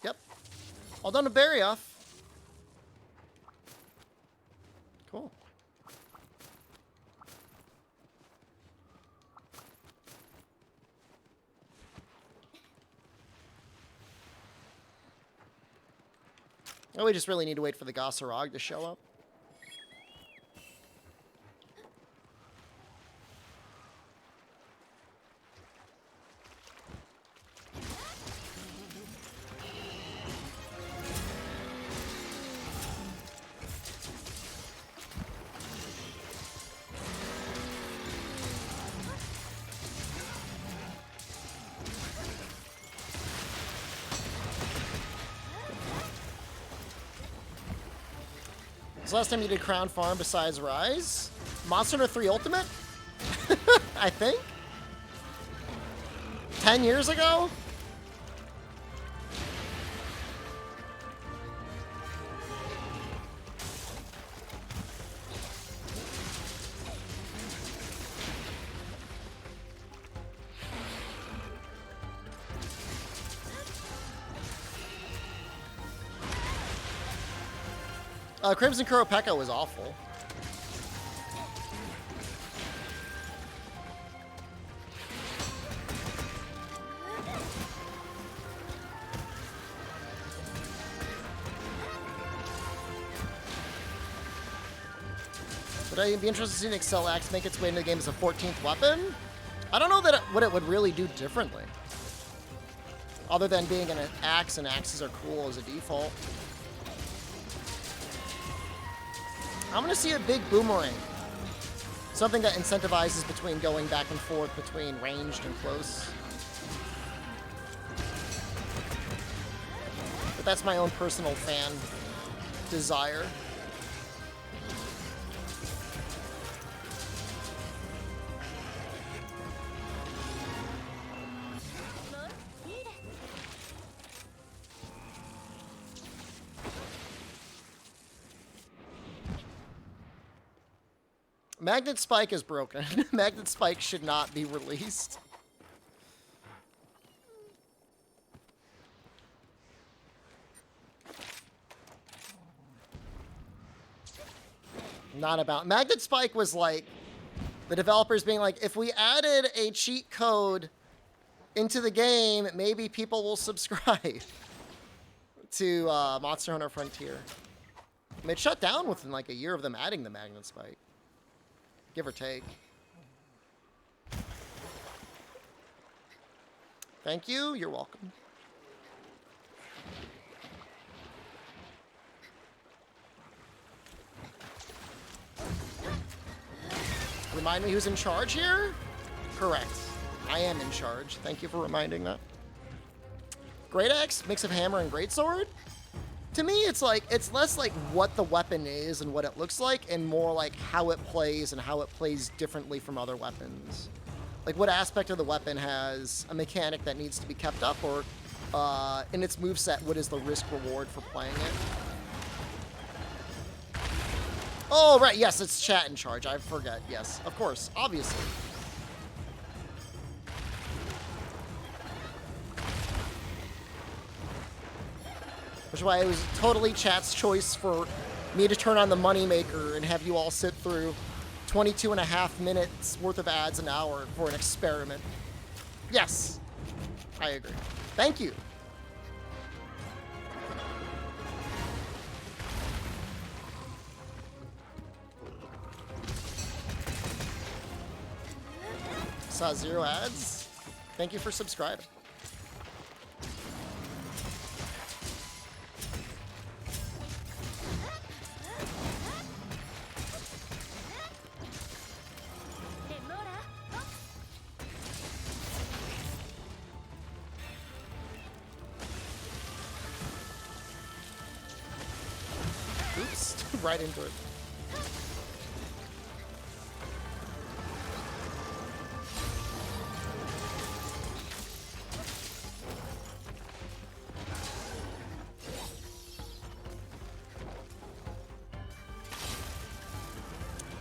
Yep. All done to bury off. Cool. Oh, we just really need to wait for the Gossarog to show up. Last time you did Crown Farm besides Rise? Monster Hunter 3 Ultimate? I think? 10 years ago? Crimson Kuropeka was awful. Would I be interested in seeing Excel Axe make its way into the game as a 14th weapon? I don't know what it would really do differently. Other than being an axe, and axes are cool as a default. I'm gonna see a big boomerang. Something that incentivizes between going back and forth between ranged and close. But that's my own personal fan desire. Magnet Spike is broken. Magnet Spike should not be released. Not about... Magnet Spike was like... The developers being like, if we added a cheat code into the game, maybe people will subscribe to Monster Hunter Frontier. I mean, it shut down within like a year of them adding the Magnet Spike. Give or take. Thank you. You're welcome. Remind me who's in charge here? Correct. I am in charge. Thank you for reminding that. Great Axe, mix of hammer and greatsword? To me, it's like, it's less like what the weapon is and what it looks like, and more like how it plays and how it plays differently from other weapons. Like what aspect of the weapon has a mechanic that needs to be kept up, or in its moveset, what is the risk reward for playing it? Oh, right, yes, it's chat in charge. I forget. Yes, of course, obviously. Which is why it was totally chat's choice for me to turn on the moneymaker and have you all sit through 22.5 minutes worth of ads an hour for an experiment. Yes, I agree. Thank you. Saw 0 ads. Thank you for subscribing. Oops, right into it.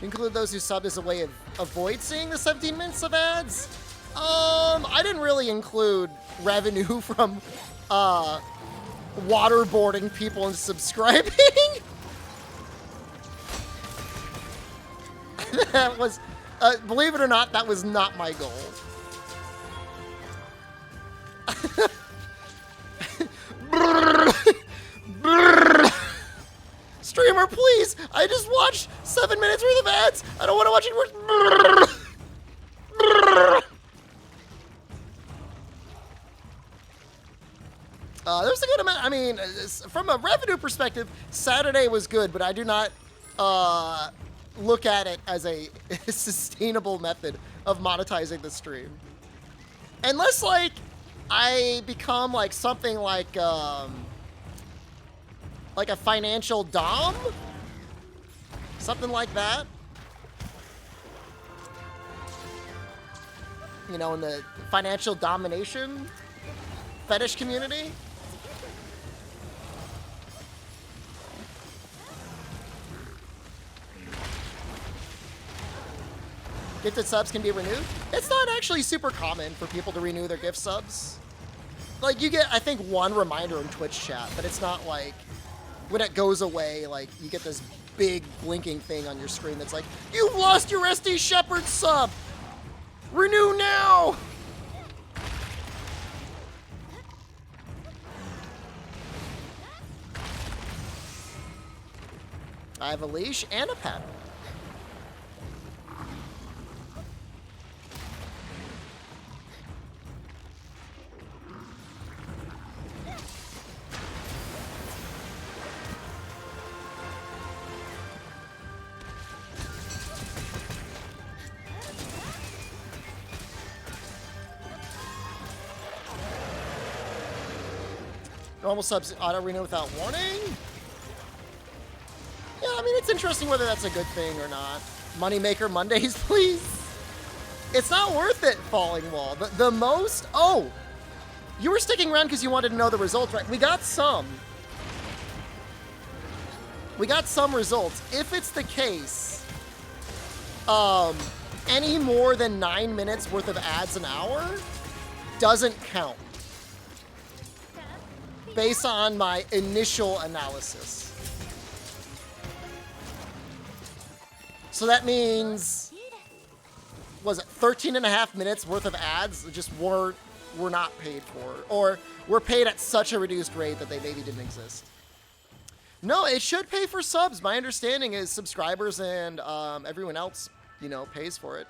Include those who sub as a way of avoid seeing the 17 minutes of ads? I didn't really include revenue from waterboarding people and subscribing. That was, believe it or not, that was not my goal. please! I just watched 7 minutes worth of ads! I don't want to watch any more. There's a good amount. I mean, from a revenue perspective, Saturday was good, but I do not look at it as a sustainable method of monetizing the stream. Unless, like, I become, like, something like a financial dom? Something like that. You know, in the financial domination fetish community. Gifted subs can be renewed. It's not actually super common for people to renew their gift subs. Like, you get, I think, one reminder in Twitch chat, but it's not like, when it goes away, like, you get this big blinking thing on your screen that's like, you've lost your SDShepard sub! Renew now! I have a leash and a paddle. Normal subs auto-renew without warning? Yeah, I mean, it's interesting whether that's a good thing or not. Moneymaker Mondays, please. It's not worth it, Falling Wall. The most... Oh! You were sticking around because you wanted to know the results, right? We got some. We got some results. If it's the case, any more than 9 minutes worth of ads an hour doesn't count. Based on my initial analysis. So that means, was it 13.5 minutes worth of ads that just were not paid for, or were paid at such a reduced rate that they maybe didn't exist? No, it should pay for subs. My understanding is subscribers and everyone else, you know, pays for it.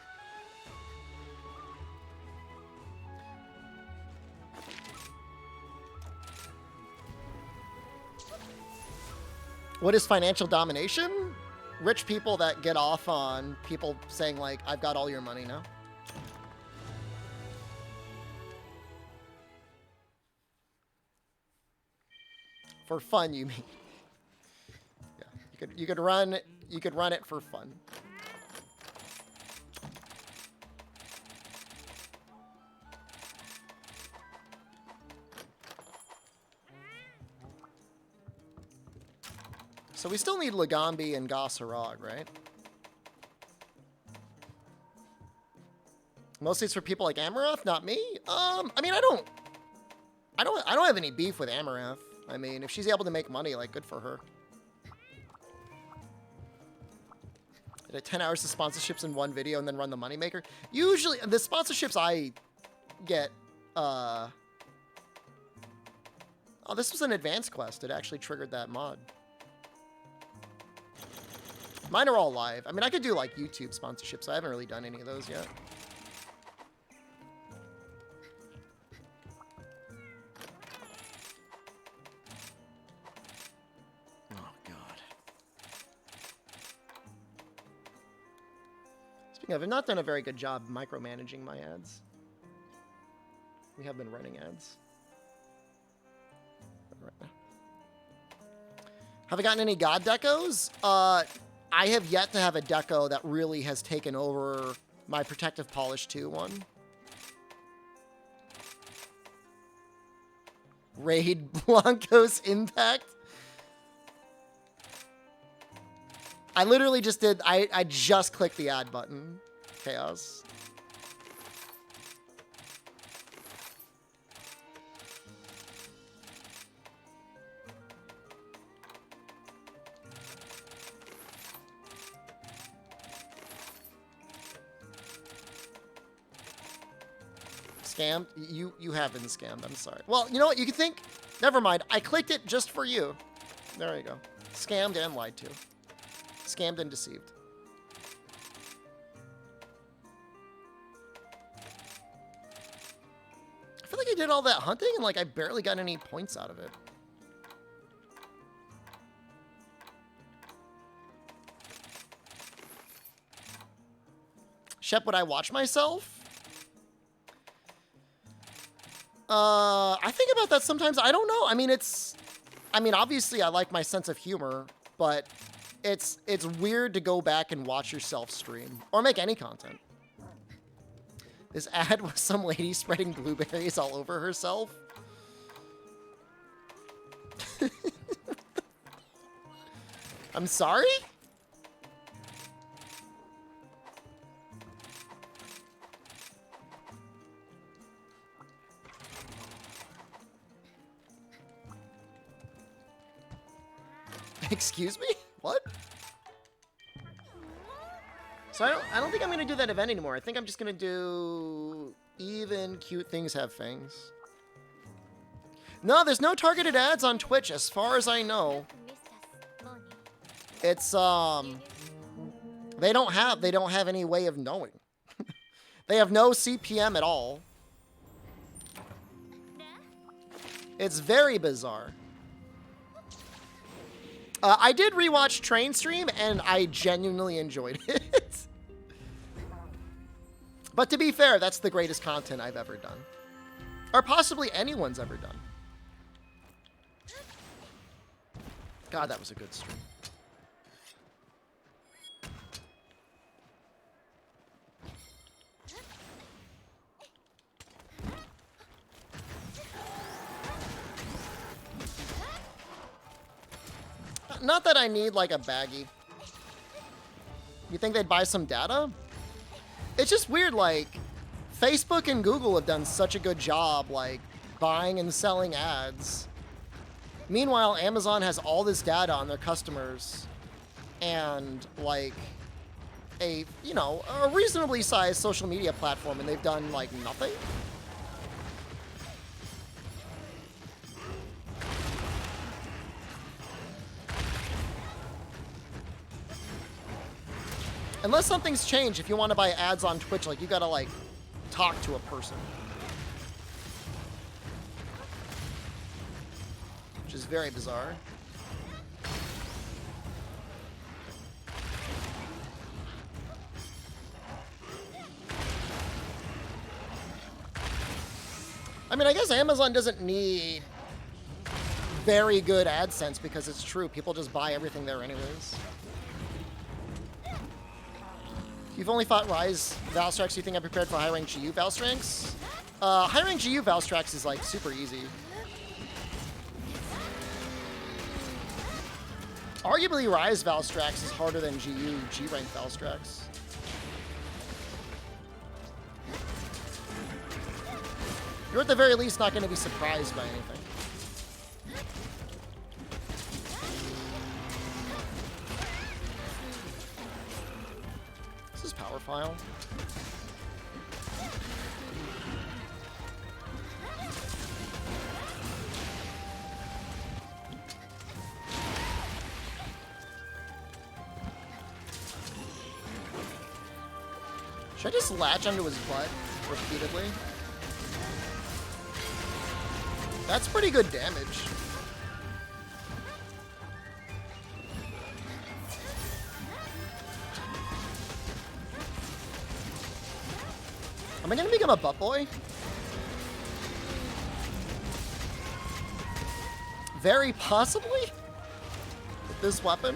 What is financial domination? Rich people that get off on people saying, like, I've got all your money now. For fun, you mean? Yeah, you could run it for fun. So we still need Lagambi and Gossarog, right? Mostly it's for people like Amaranth, not me. I mean, I don't have any beef with Amaranth. I mean, if she's able to make money, like, good for her. Did 10 hours of sponsorships in one video and then run the moneymaker. Usually, the sponsorships I get, oh, this was an advanced quest. It actually triggered that mod. Mine are all live. I mean, I could do, like, YouTube sponsorships. I haven't really done any of those yet. Oh, God. Speaking of, I've not done a very good job micromanaging my ads. We have been running ads. Have I gotten any god decos? I have yet to have a deco that really has taken over my Protective Polish 2 one. Raid Blancos Impact. I literally just did, I just clicked the add button. Chaos. Scammed? You have been scammed. I'm sorry. Well, you know what? You can think... Never mind. I clicked it just for you. There you go. Scammed and lied to. Scammed and deceived. I feel like I did all that hunting and like I barely got any points out of it. Shep, would I watch myself? I think about that sometimes. I don't know. I mean, obviously I like my sense of humor, but it's weird to go back and watch yourself stream or make any content. This ad was some lady spreading blueberries all over herself. I'm sorry? Excuse me? What? So I don't think I'm gonna do that event anymore. I think I'm just gonna do even cute things have fangs. No, there's no targeted ads on Twitch as far as I know. It's they don't have any way of knowing. They have no CPM at all. It's very bizarre. I did rewatch Train Stream, and I genuinely enjoyed it. But to be fair, that's the greatest content I've ever done. Or possibly anyone's ever done. God, that was a good stream. Not that I need, like, a baggie. You think they'd buy some data? It's just weird, like, Facebook and Google have done such a good job, like, buying and selling ads. Meanwhile, Amazon has all this data on their customers and, like, a reasonably sized social media platform, and they've done, like, nothing. Unless something's changed, if you want to buy ads on Twitch, like, you gotta, like, talk to a person. Which is very bizarre. I mean, I guess Amazon doesn't need very good AdSense because it's true. People just buy everything there anyways. You've only fought Rise Valstrax. You think I'm prepared for high-rank GU Valstrax? High-rank GU Valstrax is, like, super easy. Arguably, Rise Valstrax is harder than GU G-rank Valstrax. You're at the very least not going to be surprised by anything. This is power file. Should I just latch onto his butt repeatedly? That's pretty good damage. Am I gonna become a butt boy? Very possibly? With this weapon?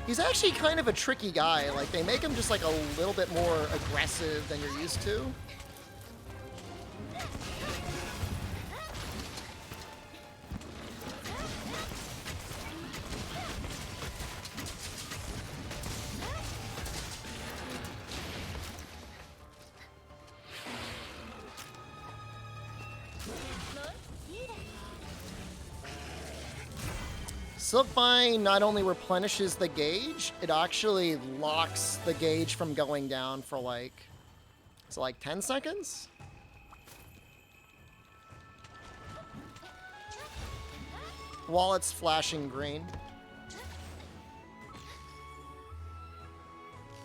He's actually kind of a tricky guy. Like, they make him just, like, a little bit more aggressive than you're used to. Silkvine not only replenishes the gauge, it actually locks the gauge from going down for like, so like 10 seconds? While it's flashing green.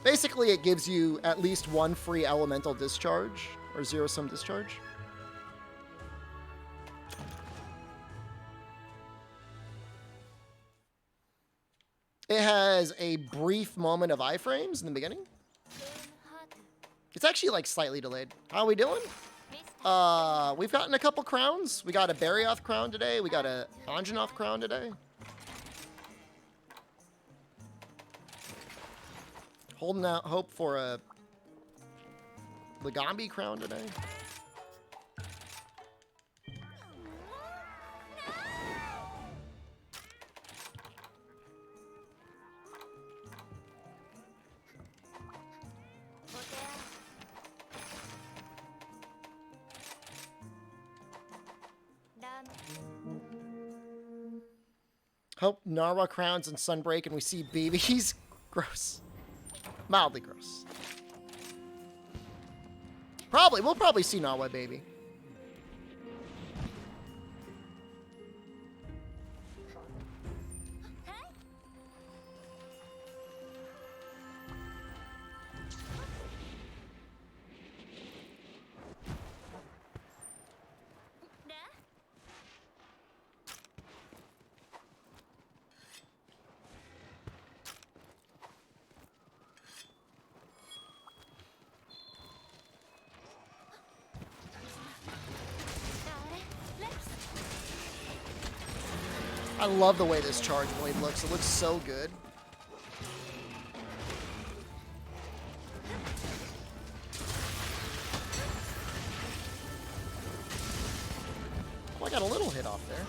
Basically, it gives you at least one free elemental discharge, or zero-sum discharge. It has a brief moment of iframes in the beginning. It's actually like slightly delayed. How are we doing? We've gotten a couple crowns. We got a Barioth crown today. We got a Anjanath crown today. Holding out hope for a Lagambi crown today. Hope Narwa crowns and Sunbreak and we see BBs. Gross. Mildly gross. We'll probably see Narwa baby. I love the way this charge blade looks. It looks so good. Oh, I got a little hit off there.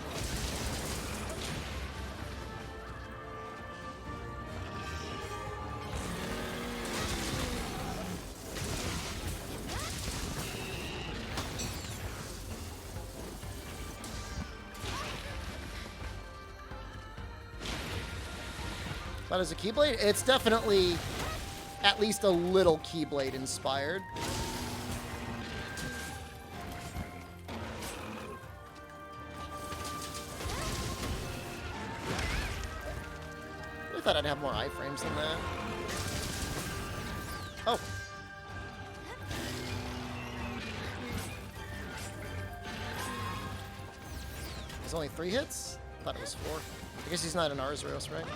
That is a Keyblade? It's definitely at least a little Keyblade inspired. I thought I'd have more iframes than that. Oh. There's only 3 hits? I thought it was 4. I guess he's not an Arzuros, right?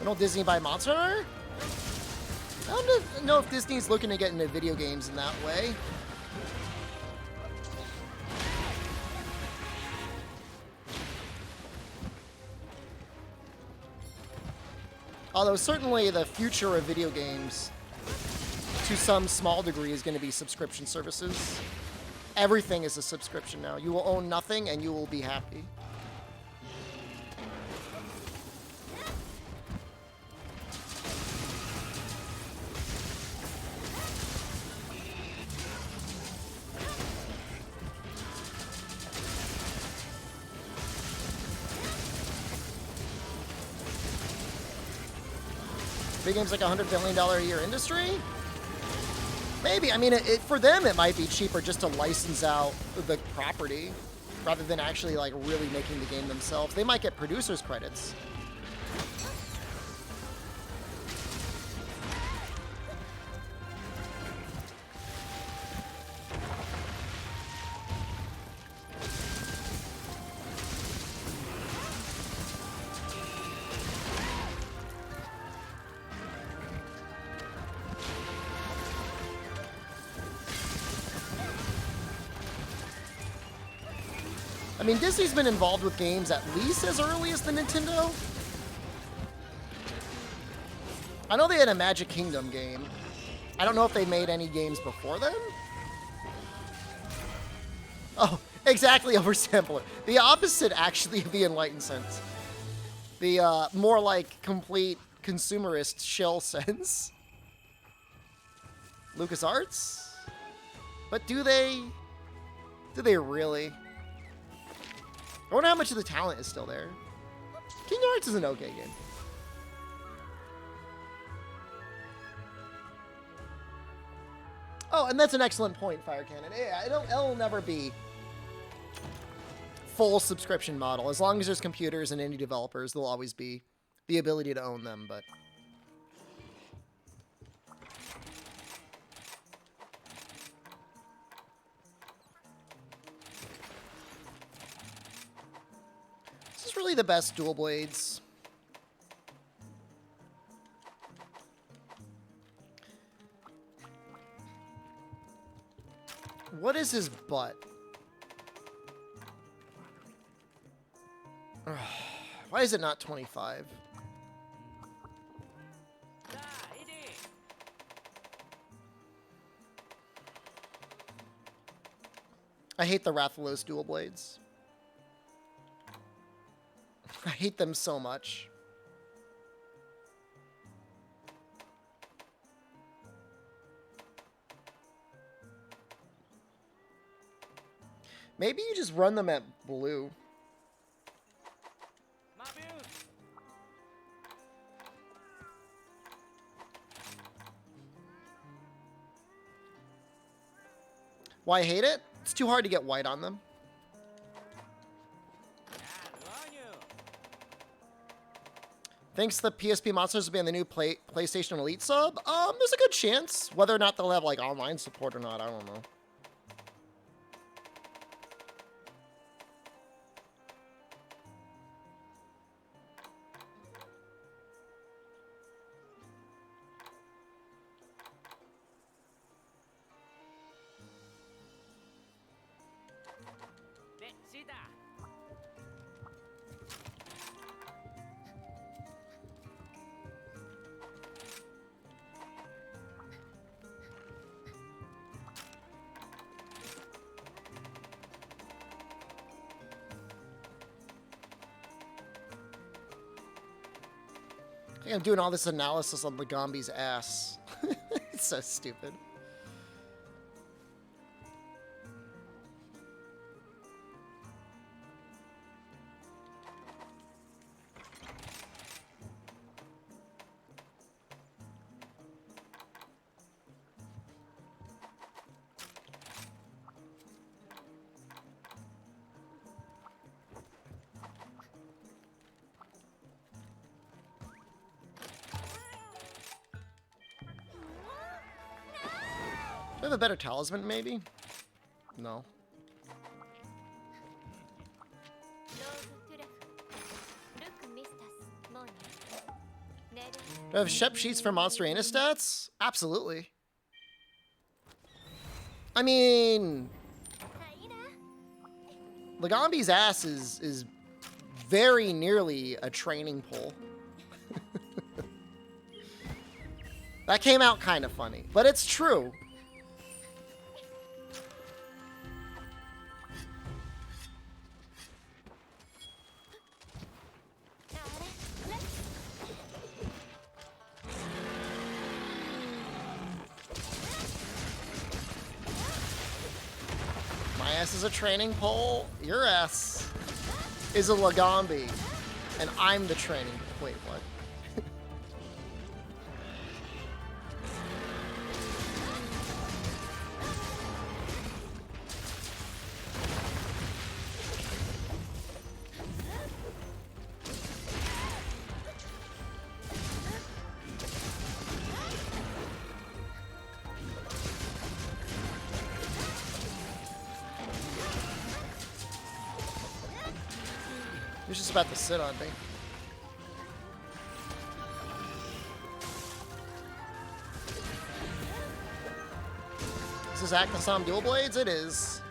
Don't Disney buy Monster Hunter? I don't know if Disney's looking to get into video games in that way. Although certainly the future of video games, to some small degree, is going to be subscription services. Everything is a subscription now. You will own nothing and you will be happy. Big game's like a $100 billion a year industry? Maybe. I mean, for them, it might be cheaper just to license out the property rather than actually like really making the game themselves. They might get producers credits. I mean, Disney's been involved with games at least as early as the Nintendo. I know they had a Magic Kingdom game. I don't know if they made any games before then. Oh, exactly, oversampler. The opposite, actually, of the Enlightened sense. The more like complete consumerist shell sense. LucasArts? But do they? Do they really? I wonder how much of the talent is still there. Kingdom Hearts is an okay game. Oh, and that's an excellent point, Fire Cannon. Yeah, it'll never be full subscription model. As long as there's computers and indie developers, there'll always be the ability to own them, but... This is really the best dual blades. What is his butt? Why is it not 25? I hate the Rathalos dual blades. I hate them so much. Maybe you just run them at blue. Why I hate it? It's too hard to get white on them. Thinks the PSP monsters will be on the new PlayStation Elite sub? There's a good chance. Whether or not they'll have like online support or not, I don't know. I think I'm doing all this analysis on Lagambi's ass. It's so stupid. Do I have a better talisman, maybe? No. Do I have Shep sheets for Monster Anus stats? Absolutely. I mean... Lagambi's ass is very nearly a training pole. That came out kind of funny, but it's true. My ass is a training pole. Your ass is a Lagambi. And I'm the training. Wait, what? He's just about to sit on me. Is this Acnosam Dual Blades? It is.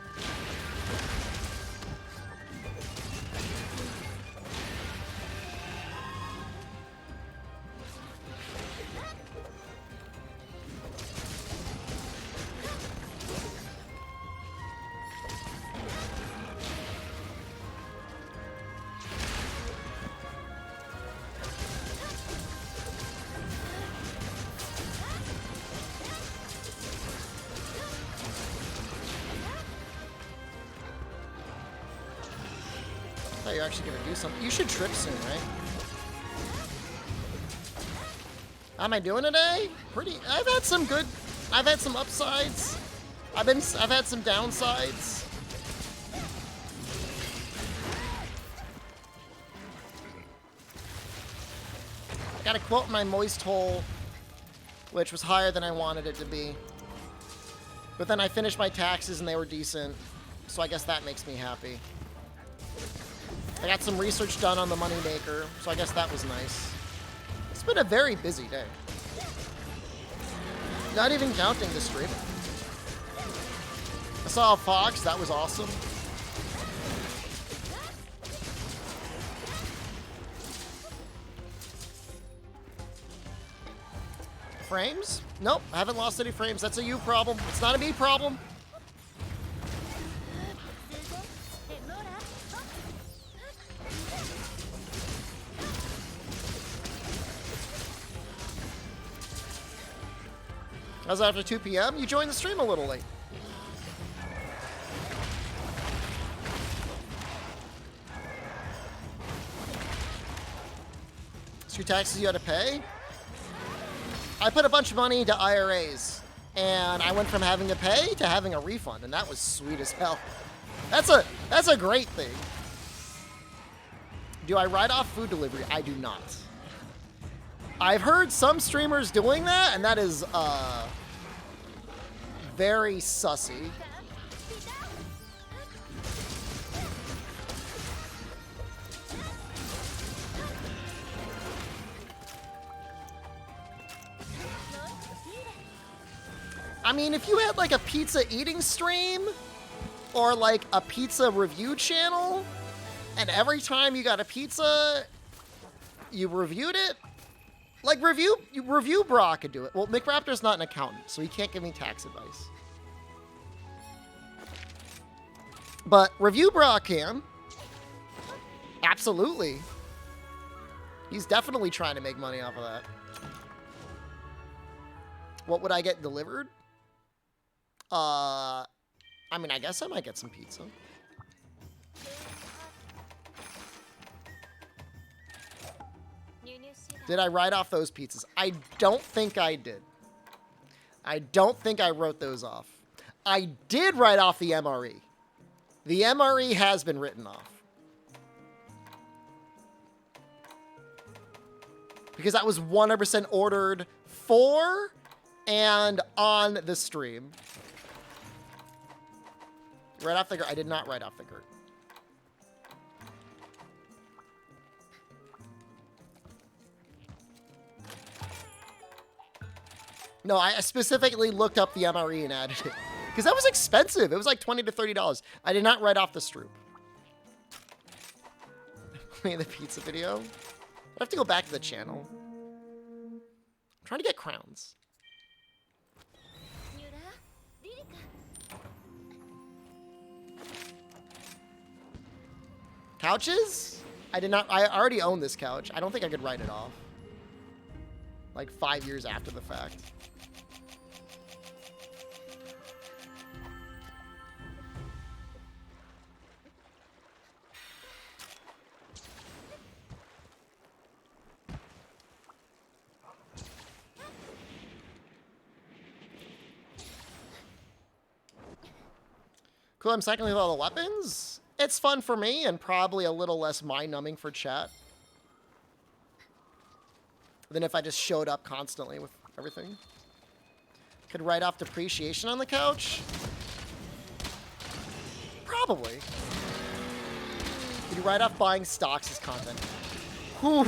thought you were actually gonna do something. You should trip soon, right? How am I doing today? Pretty. I've had some upsides. I've had some downsides. Got a quote in my moist hole, which was higher than I wanted it to be. But then I finished my taxes and they were decent, so I guess that makes me happy. I got some research done on the moneymaker, so I guess that was nice. It's been a very busy day. Not even counting the stream. I saw a fox, that was awesome. Frames? Nope, I haven't lost any frames. That's a you problem. It's not a me problem. How's that after 2 p.m.? You joined the stream a little late. So your taxes you had to pay? I put a bunch of money into IRAs, and I went from having to pay to having a refund, and that was sweet as hell. That's a great thing. Do I write off food delivery? I do not. I've heard some streamers doing that, and that is very sussy. I mean, if you had like a pizza eating stream or like a pizza review channel, and every time you got a pizza, you reviewed it, like review Bra could do it. Well, McRaptor's not an accountant, so he can't give me tax advice. But Review Bra can. Absolutely. He's definitely trying to make money off of that. What would I get delivered? I mean, I guess I might get some pizza. Did I write off those pizzas? I don't think I did. I don't think I wrote those off. I did write off the MRE. The MRE has been written off. Because that was 100% ordered for and on the stream. Right off the GERT. I did not write off the GERT. No, I specifically looked up the MRE and added it. Because that was expensive. It was like $20 to $30. I did not write off the Stroop. Playing the pizza video. I have to go back to the channel. I'm trying to get crowns. Couches? I did not. I already own this couch. I don't think I could write it off. Like 5 years after the fact. Cool, I'm cycling with all the weapons. It's fun for me and probably a little less mind-numbing for chat than if I just showed up constantly with everything. Could write off depreciation on the couch? Probably. Could you write off buying stocks as content? Whew.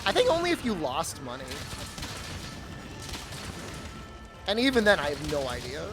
I think only if you lost money. And even then, I have no idea.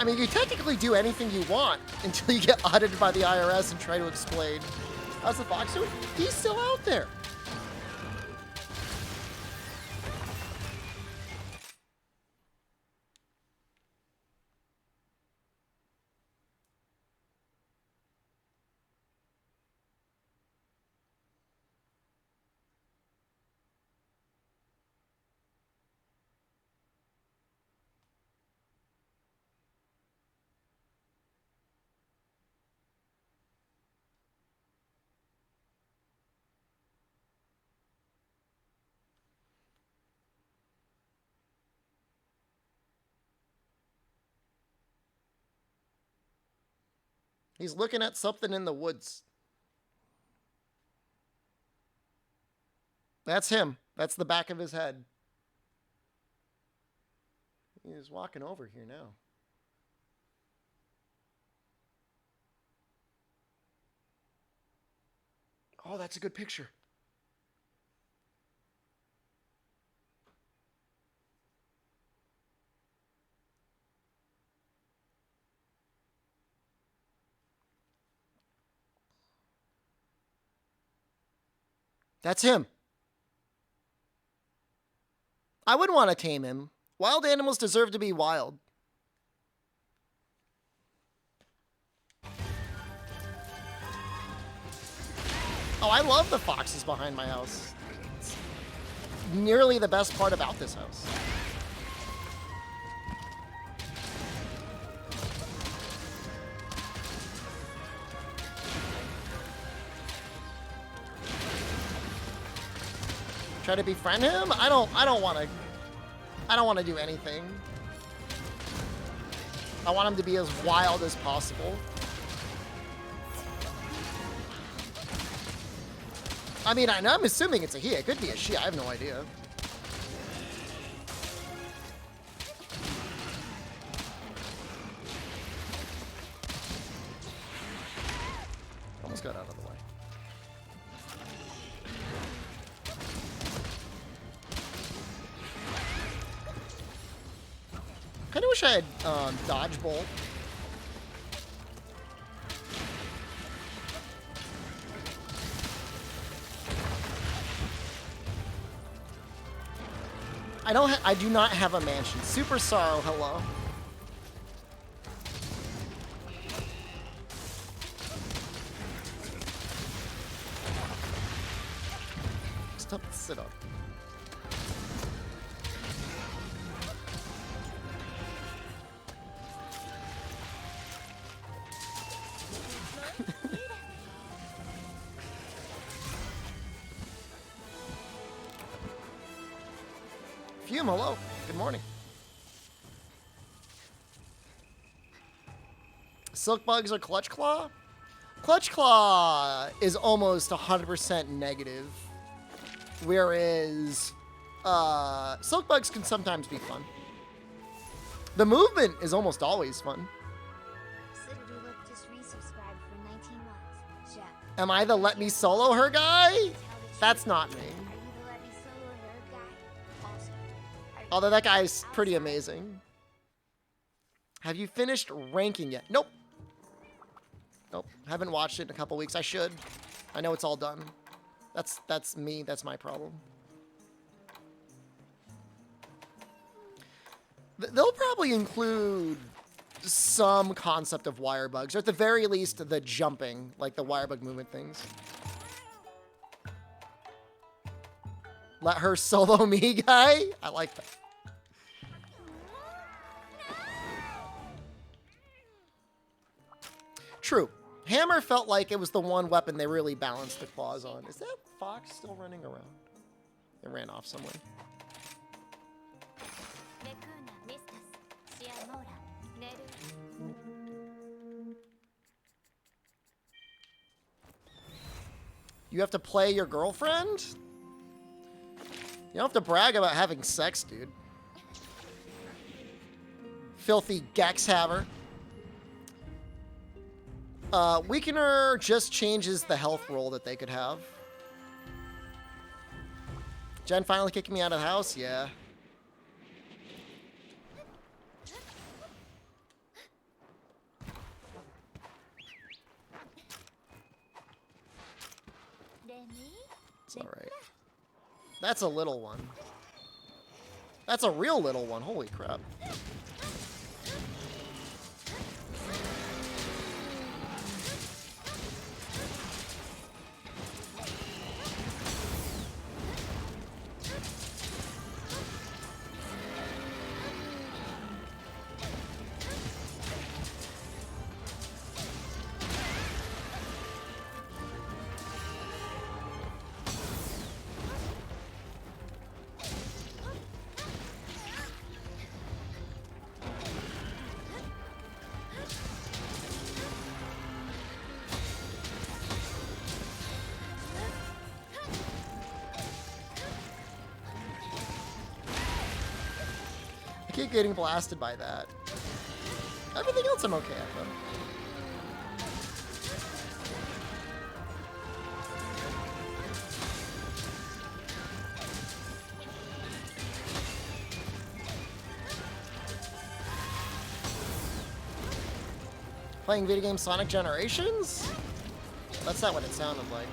I mean, you technically do anything you want until you get audited by the IRS and try to explain. How's the fox doing? He's still out there. He's looking at something in the woods. That's him. That's the back of his head. He's walking over here now. Oh, that's a good picture. That's him. I wouldn't want to tame him. Wild animals deserve to be wild. Oh, I love the foxes behind my house. It's nearly the best part about this house. Try to befriend him? I don't want to do anything. I want him to be as wild as possible. I mean, I'm assuming it's a he. It could be a she. I have no idea. Almost got out of the way. Kind of wish I had dodge bolt. I do not have a mansion. Super sorrow, hello. Stop, sit up. Fume, hello. Good morning. Silk bugs or clutch claw? Clutch claw is almost 100% negative, whereas silk bugs can sometimes be fun. The movement is almost always fun. Just resubscribed for 19 months. Jeff. Am I the let me solo her guy? That's not me. Are you the Let Me Solo Her guy? Also, Although that guy's pretty amazing. Have you finished ranking yet? Nope. Nope. Haven't watched it in a couple weeks. I should. I know it's all done. That's me. That's my problem. They'll probably include some concept of wire bugs, or at the very least, the jumping, like the wire bug movement things. Let her solo me, guy? I like that. True. Hammer felt like it was the one weapon they really balanced the claws on. Is that fox still running around? It ran off somewhere. You have to play your girlfriend? You don't have to brag about having sex, dude. Filthy Gexhaver. Weakener just changes the health roll that they could have. Jen finally kicking me out of the house? Yeah. It's alright. That's a little one. That's a real little one. Holy crap. I keep getting blasted by that. Everything else I'm okay at, though. Playing video game Sonic Generations? That's not what it sounded like.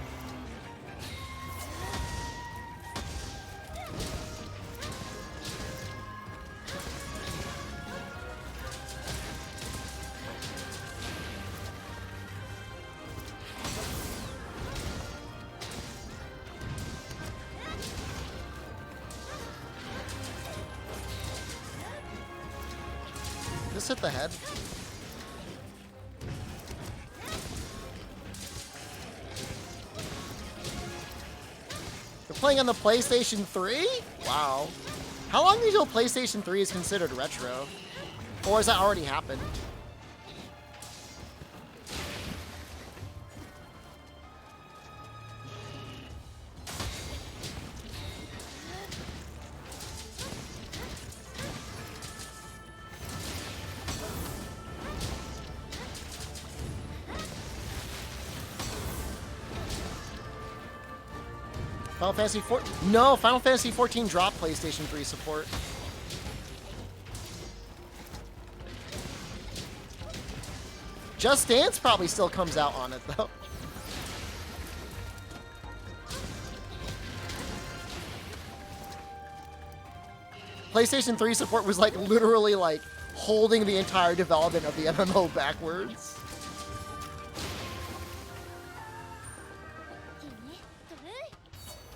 Just hit the head. You're playing on the PlayStation 3? Wow. How long until PlayStation 3 is considered retro? Or has that already happened? Final Fantasy 14? No, Final Fantasy 14 dropped PlayStation 3 support. Just Dance probably still comes out on it, though. PlayStation 3 support was like literally like holding the entire development of the MMO backwards.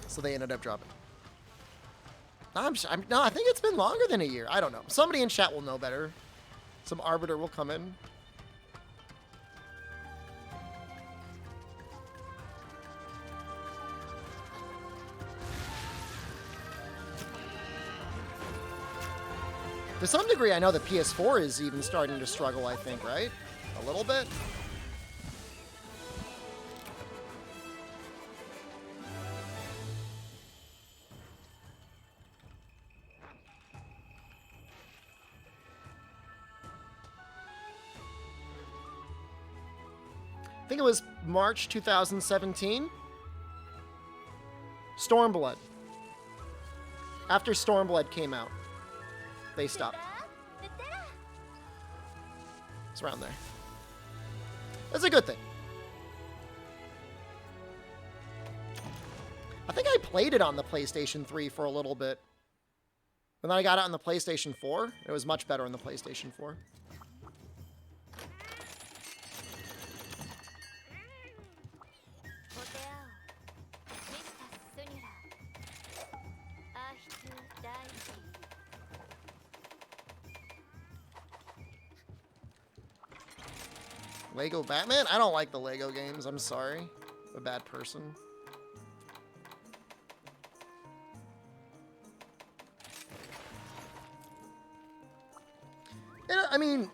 So they ended up dropping. No, I think it's been longer than a year. I don't know. Somebody in chat will know better. Some arbiter will come in. To some degree, I know the PS4 is even starting to struggle, I think, right? A little bit. I think it was March 2017. Stormblood. After Stormblood came out, they stopped. It's around there. That's a good thing. I think I played it on the PlayStation 3 for a little bit. And then I got it on the PlayStation 4. It was much better on the PlayStation 4. Lego Batman? I don't like the Lego games. I'm sorry. I'm a bad person. I mean,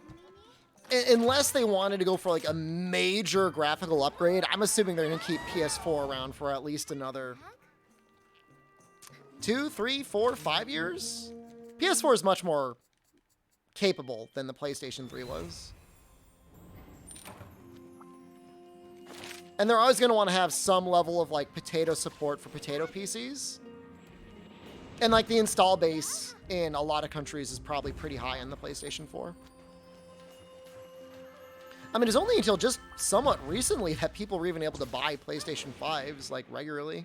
unless they wanted to go for like a major graphical upgrade, I'm assuming they're going to keep PS4 around for at least another 2, 3, 4, 5 years. PS4 is much more capable than the PlayStation 3 was. And they're always going to want to have some level of like potato support for potato PCs. And like the install base in a lot of countries is probably pretty high on the PlayStation 4. I mean, it's only until just somewhat recently that people were even able to buy PlayStation 5s like regularly.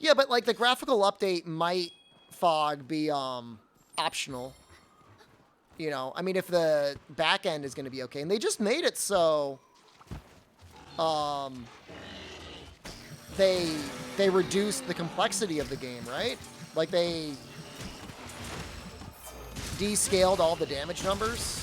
Yeah, but like the graphical update might fog be optional. You know, I mean, if the back end is going to be okay, and they just made it so they reduced the complexity of the game, right? Like they descaled all the damage numbers.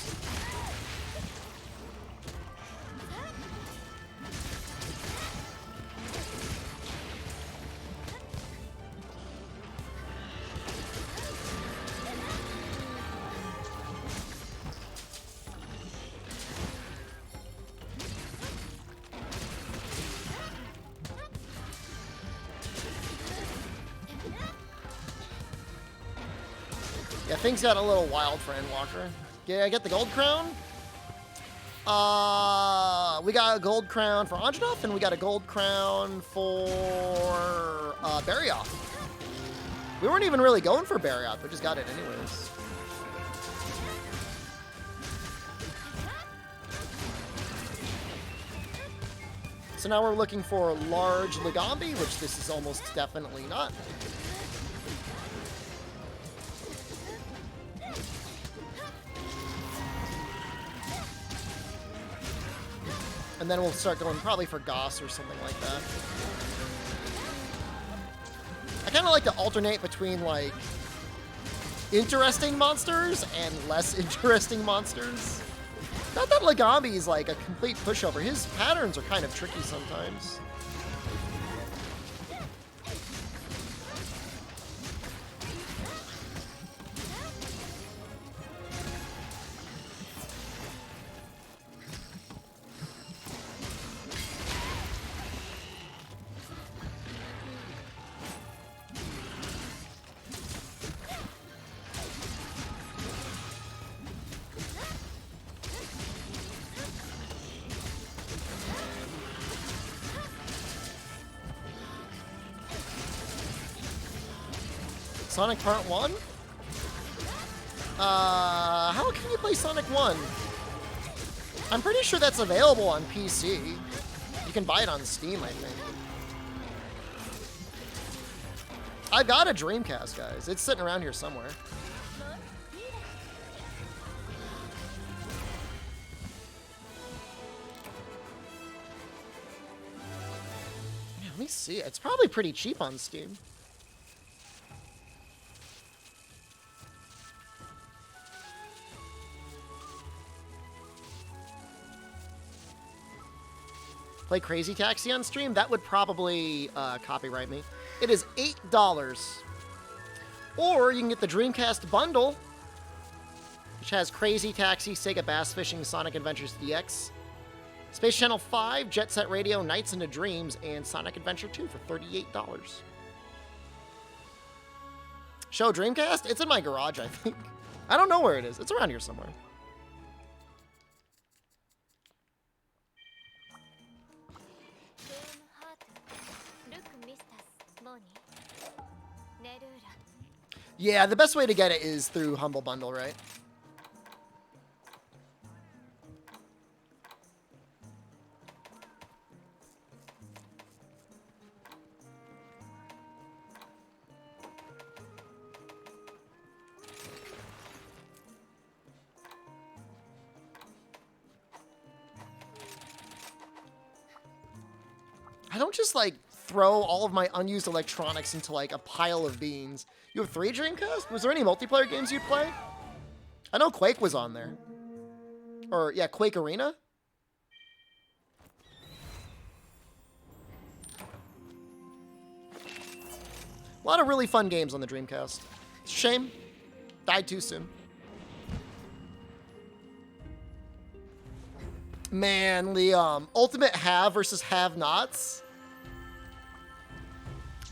Yeah, things got a little wild for Endwalker. Yeah, I get the gold crown. We got a gold crown for Anjanov, and we got a gold crown for Barioth. We weren't even really going for Barioth, we just got it anyways. So now we're looking for large Legambi, which this is almost definitely not. And then we'll start going probably for Goss or something like that. I kind of like to alternate between, like, interesting monsters and less interesting monsters. Not that Legambi is, like, a complete pushover. His patterns are kind of tricky sometimes. Sonic Part 1? How can you play Sonic 1? I'm pretty sure that's available on PC. You can buy it on Steam, I think. I got a Dreamcast, guys. It's sitting around here somewhere. Yeah, let me see. It's probably pretty cheap on Steam. Play Crazy Taxi on stream? That would probably copyright me. It is $8. Or you can get the Dreamcast bundle, which has Crazy Taxi, Sega Bass Fishing, Sonic Adventures DX, Space Channel 5, Jet Set Radio, Nights into Dreams, and Sonic Adventure 2 for $38. Show Dreamcast? It's in my garage, I think. I don't know where it is. It's around here somewhere. Yeah, the best way to get it is through Humble Bundle, right? I don't just, like, throw all of my unused electronics into, like, a pile of beans. You have 3 Dreamcast? Was there any multiplayer games you'd play? I know Quake was on there. Or, yeah, Quake Arena? A lot of really fun games on the Dreamcast. It's a shame. Died too soon. Man, the ultimate have versus have-nots.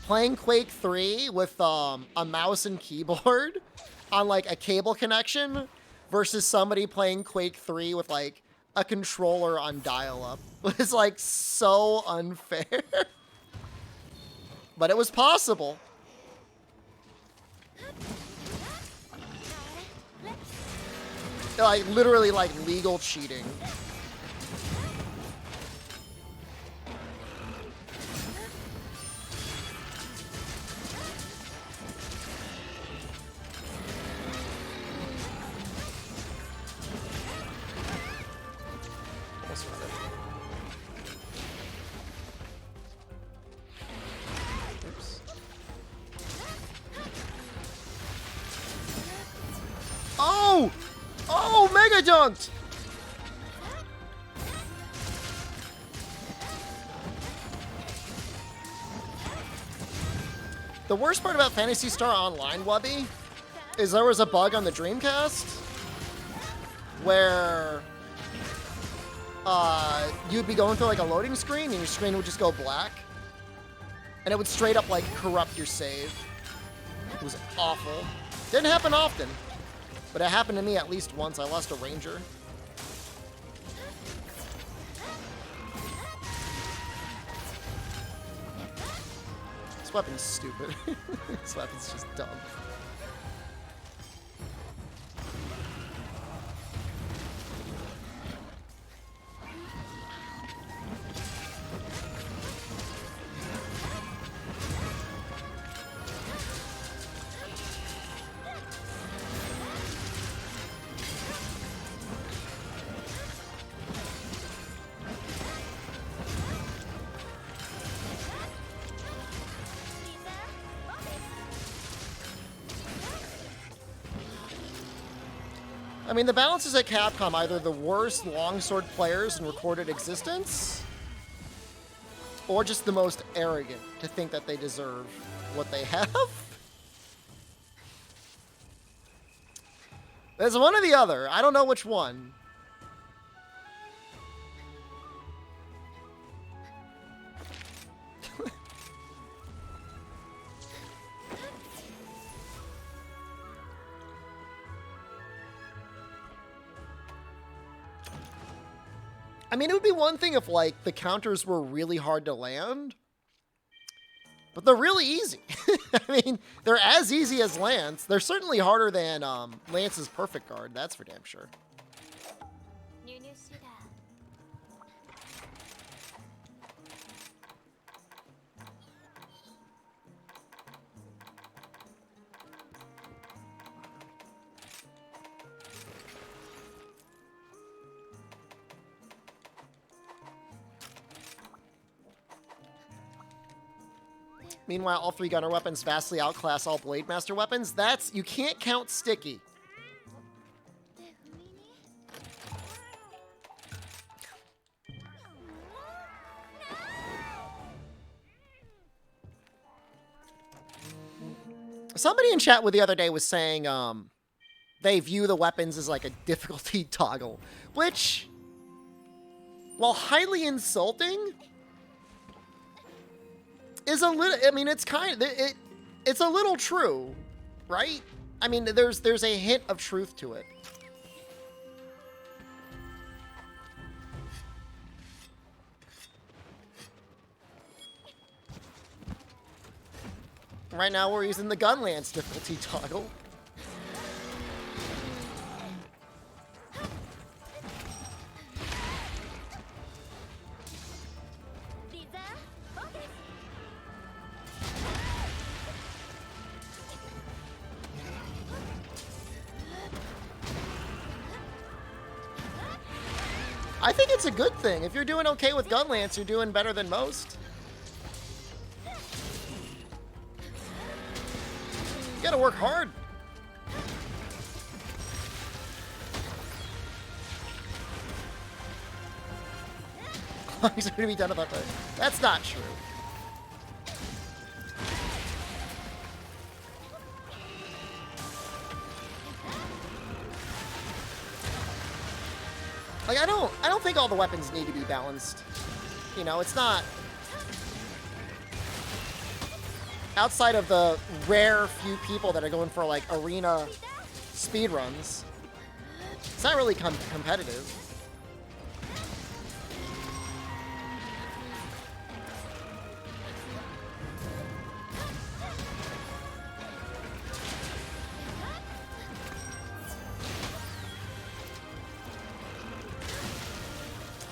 Playing Quake 3 with a mouse and keyboard on, like, a cable connection versus somebody playing Quake 3 with, like, a controller on dial-up was, like, so unfair. But it was possible. Like, literally, like, legal cheating. Mega dunked! The worst part about Phantasy Star Online, Wubby, is there was a bug on the Dreamcast where you'd be going through like a loading screen and your screen would just go black. And it would straight up like corrupt your save. It was awful. Didn't happen often, but it happened to me at least once. I lost a Ranger. This weapon's stupid. This weapon's just dumb. I mean, the balance is at Capcom either the worst longsword players in recorded existence, or just the most arrogant to think that they deserve what they have. There's one or the other. I don't know which one. I mean, it would be one thing if, like, the counters were really hard to land. But they're really easy. I mean, they're as easy as Lance. They're certainly harder than Lance's perfect guard. That's for damn sure. Meanwhile, all three gunner weapons vastly outclass all Blade Master weapons. That's... you can't count Sticky. Somebody in chat with the other day was saying they view the weapons as like a difficulty toggle, which, while highly insulting, is a little... I mean, it's kind of... it's a little true, right? I mean, there's a hint of truth to it. Right now, we're using the Gun Lance difficulty toggle. I think it's a good thing. If you're doing okay with Gun Lance, you're doing better than most. You gotta work hard. He's gonna be done about that. That's not true. Like, I don't think all the weapons need to be balanced. You know, it's not... outside of the rare few people that are going for, like, arena speedruns, it's not really competitive.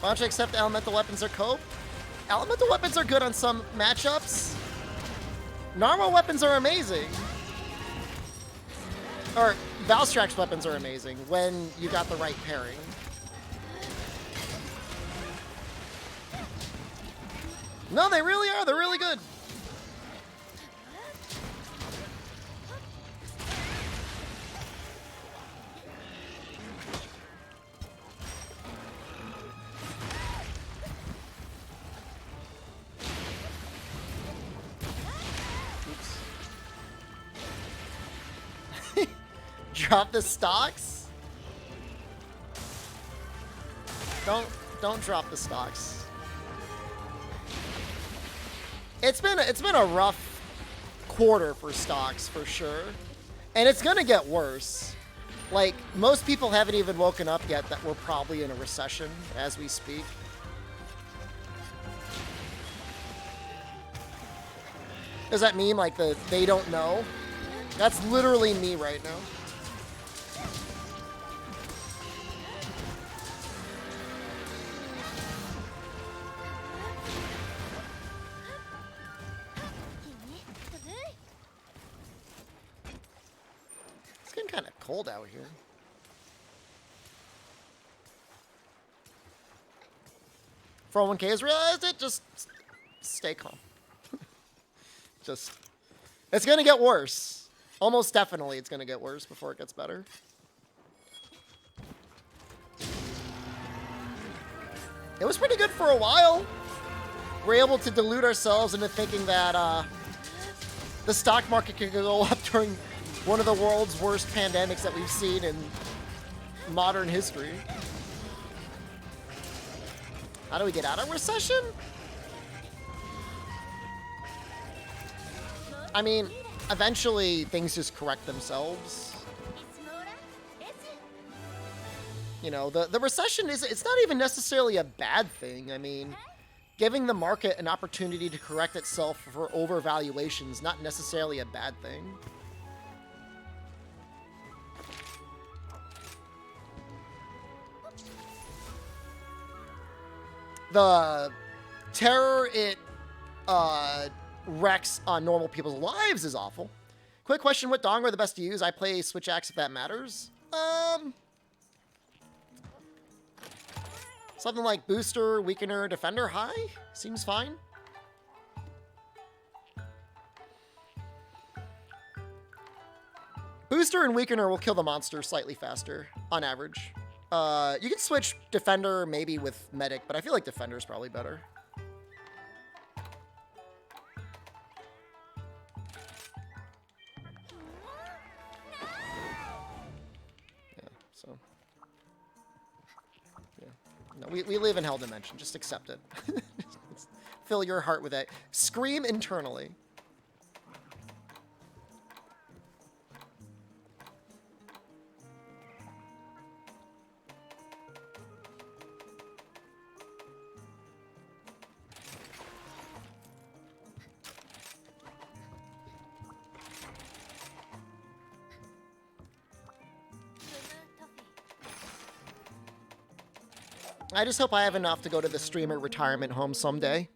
Why don't you accept elemental weapons are cope? Elemental weapons are good on some matchups. Normal weapons are amazing. Or Valstrax's weapons are amazing when you got the right pairing. No, they really are. They're really good. drop the stocks. Don't drop the stocks. It's been a rough quarter for stocks for sure, and it's gonna get worse. Like, most people haven't even woken up yet that we're probably in a recession as we speak. Does that mean like they don't know? That's literally me right now. It's getting kind of cold out here. For 1K has realized it, just stay calm. It's gonna get worse. Almost definitely it's gonna get worse before it gets better. It was pretty good for a while. We're able to delude ourselves into thinking that the stock market could go up during one of the world's worst pandemics that we've seen in modern history. How do we get out of recession? I mean, eventually things just correct themselves. You know, the recession it's not even necessarily a bad thing. I mean, giving the market an opportunity to correct itself for overvaluation is not necessarily a bad thing. The terror it wrecks on normal people's lives is awful. Quick question, what dong are the best to use? I play Switch Axe if that matters. Something like Booster, Weakener, Defender, High? Seems fine. Booster and Weakener will kill the monster slightly faster, on average. You can switch Defender maybe with Medic, but I feel like Defender is probably better. No, we live in Hell Dimension. Just accept it. Fill your heart with it. Scream internally. I just hope I have enough to go to the streamer retirement home someday.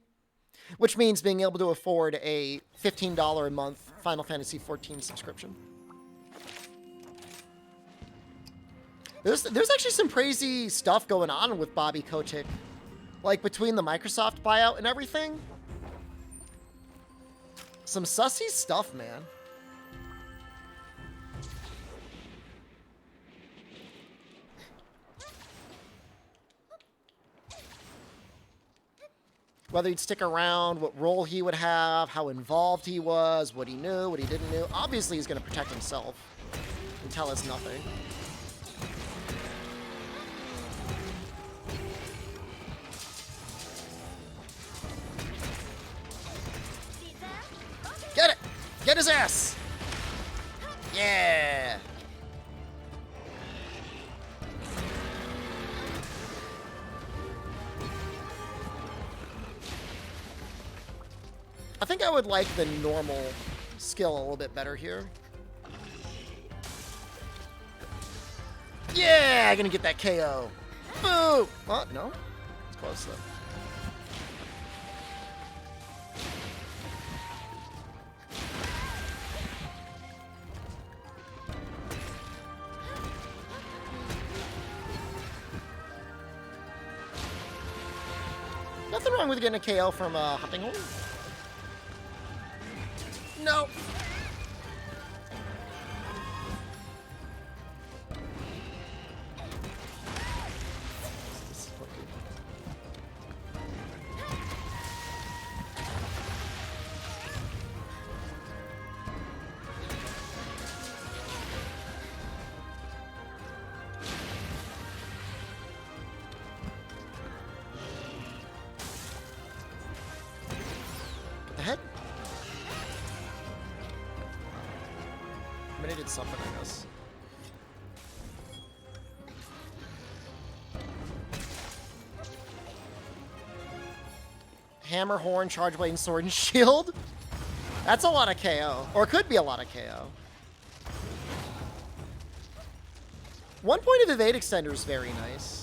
Which means being able to afford a $15 a month Final Fantasy XIV subscription. There's actually some crazy stuff going on with Bobby Kotick. Like, between the Microsoft buyout and everything. Some sussy stuff, man. Whether he'd stick around, what role he would have, how involved he was, what he knew, what he didn't know. Obviously, he's going to protect himself and tell us nothing. Get it! Get his ass! Yeah! I think I would like the normal skill a little bit better here. Yeah, gonna get that KO. Boo! Oh, no? It's close though. Nothing wrong with getting a KO from Hopping Horn. No. I mean, I did something, I guess. Hammer, horn, charge blade, and sword and shield. That's a lot of KO. Or it could be a lot of KO. 1 point of evade extender is very nice.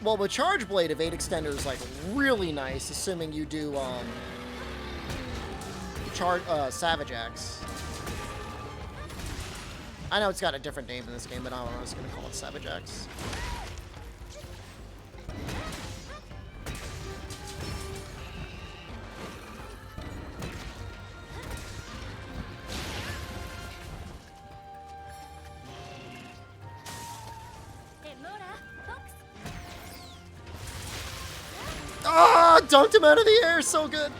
Well, with Charge Blade, evade extender is like really nice, assuming you do Savage Axe. I know it's got a different name in this game, but I don't know, I was gonna call it Savage Axe. Ah, dunked him out of the air, so good.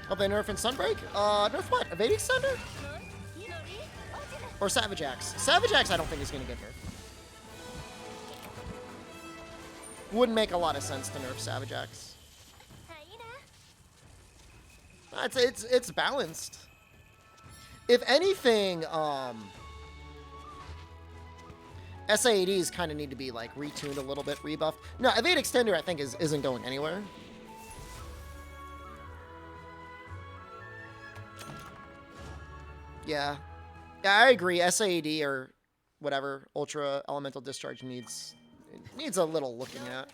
Oh, they nerf in Sunbreak? Nerf what? Evade Extender? Or Savage Axe? Savage Axe I don't think is gonna get nerfed. Wouldn't make a lot of sense to nerf Savage Axe. It's balanced. If anything, SAADs kind of need to be like retuned a little bit, rebuffed. No, evade extender I think isn't going anywhere. Yeah, I agree. SAAD or whatever Ultra Elemental Discharge needs a little looking at.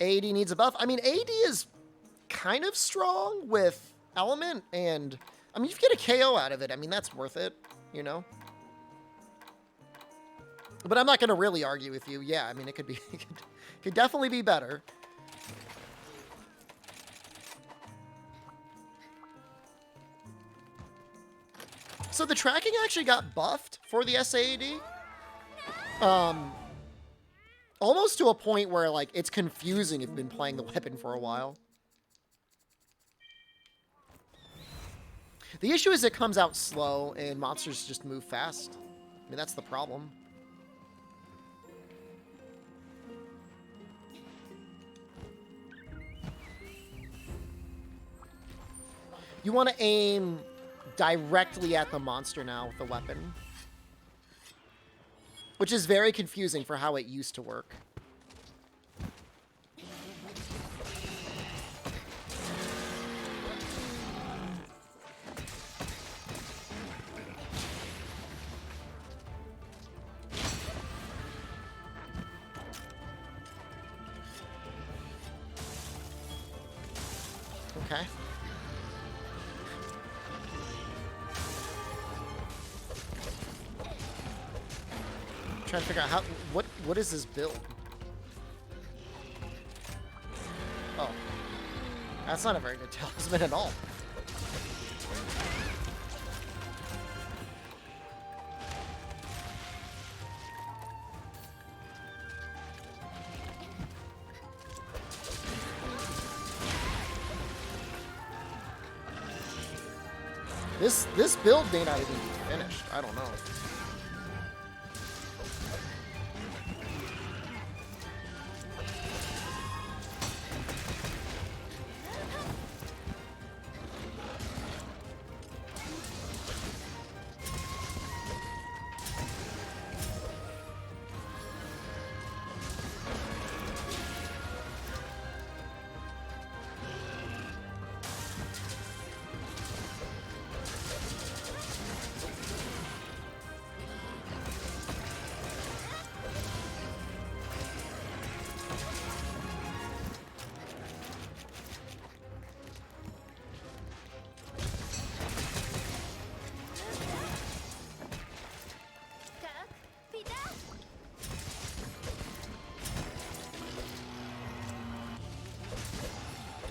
AD needs a buff. I mean, AD is kind of strong with Element, and I mean, you get a KO out of it. I mean, that's worth it, you know? But I'm not going to really argue with you. Yeah, I mean, it could be, it could definitely be better. So the tracking actually got buffed for the SAAD. Almost to a point where, like, it's confusing if you've been playing the weapon for a while. The issue is it comes out slow and monsters just move fast. I mean, that's the problem. You want to aim directly at the monster now with the weapon. Which is very confusing for how it used to work. Okay. Trying to figure out what is this build? Oh, that's not a very good talisman at all. This build may not even be finished. I don't know.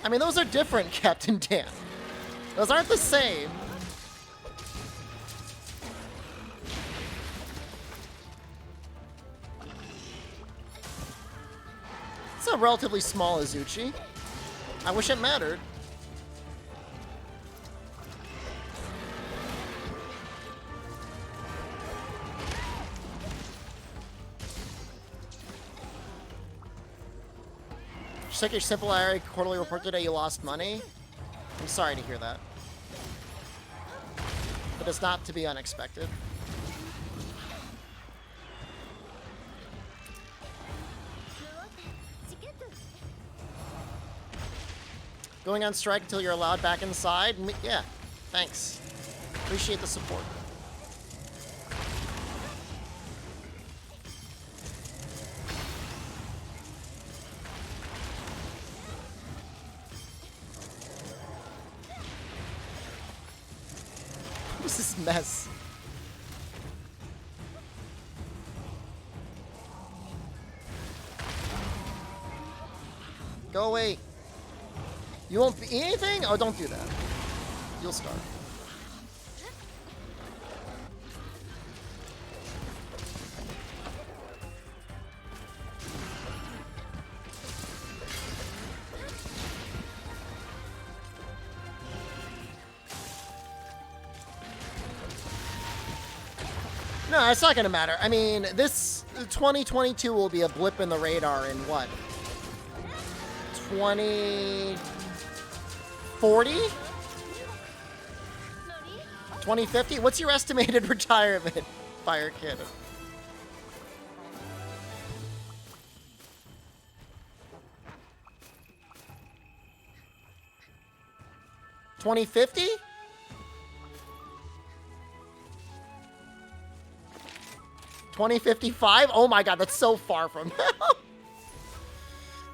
I mean, those are different, Captain Dan. Those aren't the same. It's a relatively small Azuchi. I wish it mattered. Just like your simple IRA quarterly report today, you lost money. I'm sorry to hear that. But it's not to be unexpected. Going on strike until you're allowed back inside? Yeah, thanks. Appreciate the support. What's this mess? Go away. You won't eat anything? Oh, don't do that. You'll starve. No, it's not gonna matter. I mean, this 2022 will be a blip in the radar in what? 2040? 2050? What's your estimated retirement, Fire Kid? $2050? 2055? Oh my god, that's so far from now.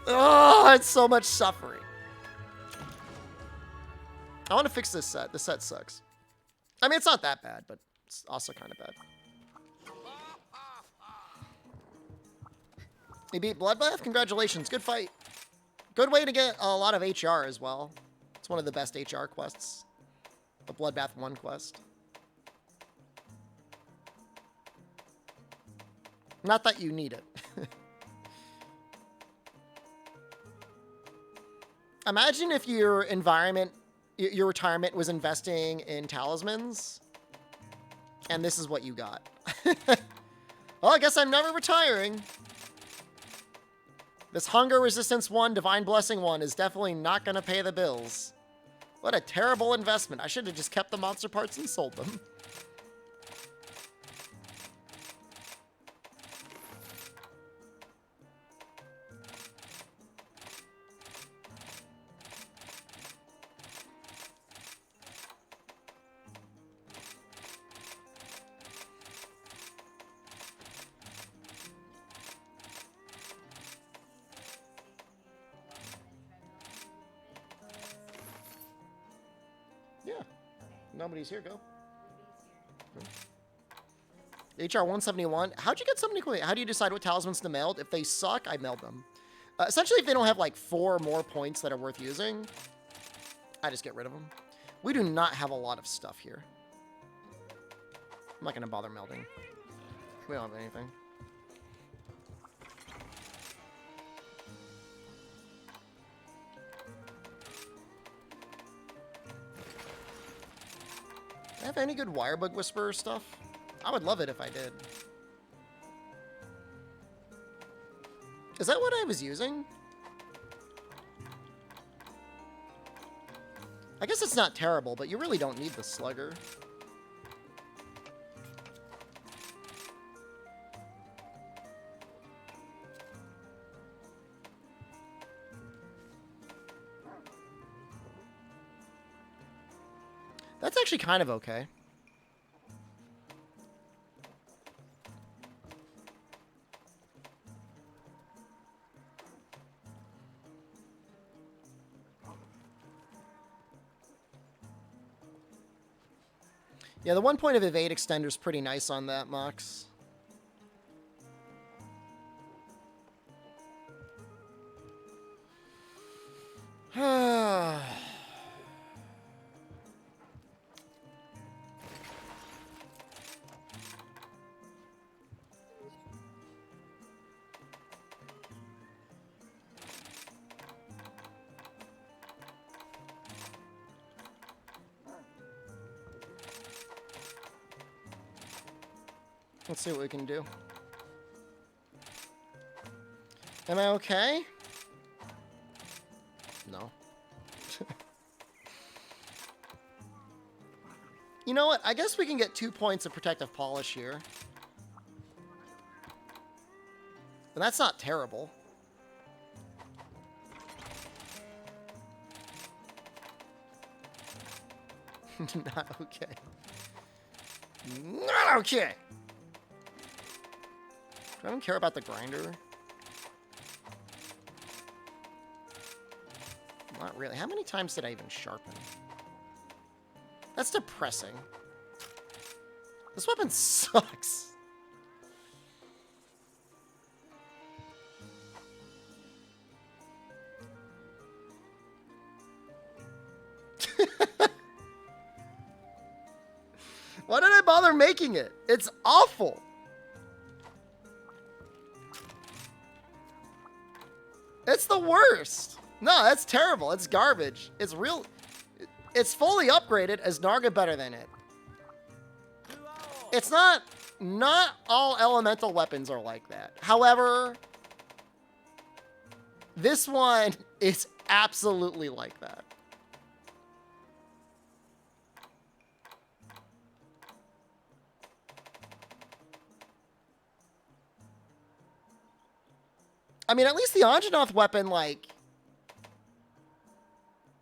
Oh, it's so much suffering. I want to fix this set. This set sucks. I mean, it's not that bad, but it's also kind of bad. You beat Bloodbath? Congratulations. Good fight. Good way to get a lot of HR as well. It's one of the best HR quests. The Bloodbath 1 quest. Not that you need it. Imagine if your environment, your retirement was investing in talismans, and this is what you got. Well, I guess I'm never retiring. This Hunger Resistance 1, Divine Blessing 1 is definitely not going to pay the bills. What a terrible investment. I should have just kept the monster parts and sold them. Nobody's here, go. HR 171. How'd you get so many coins? How do you decide what talismans to meld? If they suck, I meld them. Essentially, if they don't have like 4 more points that are worth using, I just get rid of them. We do not have a lot of stuff here. I'm not going to bother melding. We don't have anything. Do I have any good Wirebug Whisperer stuff? I would love it if I did. Is that what I was using? I guess it's not terrible, but you really don't need the Slugger. That's actually kind of okay. Yeah, the 1 point of evade extender is pretty nice on that, Mox. Let's see what we can do. Am I okay? No. You know what? I guess we can get 2 points of protective polish here. And that's not terrible. Not okay. Not okay! Do I even care about the grinder? Not really. How many times did I even sharpen? That's depressing. This weapon sucks. Why did I bother making it? It's awful. It's the worst. No, that's terrible. It's garbage. It's real. It's fully upgraded. Is Narga better than it? It's not. Not all elemental weapons are like that. However, this one is absolutely like that. I mean, at least the Anjanath weapon, like,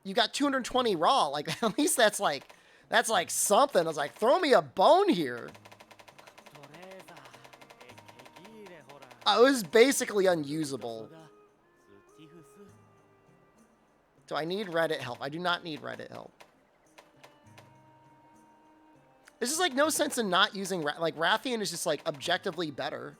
you got 220 raw. Like, at least that's like something. I was like, throw me a bone here. It was basically unusable. Do I need Reddit help? I do not need Reddit help. There's just like no sense in not using, like, Rathian is just like objectively better.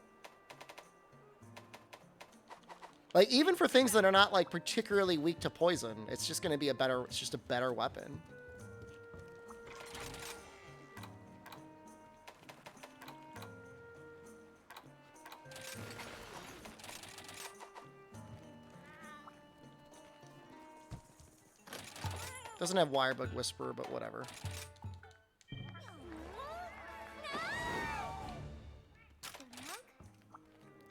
Like, even for things that are not, like, particularly weak to poison, it's just going to be it's just a better weapon. Doesn't have Wirebug Whisperer, but whatever.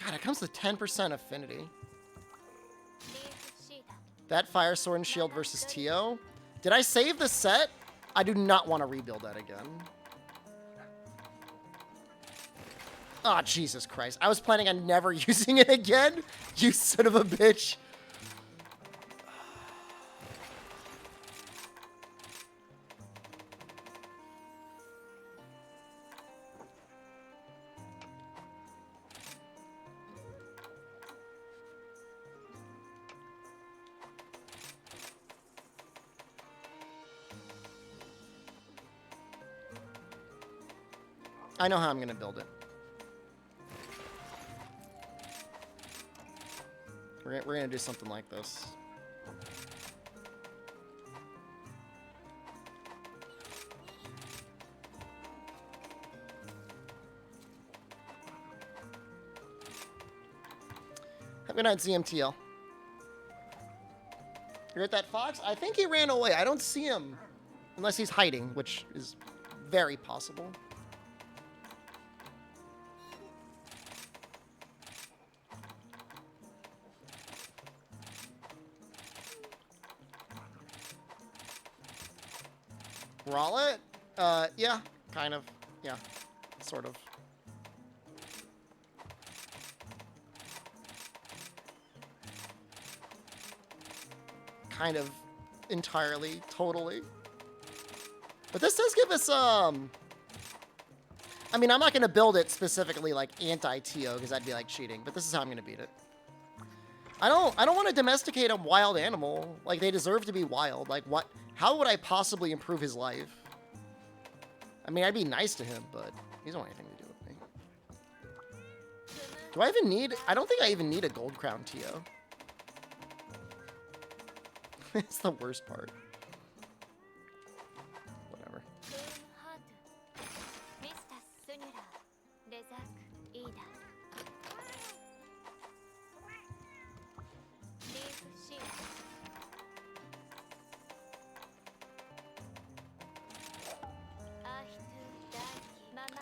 God, it comes with 10% affinity. That Fire Sword and Shield versus Tio. Did I save the set? I do not want to rebuild that again. Oh, Jesus Christ. I was planning on never using it again. You son of a bitch. I know how I'm going to build it. We're going to do something like this. Have a good night, ZMTL. You're at that fox? I think he ran away. I don't see him. Unless he's hiding, which is very possible. Rallet? Yeah, kind of. Yeah, sort of. Kind of, entirely, totally. But this does give us, I mean, I'm not going to build it specifically like anti-TO, because that'd be like cheating, but this is how I'm going to beat it. I don't want to domesticate a wild animal. Like, they deserve to be wild. Like, what? How would I possibly improve his life? I mean, I'd be nice to him, but he doesn't want anything to do with me. Do I even need... I don't think I even need a gold crown TO. It's the worst part. Whatever.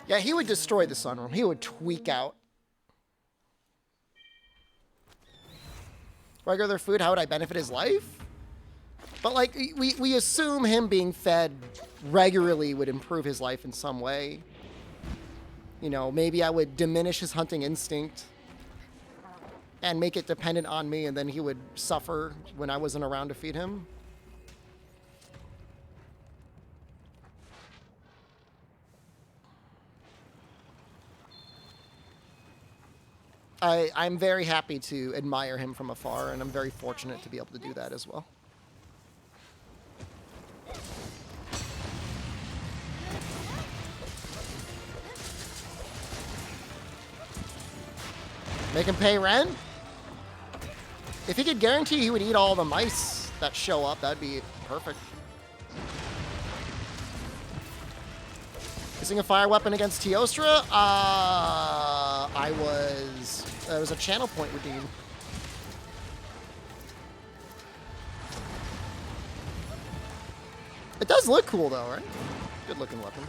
Yeah, he would destroy the sunroom. He would tweak out. Regular food, how would I benefit his life? But, like, we assume him being fed regularly would improve his life in some way. You know, maybe I would diminish his hunting instinct and make it dependent on me, and then he would suffer when I wasn't around to feed him. I'm very happy to admire him from afar, and I'm very fortunate to be able to do that as well. Make him pay rent? If he could guarantee he would eat all the mice that show up, that'd be perfect. Using a fire weapon against Teostra? It was a channel point redeem. It does look cool though, right? Good looking weapon.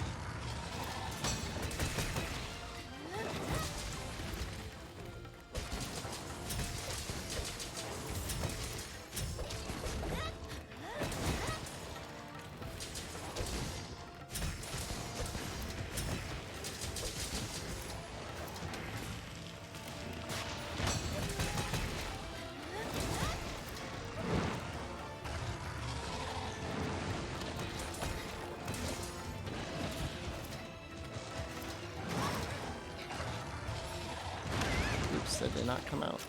That did not come out.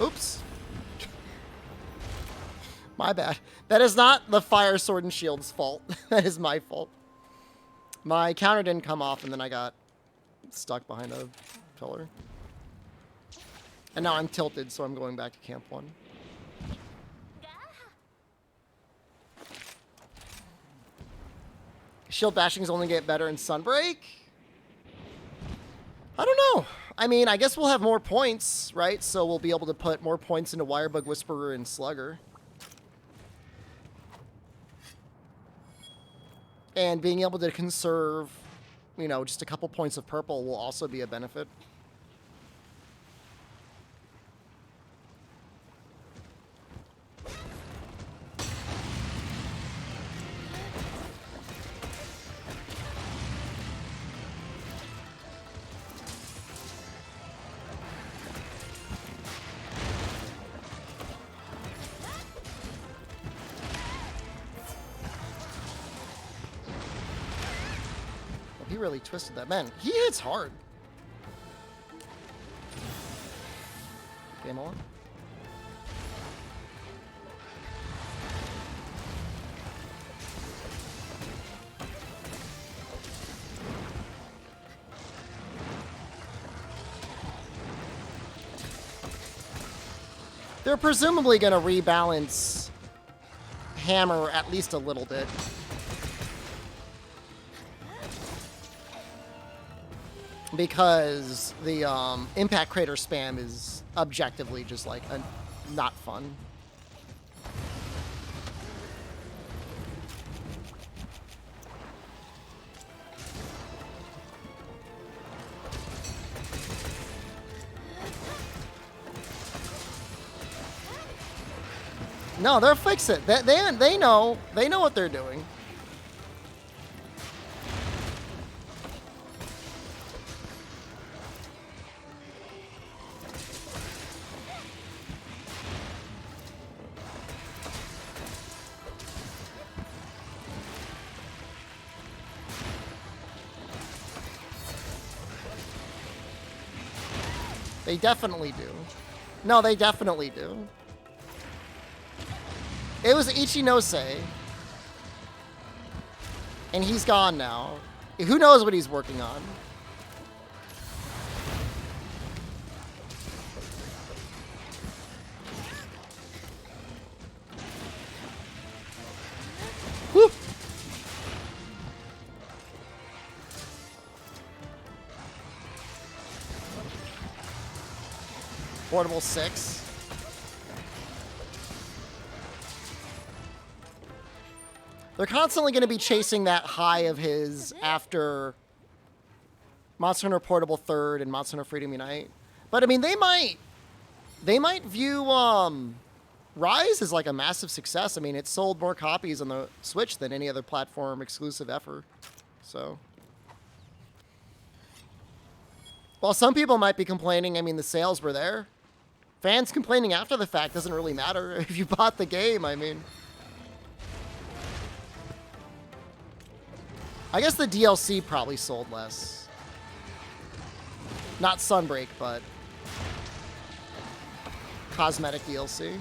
Oops. My bad. That is not the Fire Sword and Shield's fault. That is my fault. My counter didn't come off, and then I got stuck behind a pillar. And now I'm tilted, so I'm going back to Camp 1. Shield bashings only get better in Sunbreak? I don't know. I mean, I guess we'll have more points, right? So we'll be able to put more points into Wirebug Whisperer and Slugger. And being able to conserve, you know, just a couple points of purple will also be a benefit. He really twisted that. Man, he hits hard. Game on. They're presumably going to rebalance Hammer at least a little bit. Because the Impact Crater spam is objectively just like not fun. No, they'll fix it. They know what they're doing. They definitely do. No, they definitely do. It was Ichinose. And he's gone now. Who knows what he's working on? Whew. Portable 6. They're constantly going to be chasing that high of his after Monster Hunter Portable 3rd and Monster Hunter Freedom Unite. But I mean, they might view Rise as like a massive success. I mean, it sold more copies on the Switch than any other platform exclusive ever. So, while some people might be complaining, I mean, the sales were there. Fans complaining after the fact doesn't really matter if you bought the game, I mean. I guess the DLC probably sold less. Not Sunbreak, but cosmetic DLC.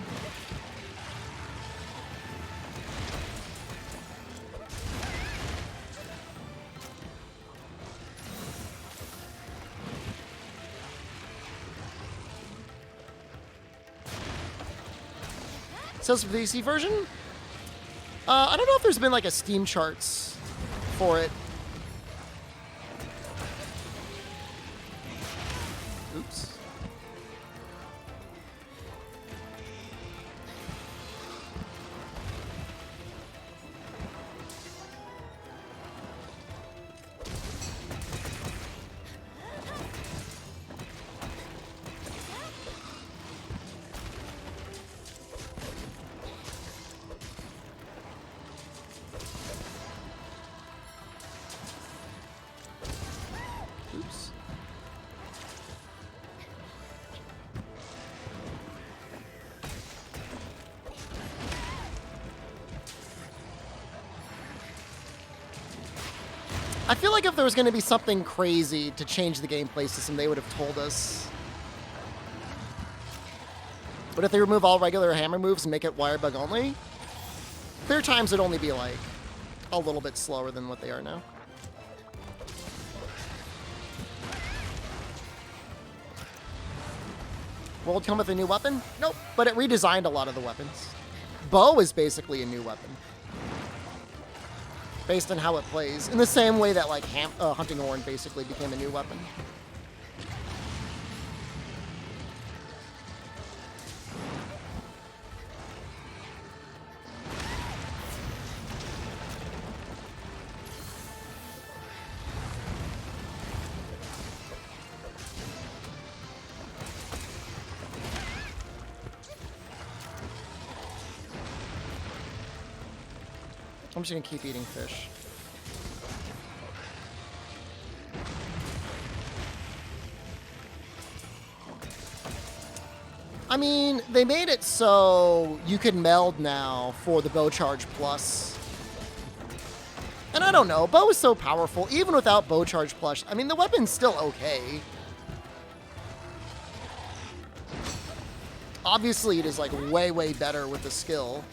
Sales for the PC version? I don't know if there's been like a Steam charts for it. Oops. Oops. I feel like if there was going to be something crazy to change the gameplay system, they would have told us. But if they remove all regular hammer moves and make it wire bug only, their times would only be like a little bit slower than what they are now. World come with a new weapon? Nope, but it redesigned a lot of the weapons. Bow is basically a new weapon, based on how it plays, in the same way that like Hunting Horn basically became a new weapon. I'm just gonna keep eating fish. I mean, they made it so you can meld now for the bow charge plus. And I don't know, bow is so powerful, even without bow charge plus. I mean, the weapon's still okay. Obviously, it is like way, way better with the skill.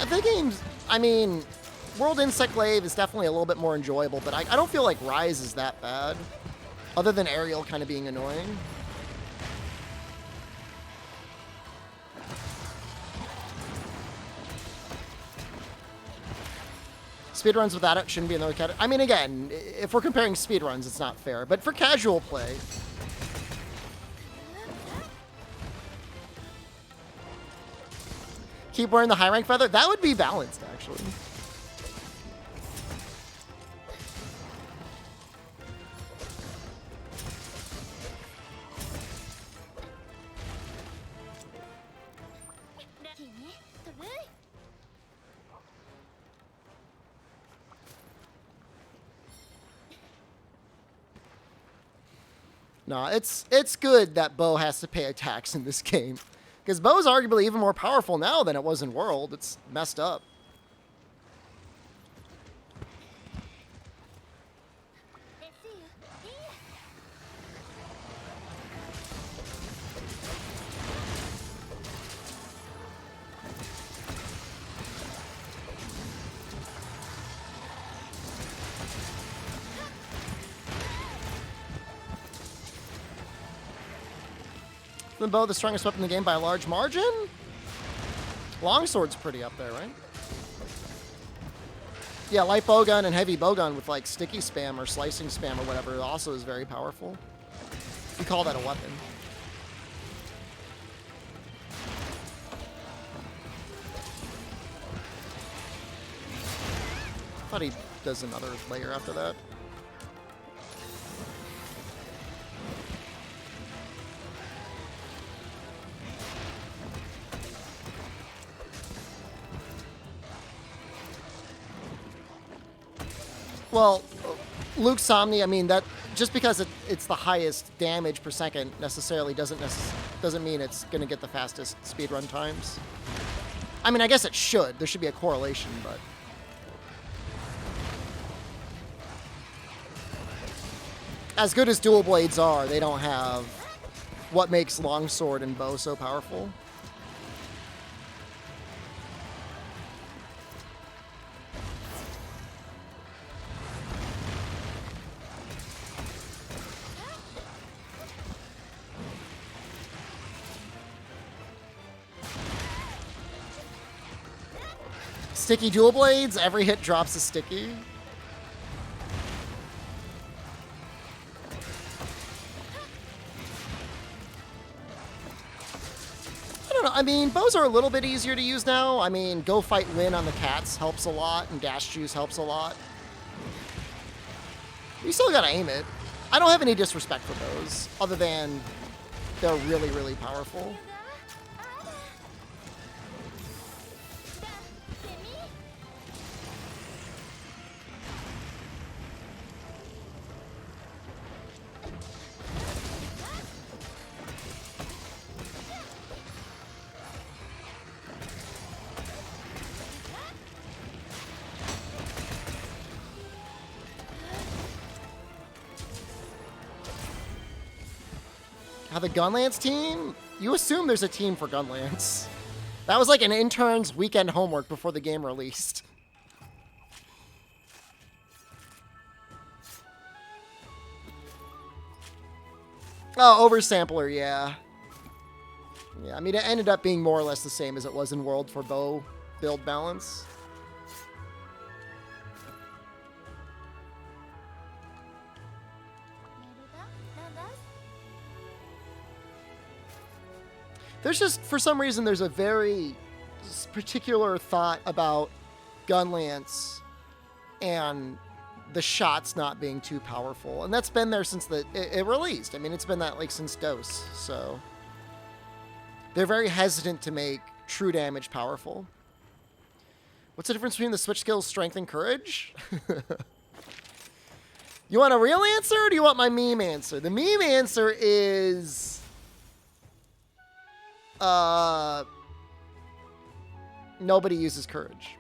The game's, I mean, World Insect Glaive is definitely a little bit more enjoyable, but I don't feel like Rise is that bad, other than Aerial kind of being annoying. Speedruns without it shouldn't be in the category. I mean, again, if we're comparing speedruns, it's not fair, but for casual play, keep wearing the high rank feather? That would be balanced, actually. No, it's good that Bow has to pay a tax in this game. Because Bow's arguably even more powerful now than it was in World. It's messed up. The bow, the strongest weapon in the game by a large margin? Longsword's pretty up there, right? Yeah, light bowgun and heavy bowgun with like sticky spam or slicing spam or whatever also is very powerful. We call that a weapon. I thought he does another layer after that. Well, Luke Somni, I mean, that just because it's the highest damage per second necessarily doesn't mean it's going to get the fastest speedrun times. I mean, I guess it should. There should be a correlation, but... As good as dual blades are, they don't have what makes longsword and bow so powerful. Sticky dual blades, every hit drops a sticky. I don't know, I mean, bows are a little bit easier to use now. I mean, Go Fight Win on the cats helps a lot, and Dash Juice helps a lot. You still gotta aim it. I don't have any disrespect for those, other than they're really, really powerful. The Gunlance team? You assume there's a team for Gunlance. That was like an intern's weekend homework before the game released. Oh, oversampler, yeah. Yeah, I mean, it ended up being more or less the same as it was in World for bow build balance. There's just, for some reason, there's a very particular thought about Gunlance and the shots not being too powerful. And that's been there since it released. I mean, it's been that like since DOS. So they're very hesitant to make true damage powerful. What's the difference between the switch skills, strength, and courage? You want a real answer or do you want my meme answer? The meme answer is... nobody uses courage,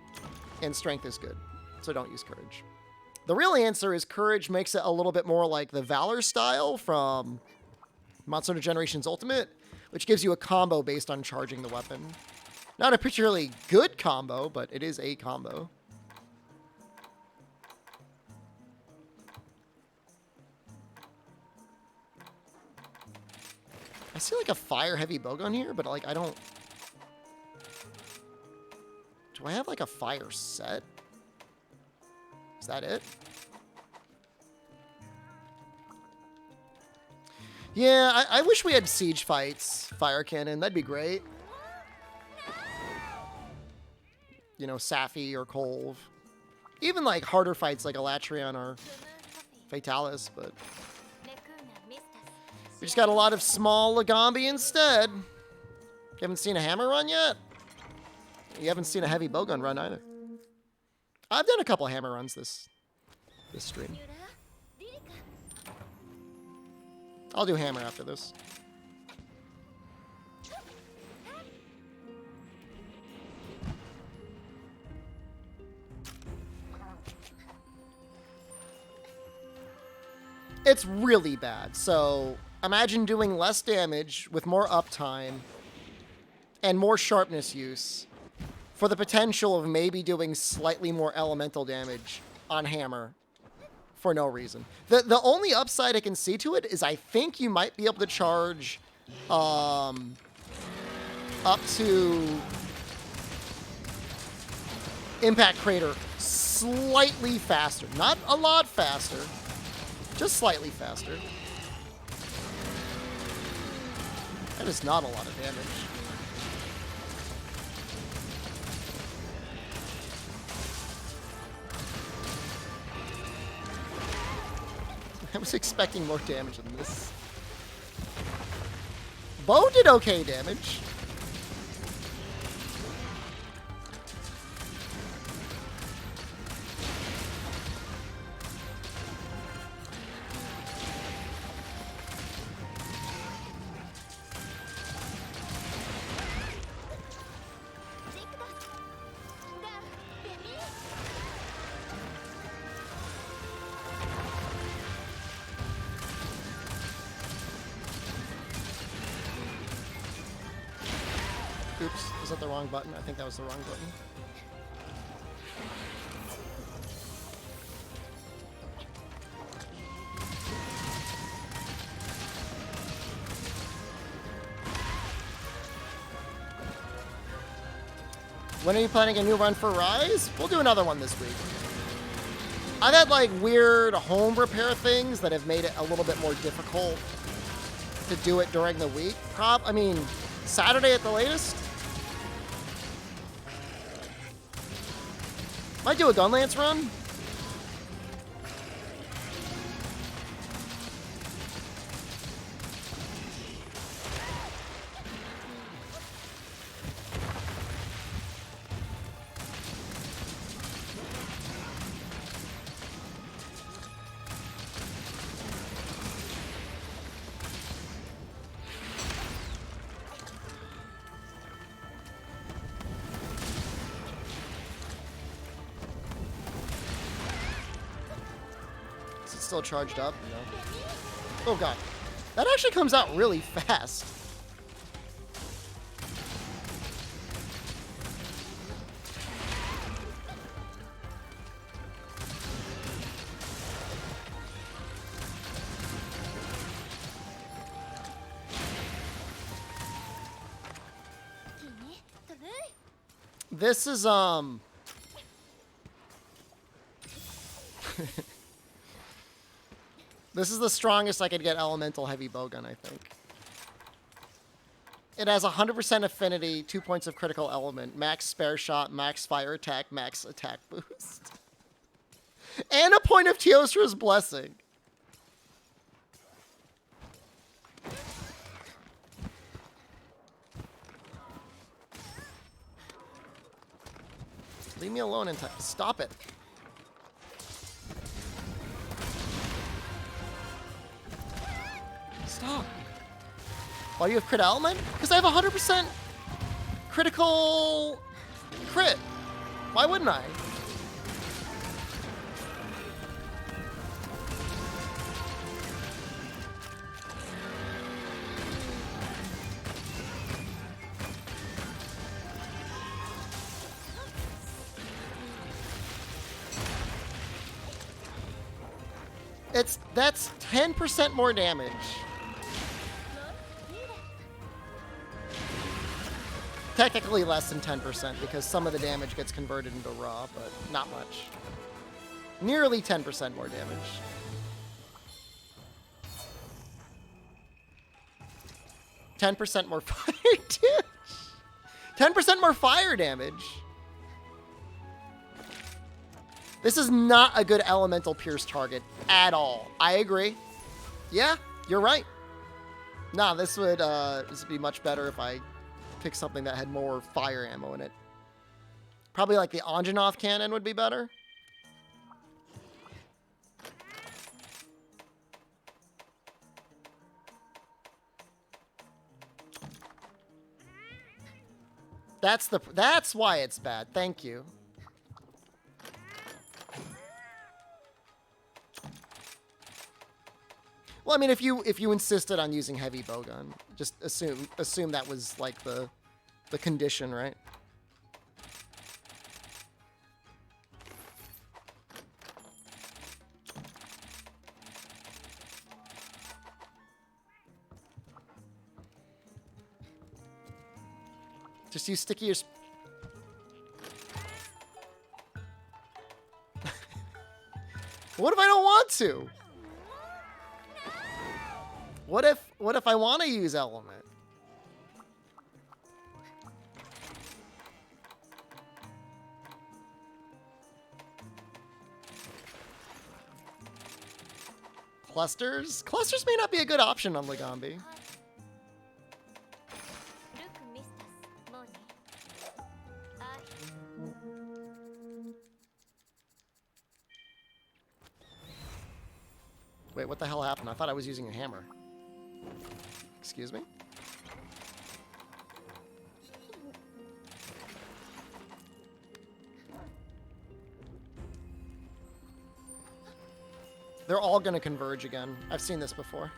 and strength is good, so don't use courage. The real answer is courage makes it a little bit more like the Valor style from Monster Hunter Generations Ultimate, which gives you a combo based on charging the weapon. Not a particularly good combo, but it is a combo. I see like a fire heavy bowgun here, but like I don't... Do I have like a fire set? Is that it? Yeah, I wish we had siege fights, fire cannon. That'd be great. You know, Safi or Kolv. Even like harder fights like Elatrion or Fatalis, but... We just got a lot of small Lagambi instead. You haven't seen a hammer run yet? You haven't seen a heavy bowgun run either. I've done a couple hammer runs this stream. I'll do hammer after this. It's really bad. So imagine doing less damage with more uptime and more sharpness use for the potential of maybe doing slightly more elemental damage on hammer for no reason. The only upside I can see to it is I think you might be able to charge up to Impact Crater slightly faster. Not a lot faster. Just slightly faster. That is not a lot of damage. I was expecting more damage than this. Bo did okay damage. Oops, was that the wrong button? I think that was the wrong button. When are you planning a new run for Rise? We'll do another one this week. I've had like weird home repair things that have made it a little bit more difficult to do it during the week. I mean, Saturday at the latest. Might do a Gunlance run. Still charged up? No. Oh god. That actually comes out really fast. This is this is the strongest I could get elemental heavy bowgun, I think. It has 100% affinity, 2 points of critical element, max spare shot, max fire attack, max attack boost. And a point of Teostra's blessing. Leave me alone and stop it. Stop. Why do you have crit element? Because I have 100% critical crit. Why wouldn't I? That's 10% more damage. Technically less than 10% because some of the damage gets converted into raw, but not much. Nearly 10% more damage. $10% more fire damage. 10% more fire damage. This is not a good elemental pierce target at all. I agree. Yeah, you're right. Nah, this would be much better if I picked something that had more fire ammo in it. Probably like the Anjanov cannon would be better. That's why it's bad. Thank you. Well, I mean, if you insisted on using heavy bowgun, just assume that was like the condition, right? Just use stickier. What if I don't want to? What if I want to use element? Clusters? Clusters may not be a good option on Legambi. Wait, what the hell happened? I thought I was using a hammer. Excuse me? They're all gonna converge again. I've seen this before.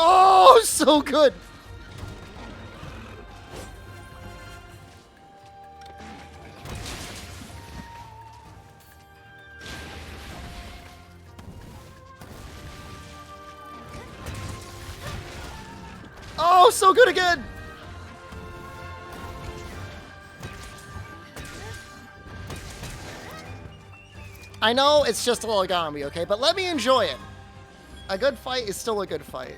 Oh, so good. Oh, so good again. I know it's just a Legambi, okay? But let me enjoy it. A good fight is still a good fight.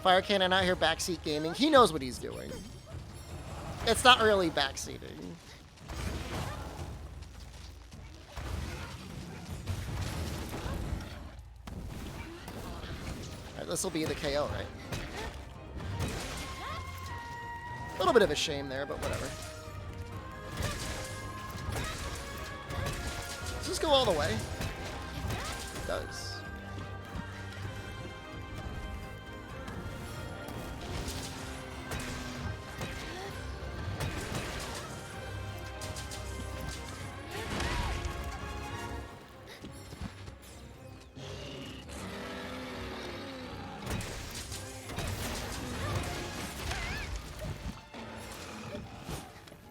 Fire Cannon out here backseat gaming. He knows what he's doing. It's not really backseating. Alright, this will be the KO, right? A little bit of a shame there, but whatever. Does this go all the way? It does.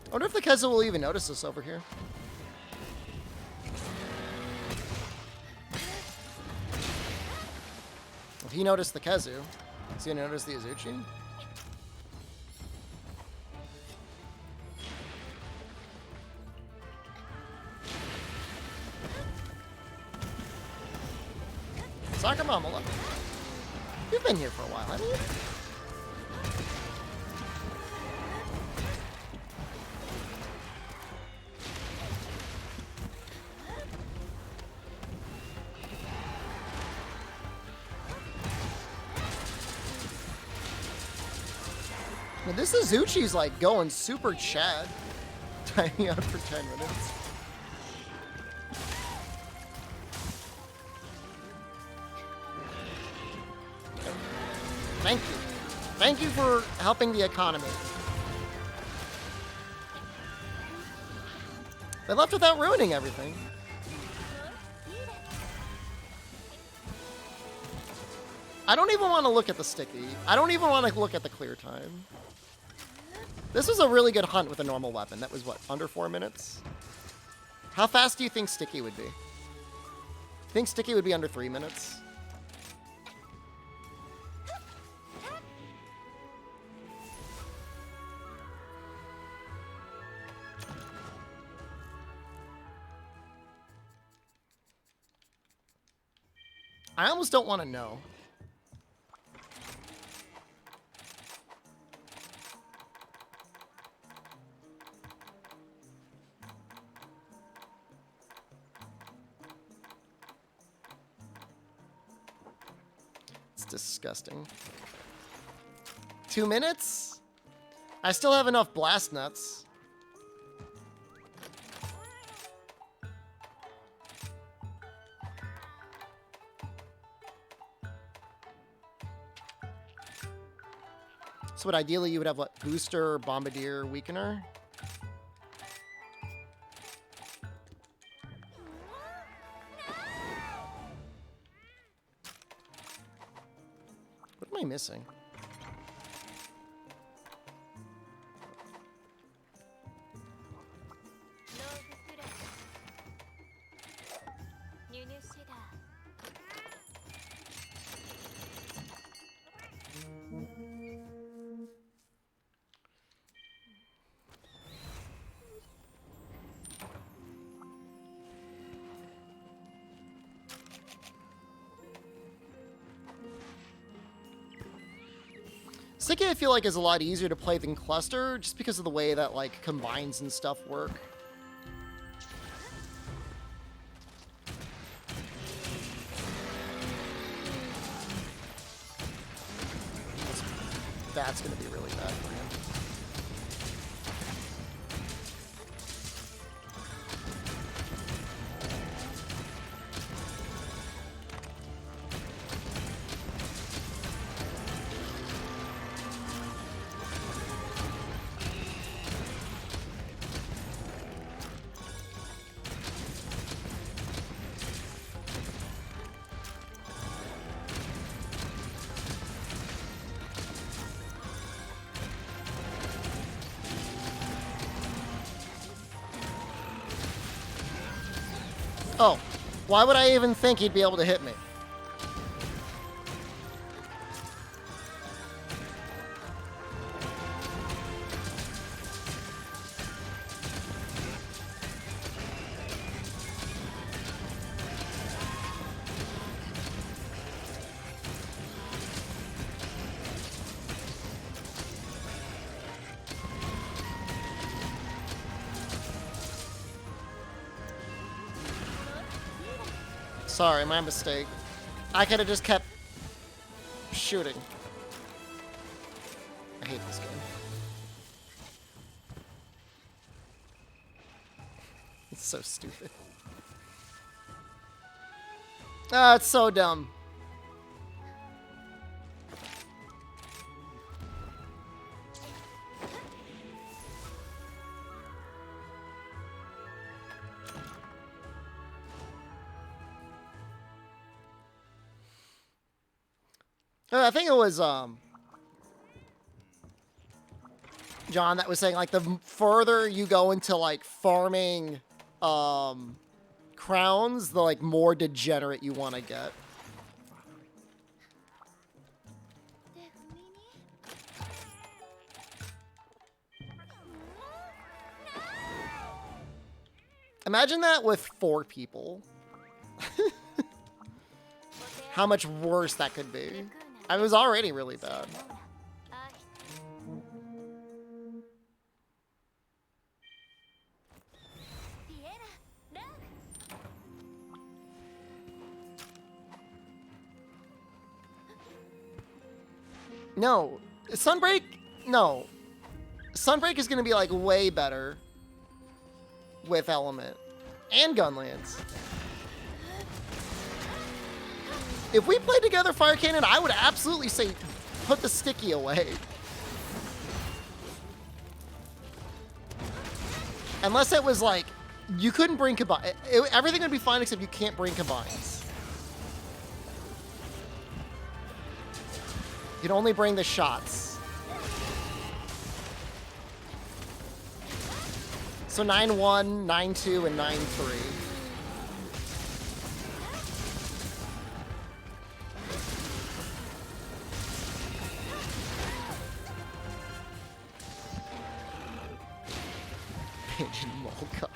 I wonder if the Keza will even notice this over here. If he noticed the Kezu, is he gonna notice the Azuchi? Sakamamala. You've been here for a while, haven't you? Now, this Azuchi's like going super Chad. Timing out for 10 minutes. Thank you. Thank you for helping the economy. They left without ruining everything. I don't even want to look at the sticky. I don't even want to look at the clear time. This was a really good hunt with a normal weapon. That was, what, under 4 minutes? How fast do you think sticky would be? Think sticky would be under 3 minutes? I almost don't want to know. It's disgusting. 2 minutes? I still have enough blast nuts. So what, ideally you would have what? Booster, Bombardier, Weakener? What am I missing? Sticky, I feel like, is a lot easier to play than Cluster, just because of the way that, like, combines and stuff work. That's gonna be really bad for him. Oh, why would I even think he'd be able to hit me? Sorry, my mistake. I could have just kept shooting. I hate this game. It's so stupid. Ah, it's so dumb. I think it was John that was saying, like, the further you go into, like, farming crowns, the, like, more degenerate you want to get. Imagine that with 4 people. How much worse that could be. I was already really bad. No. Sunbreak? No. Sunbreak is going to be, like, way better with Element and Gunlands. If we played together Fire Cannon, I would absolutely say put the sticky away. Unless it was like, you couldn't bring combine. Everything would be fine except you can't bring combines. You can only bring the shots. So 9-1, 9-2, and 9-3. Pigeon Molka.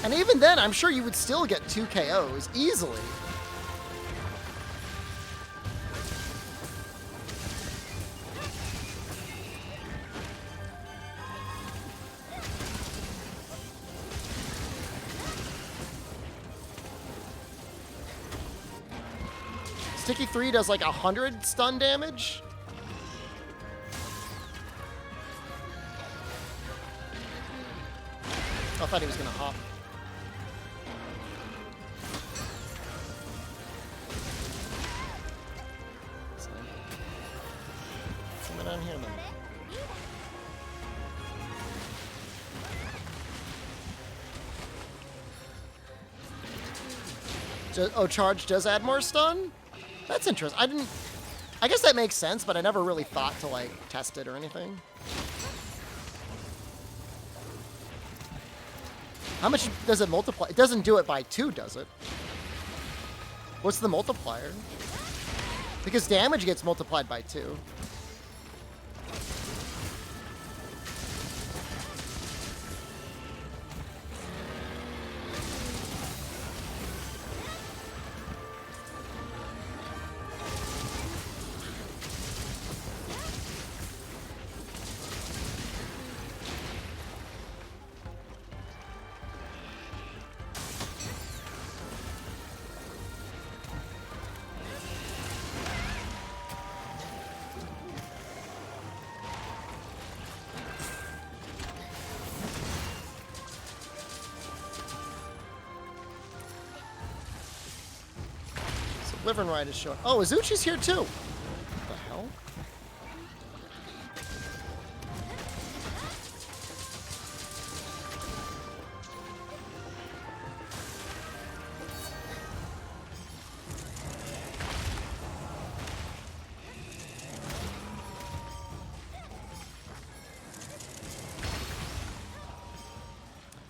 And even then, I'm sure you would still get 2 KOs easily. Sticky 3 does like 100 stun damage. I thought he was gonna hop. Coming down here then. Oh, charge does add more stun? That's interesting. I guess that makes sense, but I never really thought to like test it or anything. How much does it multiply? It doesn't do it by 2, does it? What's the multiplier? Because damage gets multiplied by 2. Wyvern Ride is showing. Oh, Azuchi's here too. What the hell?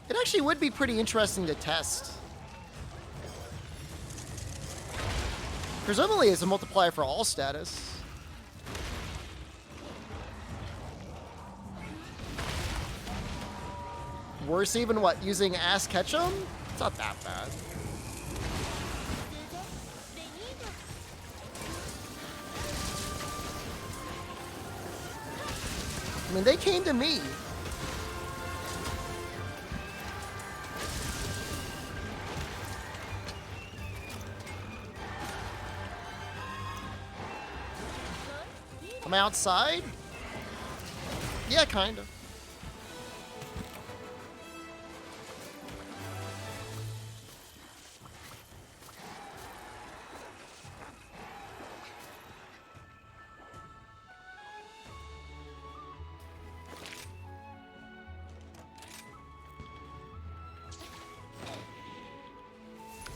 It actually would be pretty interesting to test. Presumably it's a multiplier for all status. Worse even, what, using Ass Ketchum? It's not that bad. I mean, they came to me. Am I outside? Yeah, kind of.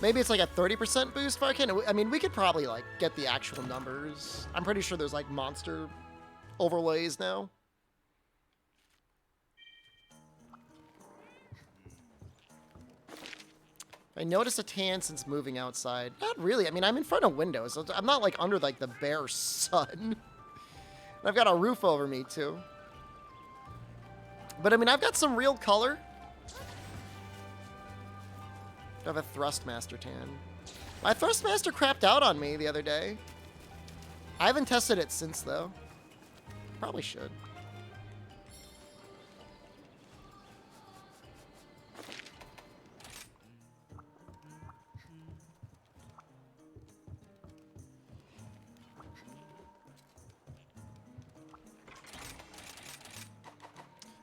Maybe it's like a 30% boost for Arcane. I mean, we could probably like get the actual numbers. I'm pretty sure there's like monster overlays now. I noticed a tan since moving outside. Not really. I mean, I'm in front of windows. So I'm not like under like the bare sun. And I've got a roof over me too. But I mean, I've got some real color. I have a Thrustmaster tan. My Thrustmaster crapped out on me the other day. I haven't tested it since, though. Probably should.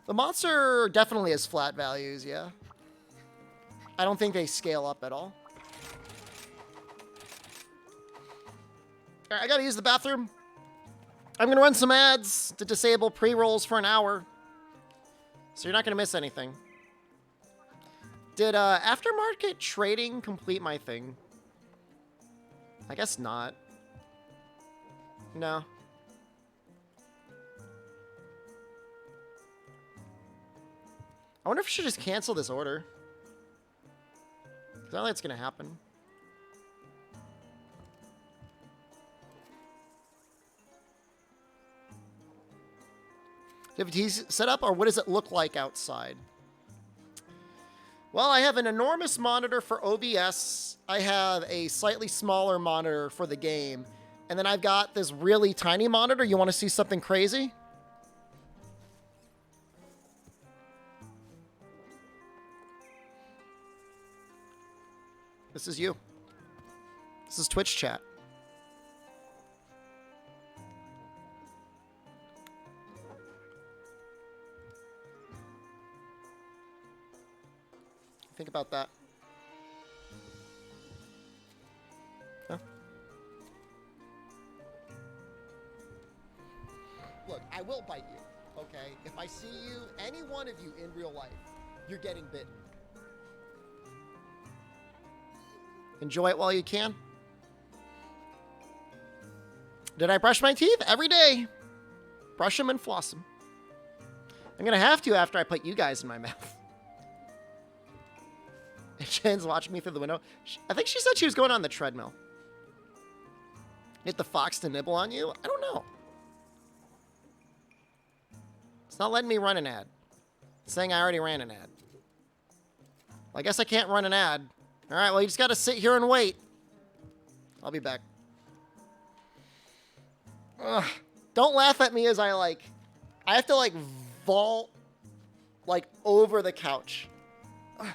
The monster definitely has flat values, yeah. I don't think they scale up at all. All right, I gotta use the bathroom. I'm gonna run some ads to disable pre-rolls for an hour. So you're not gonna miss anything. Did aftermarket trading complete my thing? I guess not. No. I wonder if I should just cancel this order. Because I don't think it's going to happen. Do you have a TV set up, or what does it look like outside? Well, I have an enormous monitor for OBS. I have a slightly smaller monitor for the game. And then I've got this really tiny monitor. You want to see something crazy? This is you. This is Twitch chat. about that. Huh? Look, I will bite you, okay? If I see you, any one of you in real life, you're getting bitten. Enjoy it while you can. Did I brush my teeth? Every day. Brush them and floss them. I'm going to have to after I put you guys in my mouth. And Jen's watching me through the window. I think she said she was going on the treadmill. Get the fox to nibble on you? I don't know. It's not letting me run an ad. It's saying I already ran an ad. Well, I guess I can't run an ad. All right, well, you just got to sit here and wait. I'll be back. Ugh. Don't laugh at me as I have to vault over the couch. Ugh.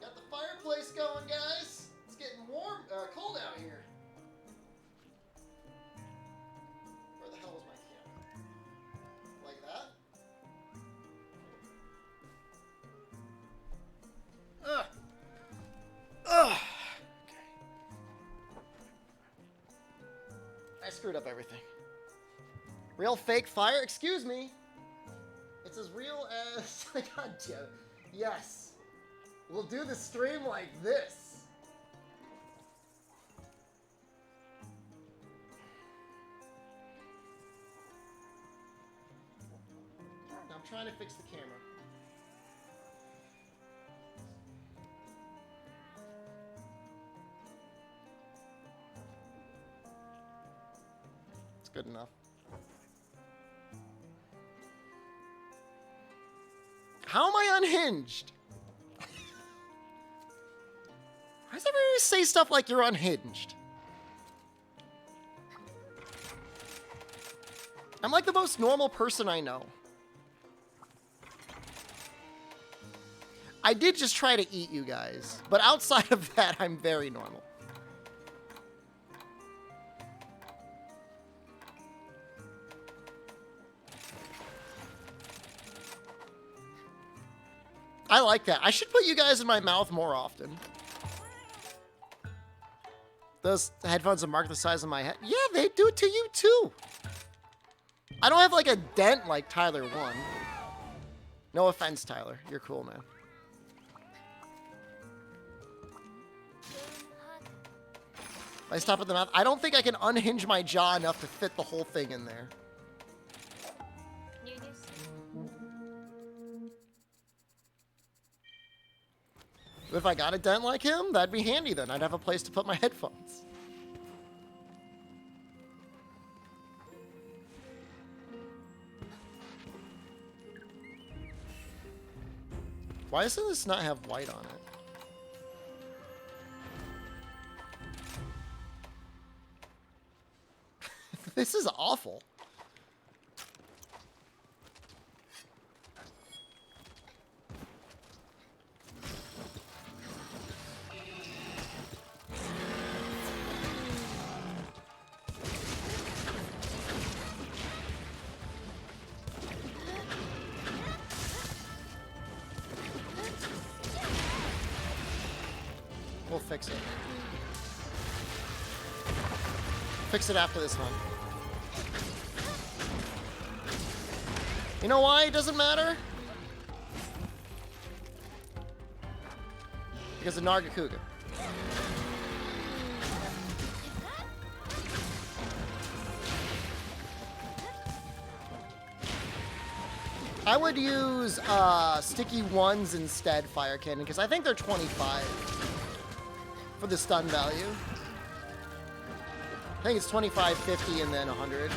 Got the fireplace going, guys. It's getting warm, cold out here. Where the hell is my camera? Like that? Ugh. Ugh. Okay. I screwed up everything. Real fake fire? Excuse me. It's as real as... God damn it. Yes. We'll do the stream like this. I'm trying to fix the camera. It's good enough. How am I unhinged? Why does everybody say stuff like you're unhinged? I'm like the most normal person I know. I did just try to eat you guys, but outside of that, I'm very normal. I like that. I should put you guys in my mouth more often. Those headphones are marked the size of my head. Yeah, they do it to you too. I don't have like a dent like Tyler 1. No offense, Tyler. You're cool, man. If I stop at the mouth, I don't think I can unhinge my jaw enough to fit the whole thing in there. If I got a dent like him, that'd be handy then. I'd have a place to put my headphones. Why doesn't this not have white on it? This is awful. We'll fix it. Fix it after this one. You know why it doesn't matter? Because of Nargacuga. I would use sticky ones instead, Fire Cannon, because I think they're 25 for the stun value. I think it's 25, 50, and then 100.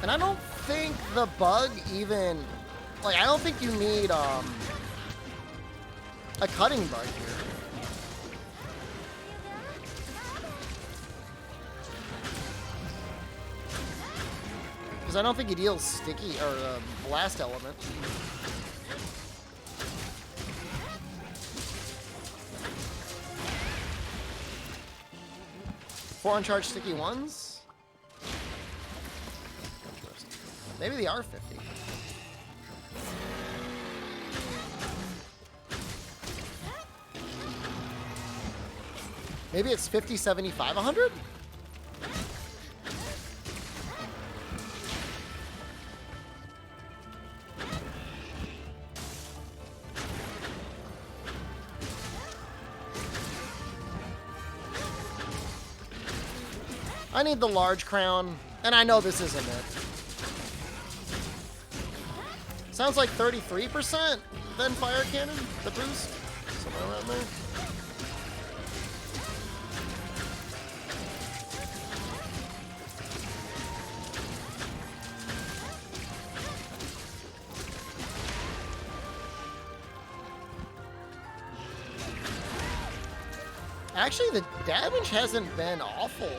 And I don't think the bug even, like, I don't think you need a cutting bug here. Because I don't think he deals sticky or blast element. Four uncharged sticky ones? Maybe they are 50. Maybe it's 50, 75, 100? I need the large crown, and I know this isn't it. Sounds like 33% then Fire Cannon, the boost. Somewhere around there. Actually, the damage hasn't been awful.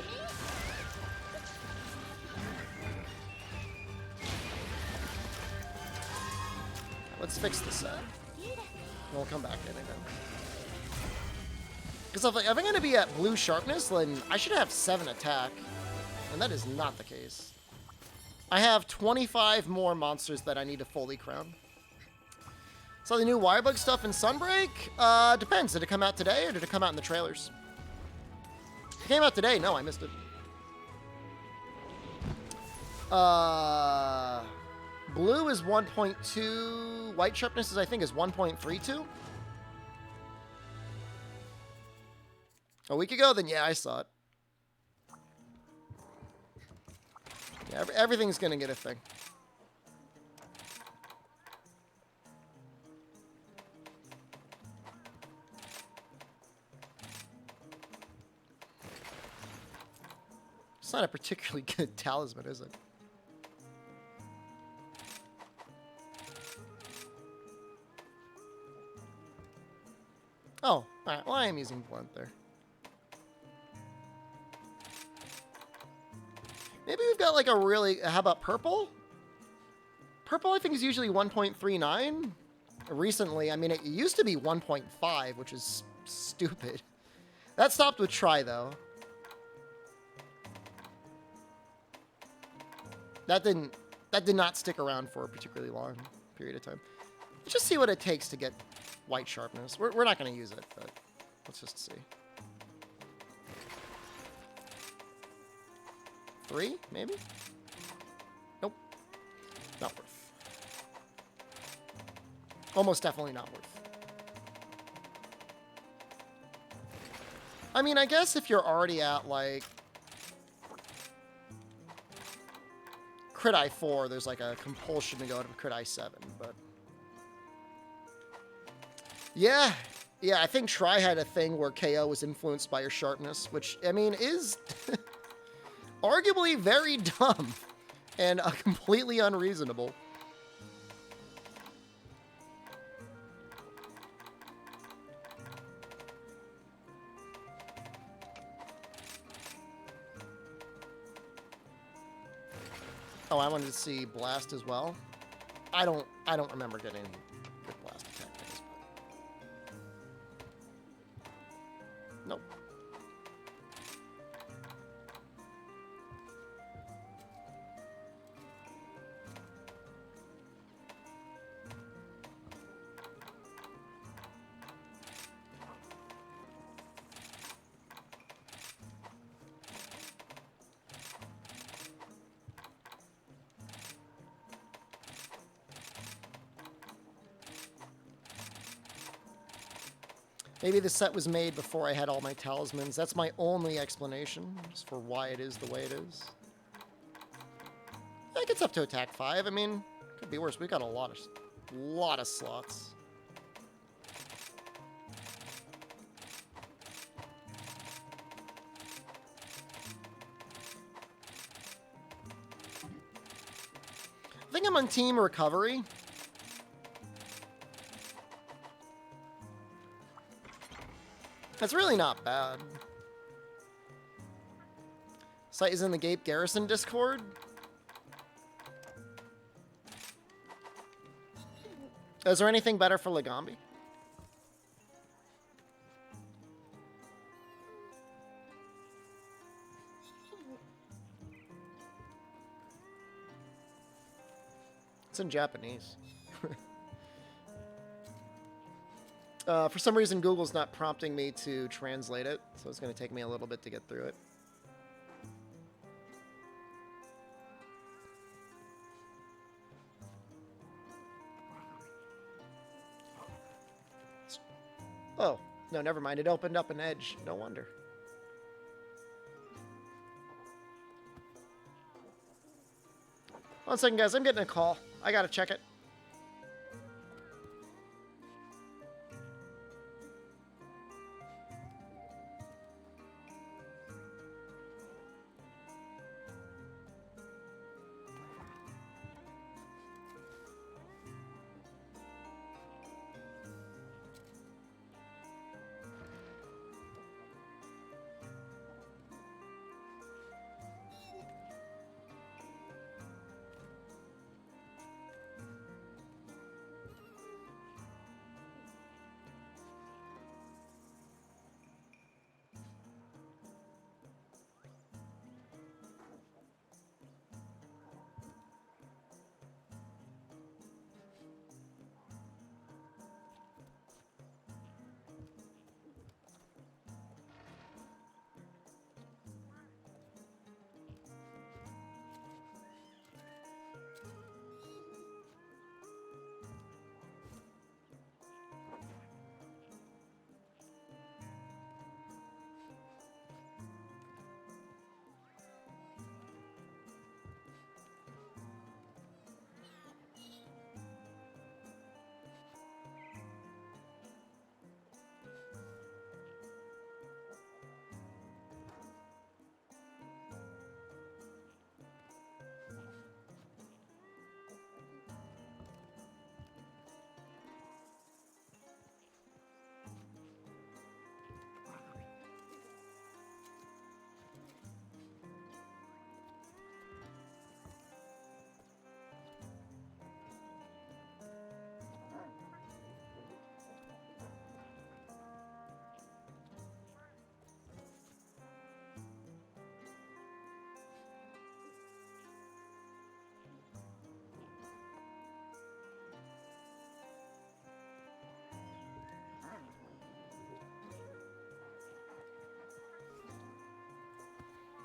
Let's fix the set. We'll come back in again. Because if I'm going to be at blue sharpness, then I should have 7 attack. And that is not the case. I have 25 more monsters that I need to fully crown. So the new Wirebug stuff in Sunbreak? Depends. Did it come out today or did it come out in the trailers? If it came out today, no, I missed it. Blue is 1.2. White sharpness is, I think, is 1.32. A week ago? Then yeah, I saw it. Yeah, everything's gonna get a thing. It's not a particularly good talisman, is it? Oh, alright. Well, I am using blunt there. Maybe we've got like a really... How about purple? Purple, I think, is usually 1.39. Recently, I mean, it used to be 1.5, which is stupid. That stopped with try, though. That did not stick around for a particularly long period of time. Let's just see what it takes to get white sharpness. We're not going to use it, but let's just see. 3, maybe? Nope. Not worth. Almost definitely not worth. I mean, I guess if you're already at, like, crit I4, there's, like, a compulsion to go to crit I7, but... Yeah, I think Try had a thing where KO was influenced by your sharpness, which, I mean, is arguably very dumb and completely unreasonable. Oh, I wanted to see Blast as well. I don't remember getting good Blast attack things. Nope. Maybe the set was made before I had all my talismans. That's my only explanation for why it is the way it is. Yeah, it gets up to attack 5. I mean, could be worse. We got a lot of slots. I think I'm on Team Recovery. That's really not bad. Site is in the Gape Garrison Discord. Is there anything better for Legambi? It's in Japanese. For some reason, Google's not prompting me to translate it, so it's going to take me a little bit to get through it. Oh, no, never mind. It opened up an edge. No wonder. One second, guys. I'm getting a call. I got to check it.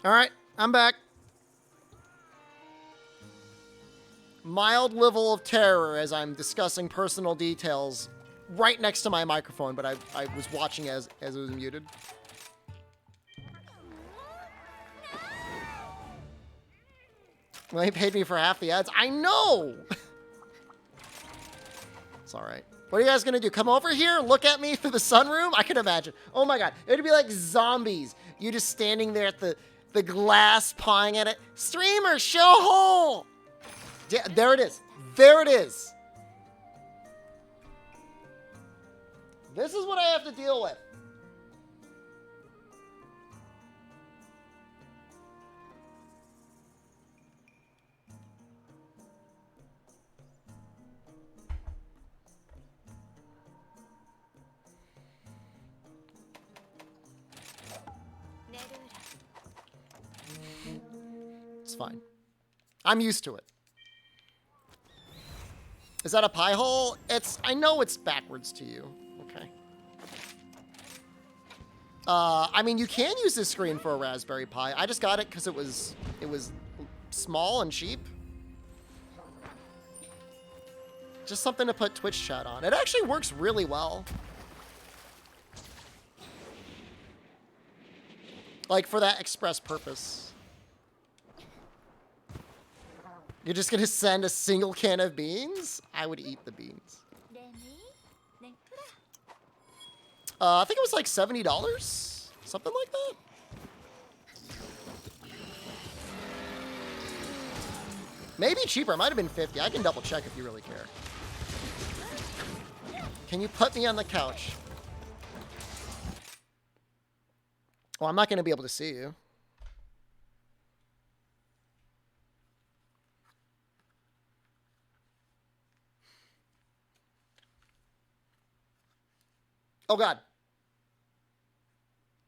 Alright, I'm back. Mild level of terror as I'm discussing personal details right next to my microphone, but I was watching as it was muted. Well, he paid me for half the ads. I know! It's alright. What are you guys gonna do? Come over here, look at me through the sunroom? I can imagine. Oh my god, it'd be like zombies. You just standing there at the glass, pawing at it. Streamer, show hole! Yeah, there it is. There it is. This is what I have to deal with. It's fine. I'm used to it. Is that a pie hole? I know it's backwards to you. Okay. I mean, you can use this screen for a Raspberry Pi. I just got it because it was small and cheap. Just something to put Twitch chat on. It actually works really well. Like, for that express purpose. You're just gonna send a single can of beans? I would eat the beans. I think it was like $70? Something like that? Maybe cheaper. It might have been 50. I can double check if you really care. Can you put me on the couch? Well, I'm not gonna be able to see you. Oh god.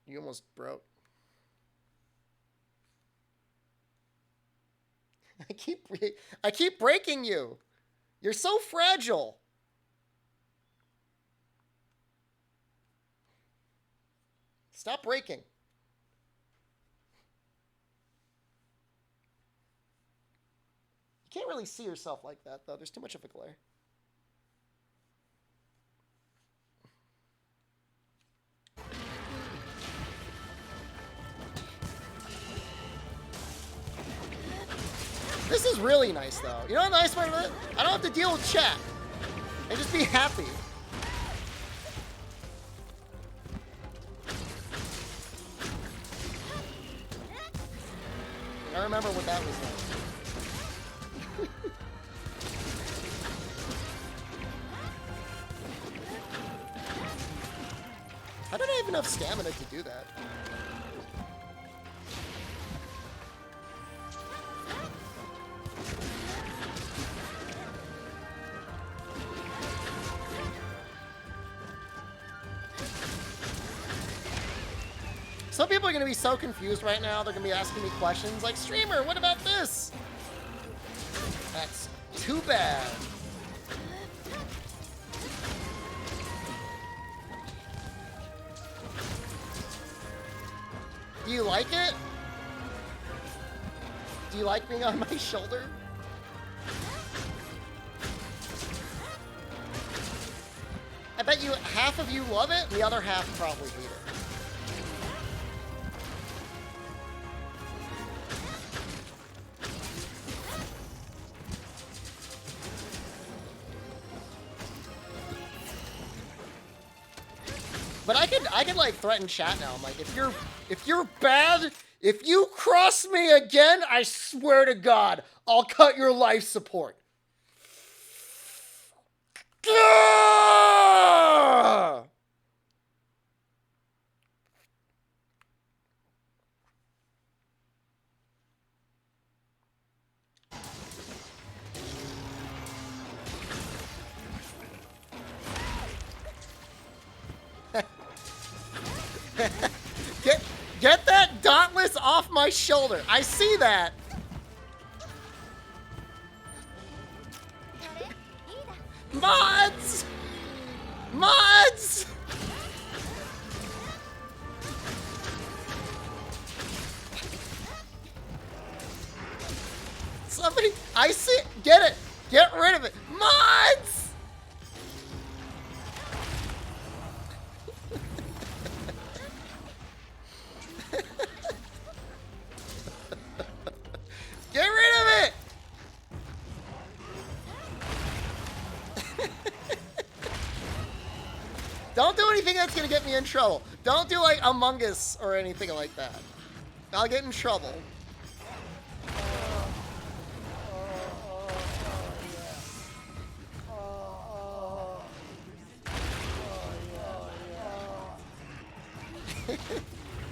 You almost broke. I keep breaking you. You're so fragile. Stop breaking. You can't really see yourself like that, though. There's too much of a glare. This is really nice, though. You know what the nice part of it? I don't have to deal with chat. I just be happy. I remember what that was like. How did I have enough stamina to do that? Some people are going to be so confused right now. They're going to be asking me questions like, streamer, what about this? That's too bad. Do you like it? Do you like being on my shoulder? I bet you half of you love it, and the other half probably hate it. But I can like threaten chat now. I'm like, if you're bad, if you cross me again, I swear to God, I'll cut your life support. Get that dauntless off my shoulder. I see that. Mods! Mods! Get it! Get rid of it! Mods! Get rid of it! Don't do anything that's gonna get me in trouble. Don't do like Among Us or anything like that. I'll get in trouble.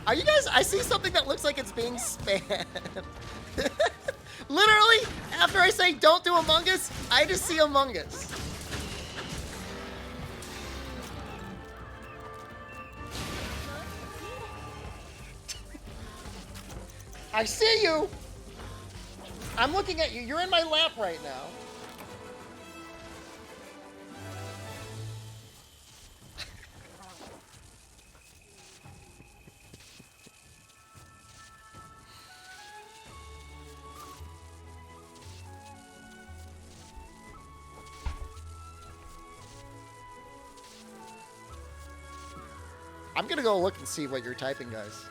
Are you guys? I see something that looks like it's being spammed. Literally, after I say don't do Among Us, I just see Among Us. I see you. I'm looking at you. You're in my lap right now. I'm gonna go look and see what you're typing, guys.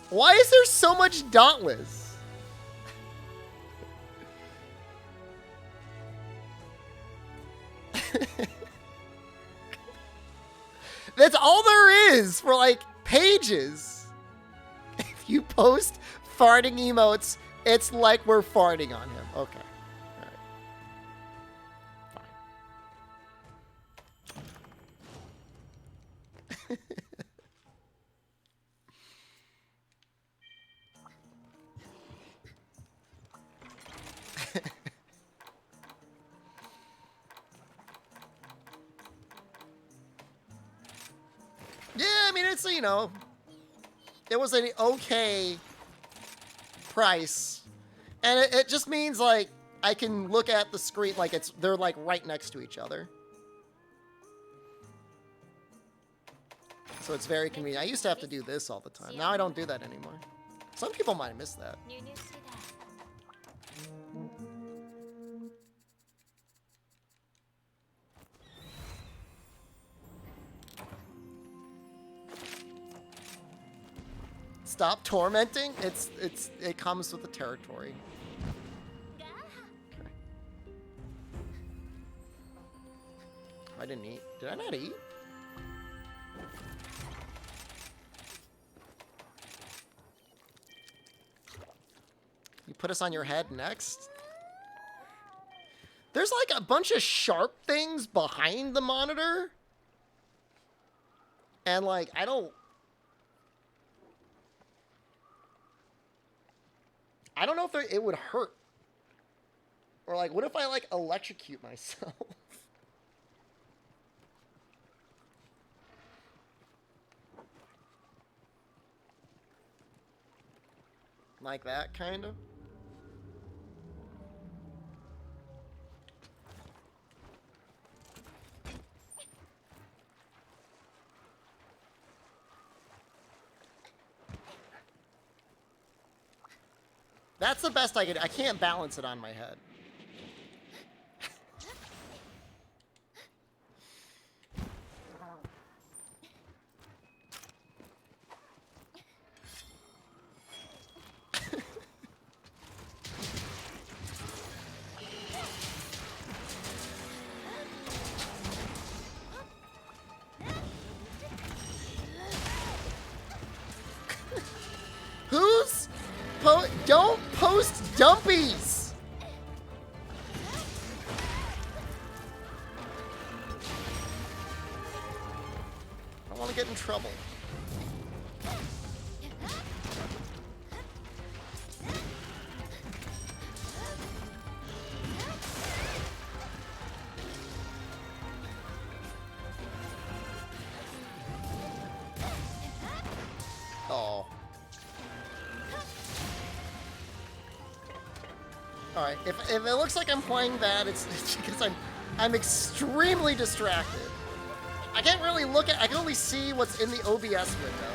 Why is there so much Dauntless? That's all there is for like pages. If you post farting emotes, it's like we're farting on him. Okay. Yeah, I mean, it's, you know, it was an okay price. And it just means, like, I can look at the screen like they're, like, right next to each other. So it's very convenient. I used to have to do this all the time. Now I don't do that anymore. Some people might have missed that. Stop tormenting. It comes with the territory. Okay. I didn't eat. Did I not eat? You put us on your head next? There's like a bunch of sharp things behind the monitor. And like, I don't know if it would hurt. Or like, what if I like electrocute myself? Like that, kind of? That's the best I could. I can't balance it on my head. Don't post dumpies! I don't want to get in trouble. Oh. Alright, if it looks like I'm playing bad, it's because I'm extremely distracted. I can't really look at, I can only see what's in the OBS window.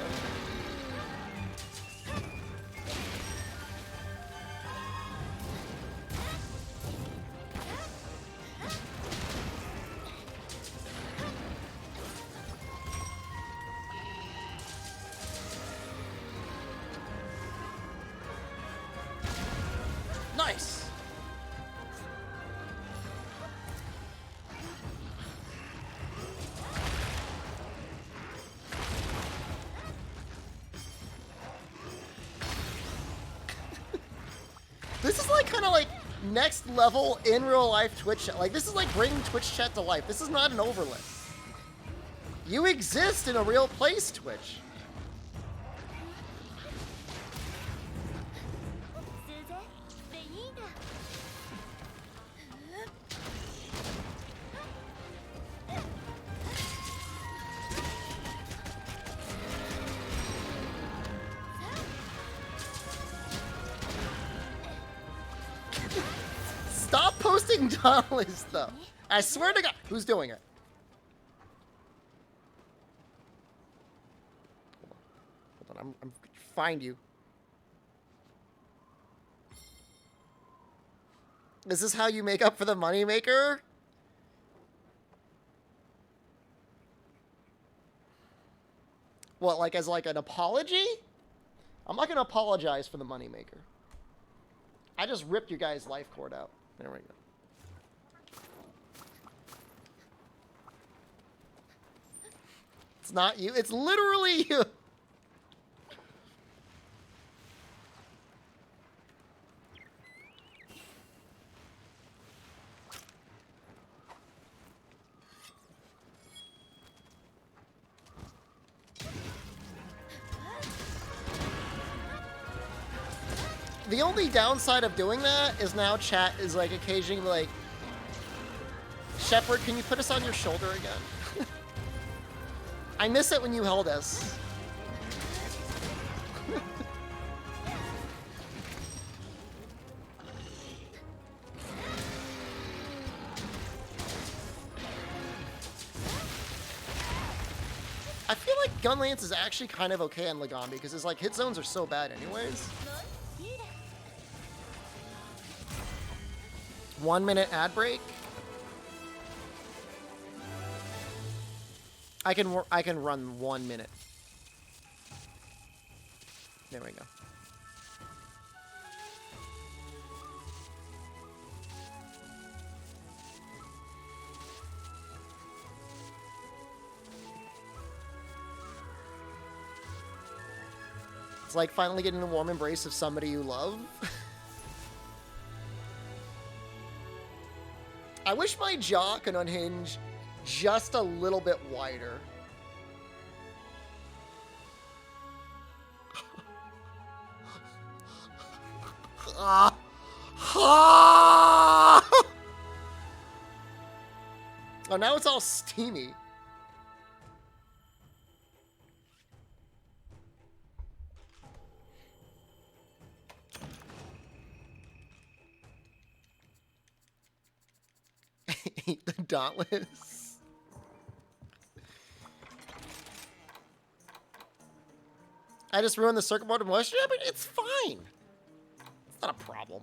This is like kind of like next level in real life Twitch chat. Like this is like bringing Twitch chat to life. This is not an overlay. You exist in a real place, Twitch. Stop posting Donnelly stuff. I swear to God. Who's doing it? Hold on. I'm find you. Is this how you make up for the moneymaker? What, like as like an apology? I'm not gonna apologize for the moneymaker. I just ripped your guys' life cord out. There we go. It's not you. It's literally you. The only downside of doing that is now chat is like occasionally like, Shepard, can you put us on your shoulder again? I miss it when you held us. I feel like Gunlance is actually kind of okay on Lagambi because his like hit zones are so bad anyways. 1 minute ad break. I can run 1 minute. There we go. It's like finally getting a warm embrace of somebody you love. I wish my jaw could unhinge just a little bit wider. Oh, now it's all steamy. Eat the Dauntless. I just ruined the circuit board of moisture, but it's fine. It's not a problem.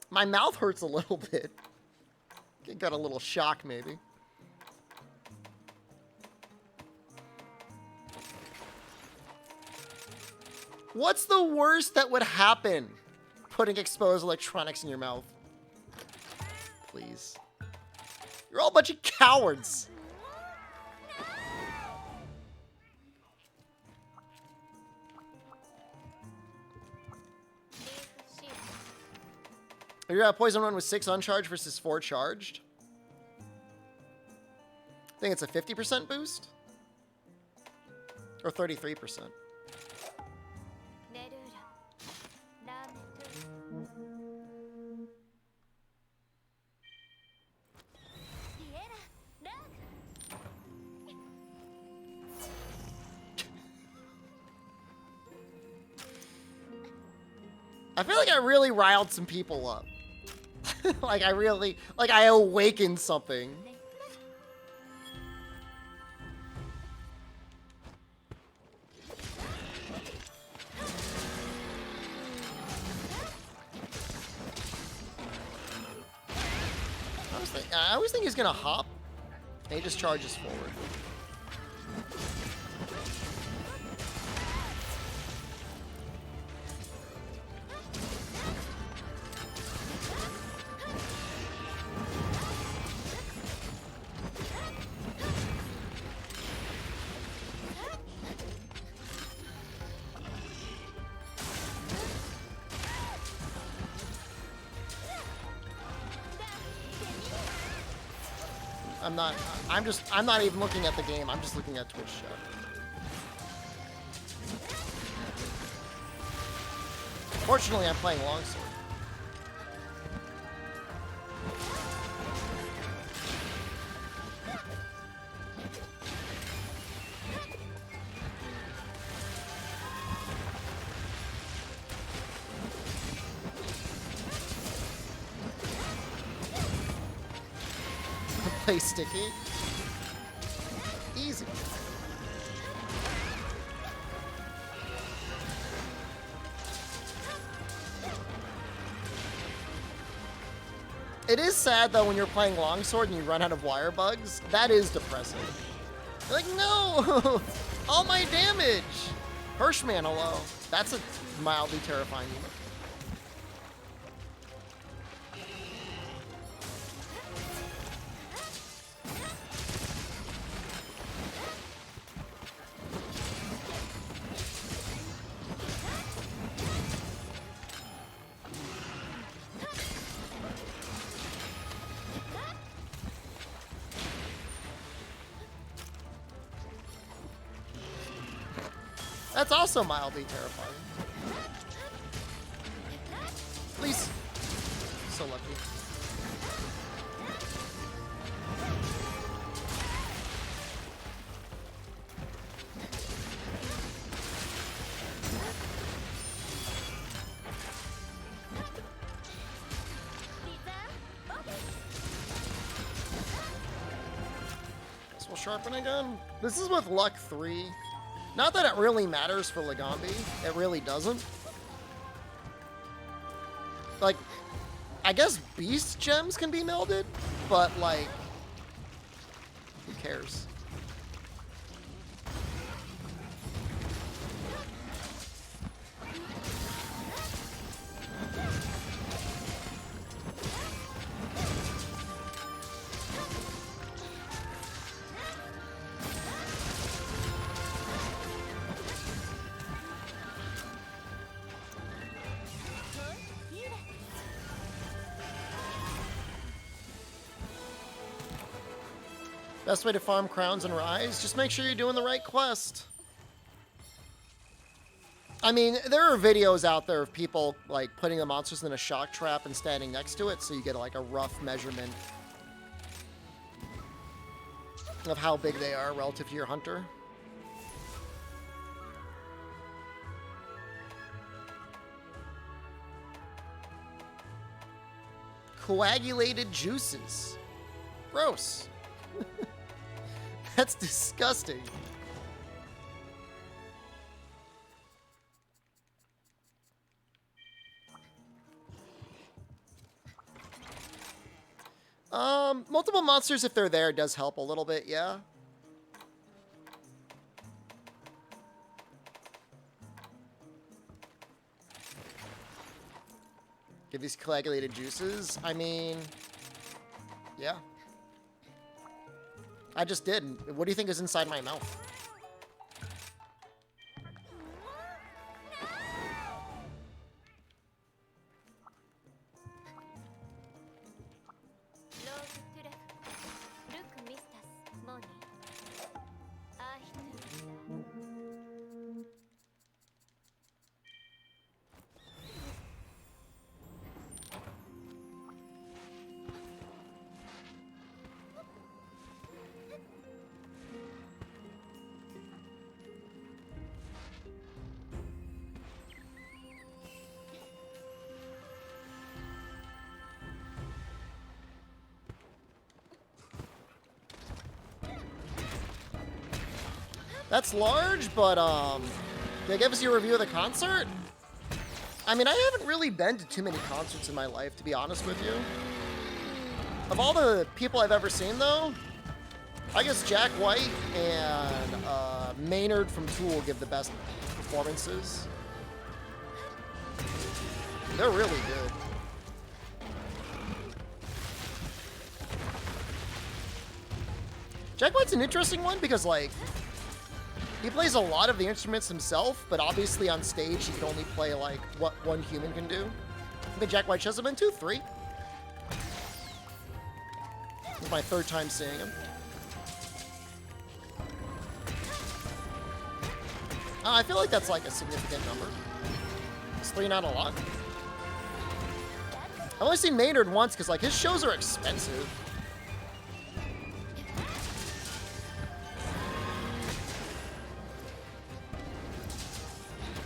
My mouth hurts a little bit. It got a little shock, maybe. What's the worst that would happen? Putting exposed electronics in your mouth. Please. You're all a bunch of cowards. You're at a poison run with 6 uncharged versus 4 charged. I think it's a 50% boost. Or 33%. I feel like I really riled some people up. like I awakened something. I always think he's gonna hop. And he just charges forward. I'm not even looking at the game. I'm just looking at Twitch chat. Fortunately, I'm playing longsword. Play sticky. Easy. It is sad though when you're playing longsword and you run out of wire bugs. That is depressing. You're like, no! All my damage! Hirschman, hello. That's a mildly terrifying unit. That's also mildly terrifying. Please. So lucky. This will sharpen again. This is with luck 3. Not that it really matters for Legambi. It really doesn't. Like, I guess beast gems can be melded, but like, who cares? Best way to farm crowns and rise, just make sure you're doing the right quest. I mean, there are videos out there of people like putting the monsters in a shock trap and standing next to it, so you get like a rough measurement of how big they are relative to your hunter. Coagulated juices. Gross. That's disgusting. Multiple monsters, if they're there, does help a little bit, yeah. Give these coagulated juices. I mean, yeah. I just did. What do you think is inside my mouth? That's large, but, did I give us your review of the concert? I mean, I haven't really been to too many concerts in my life, to be honest with you. Of all the people I've ever seen, though, I guess Jack White and Maynard from Tool give the best performances. They're really good. Jack White's an interesting one because, like, he plays a lot of the instruments himself, but obviously on stage he can only play like what one human can do. I think Jack White shows him in 2, 3. It's my third time seeing him. I feel like that's like a significant number. Is 3 not a lot? I've only seen Maynard once because like his shows are expensive.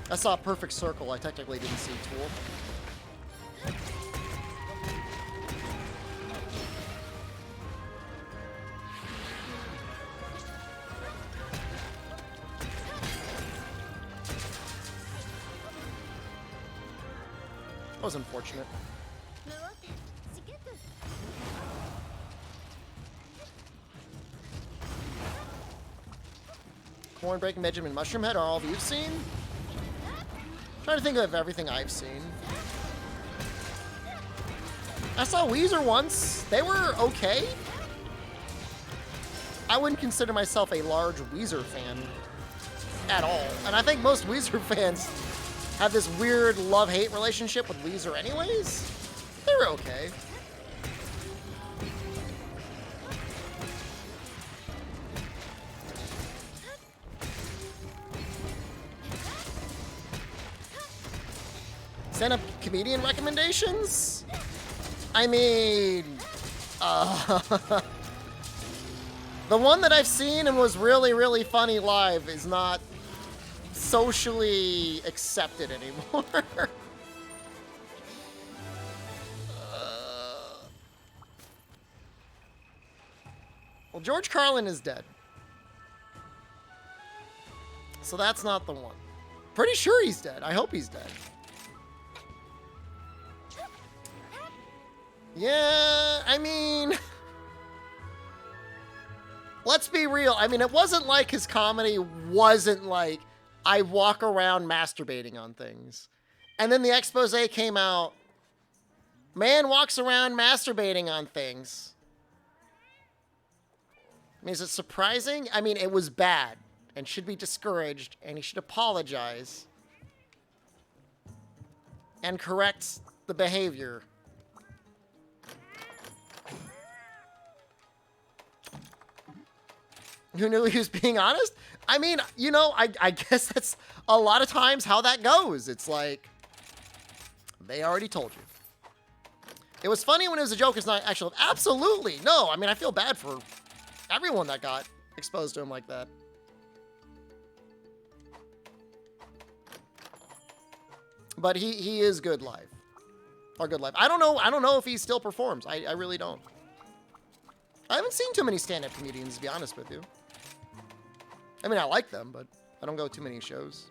I saw Perfect Circle. I technically didn't see Tool. That was unfortunate. Corn Break, Benjamin Mushroom Head are all of you've seen? Trying to think of everything I've seen. I saw Weezer once. They were okay. I wouldn't consider myself a large Weezer fan at all. And I think most Weezer fans have this weird love-hate relationship with Weezer anyways. They were okay. Stand-up comedian recommendations? I mean, the one that I've seen and was really, really funny live is not socially accepted anymore. Well, George Carlin is dead. So that's not the one. Pretty sure he's dead. I hope he's dead. Yeah, I mean, let's be real. I mean, it wasn't like his comedy wasn't like, I walk around masturbating on things. And then the expose came out, man walks around masturbating on things. I mean, is it surprising? I mean, it was bad and should be discouraged, and he should apologize and correct the behavior. Who knew he was being honest? I mean, you know, I guess that's a lot of times how that goes. It's like, they already told you. It was funny when it was a joke. It's not actual. Absolutely. No, I mean, I feel bad for everyone that got exposed to him like that. But he is good live. Or good live. I don't know if he still performs. I really don't. I haven't seen too many stand-up comedians, to be honest with you. I mean, I like them, but I don't go to too many shows.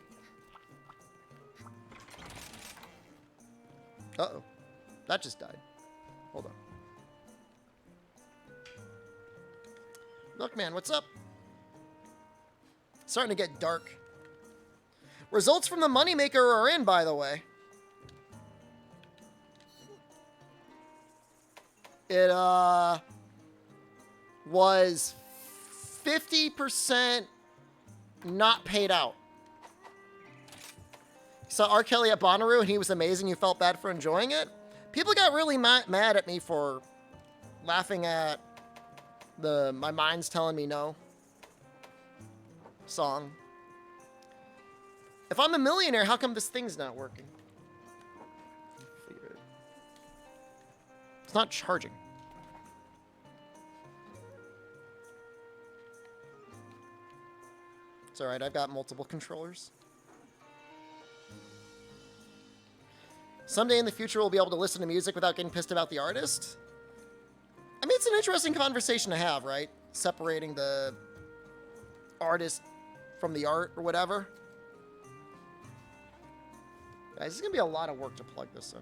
Uh-oh. That just died. Hold on. Look, man, what's up? It's starting to get dark. Results from the Moneymaker are in, by the way. It, was 50% not paid out. Saw R. Kelly at Bonnaroo and he was amazing. You felt bad for enjoying it. People got really mad at me for laughing at the My Mind's Telling Me No song. If I'm a millionaire, how come this thing's not working? It's not charging. It's alright, I've got multiple controllers. Someday in the future, we'll be able to listen to music without getting pissed about the artist. I mean, it's an interesting conversation to have, right? Separating the artist from the art or whatever. Guys, this is going to be a lot of work to plug this in.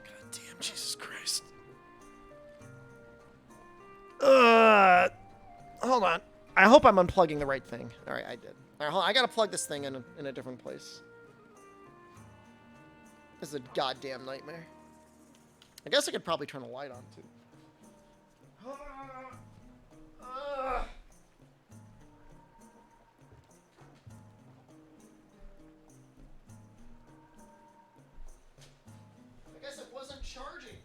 God damn, Jesus Christ. Hold on. I hope I'm unplugging the right thing. All right, I did. All right, hold on. I got to plug this thing in a different place. This is a goddamn nightmare. I guess I could probably turn the light on, too. I guess it wasn't charging.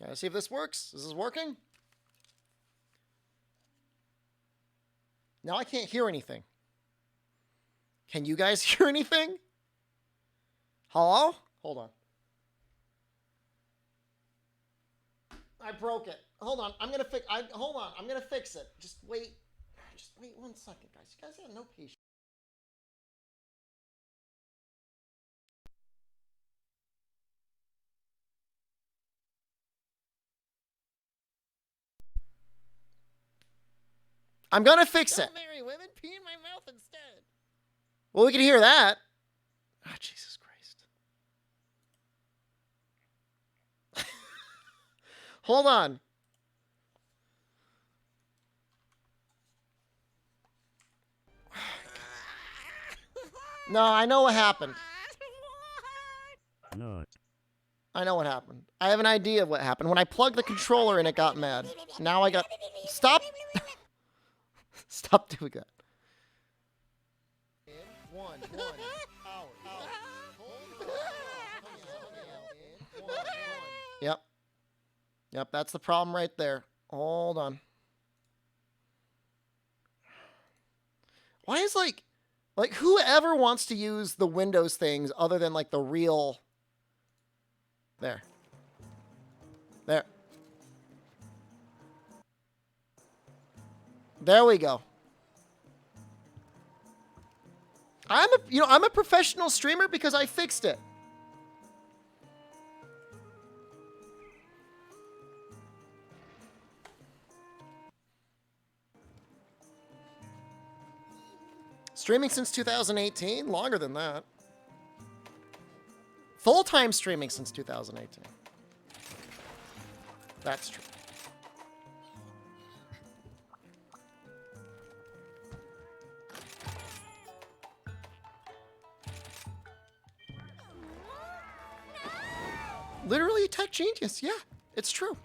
Trying to see if this works. Is this working? Now I can't hear anything. Can you guys hear anything? Hello? Hold on. I broke it. Hold on. I'm gonna fix. Hold on. I'm gonna fix it. Just wait. Just wait 1 second, guys. You guys have no patience. I'm gonna fix it. Don't marry women. Pee in my mouth instead. Well, we can hear that. Ah, Jesus Christ. Hold on. No, I know what happened. No. I know what happened. I have an idea of what happened. When I plugged the controller in, it got mad. Now I got... Stop! Stop doing that. One. Yep. Yep, that's the problem right there. Hold on. Why is like whoever wants to use the Windows things other than like the real... There. There we go. I'm a professional streamer because I fixed it. Streaming since 2018? Longer than that. Full-time streaming since 2018. That's true. Literally a tech genius. Yeah, it's true.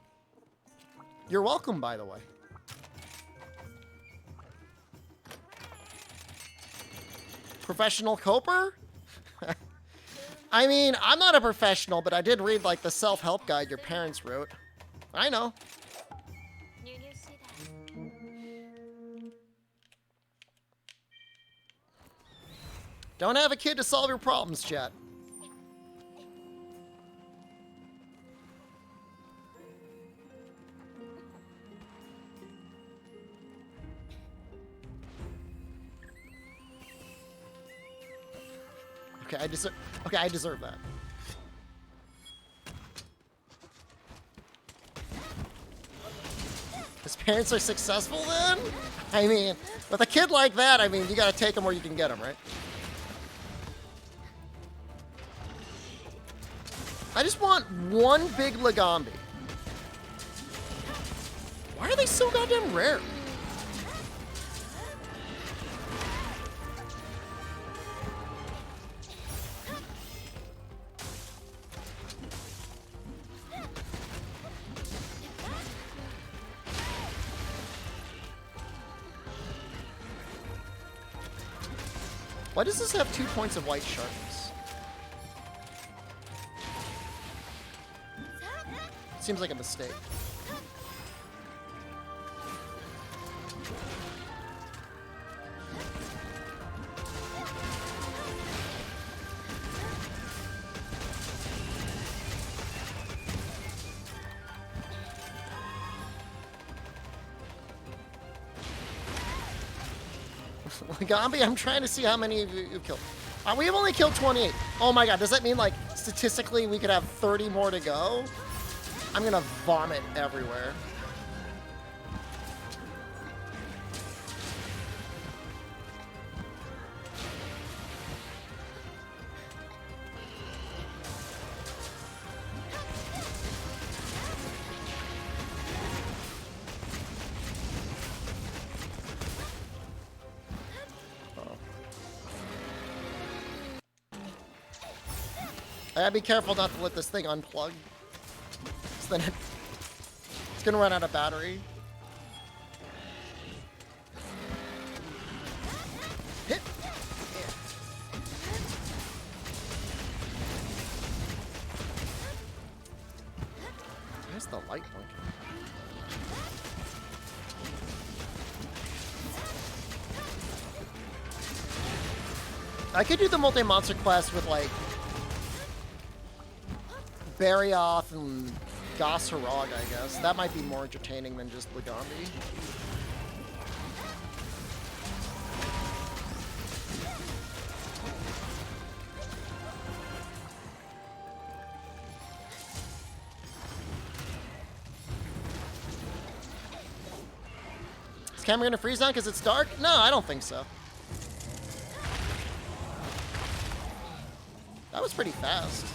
You're welcome, by the way. Professional coper? I mean, I'm not a professional, but I did read like the self-help guide your parents wrote. I know. Don't have a kid to solve your problems, chat. Okay, I deserve that. His parents are successful then? I mean, with a kid like that, I mean, you gotta take him where you can get him, right? I just want one big Lagambi. Why are they so goddamn rare? Why does this have 2 points of white sharpness? Seems like a mistake. Lagambi, I'm trying to see how many of you you've killed. We've only killed 28. Oh my god, does that mean, like, statistically we could have 30 more to go? I'm gonna vomit everywhere. I gotta be careful not to let this thing unplug. So then it's gonna run out of battery. Hit! Where's the light blinking. I could do the multi-monster quest with, like, Barioth and Gosharog, I guess. That might be more entertaining than just Legambi. Is camera gonna freeze on because it's dark? No, I don't think so. That was pretty fast.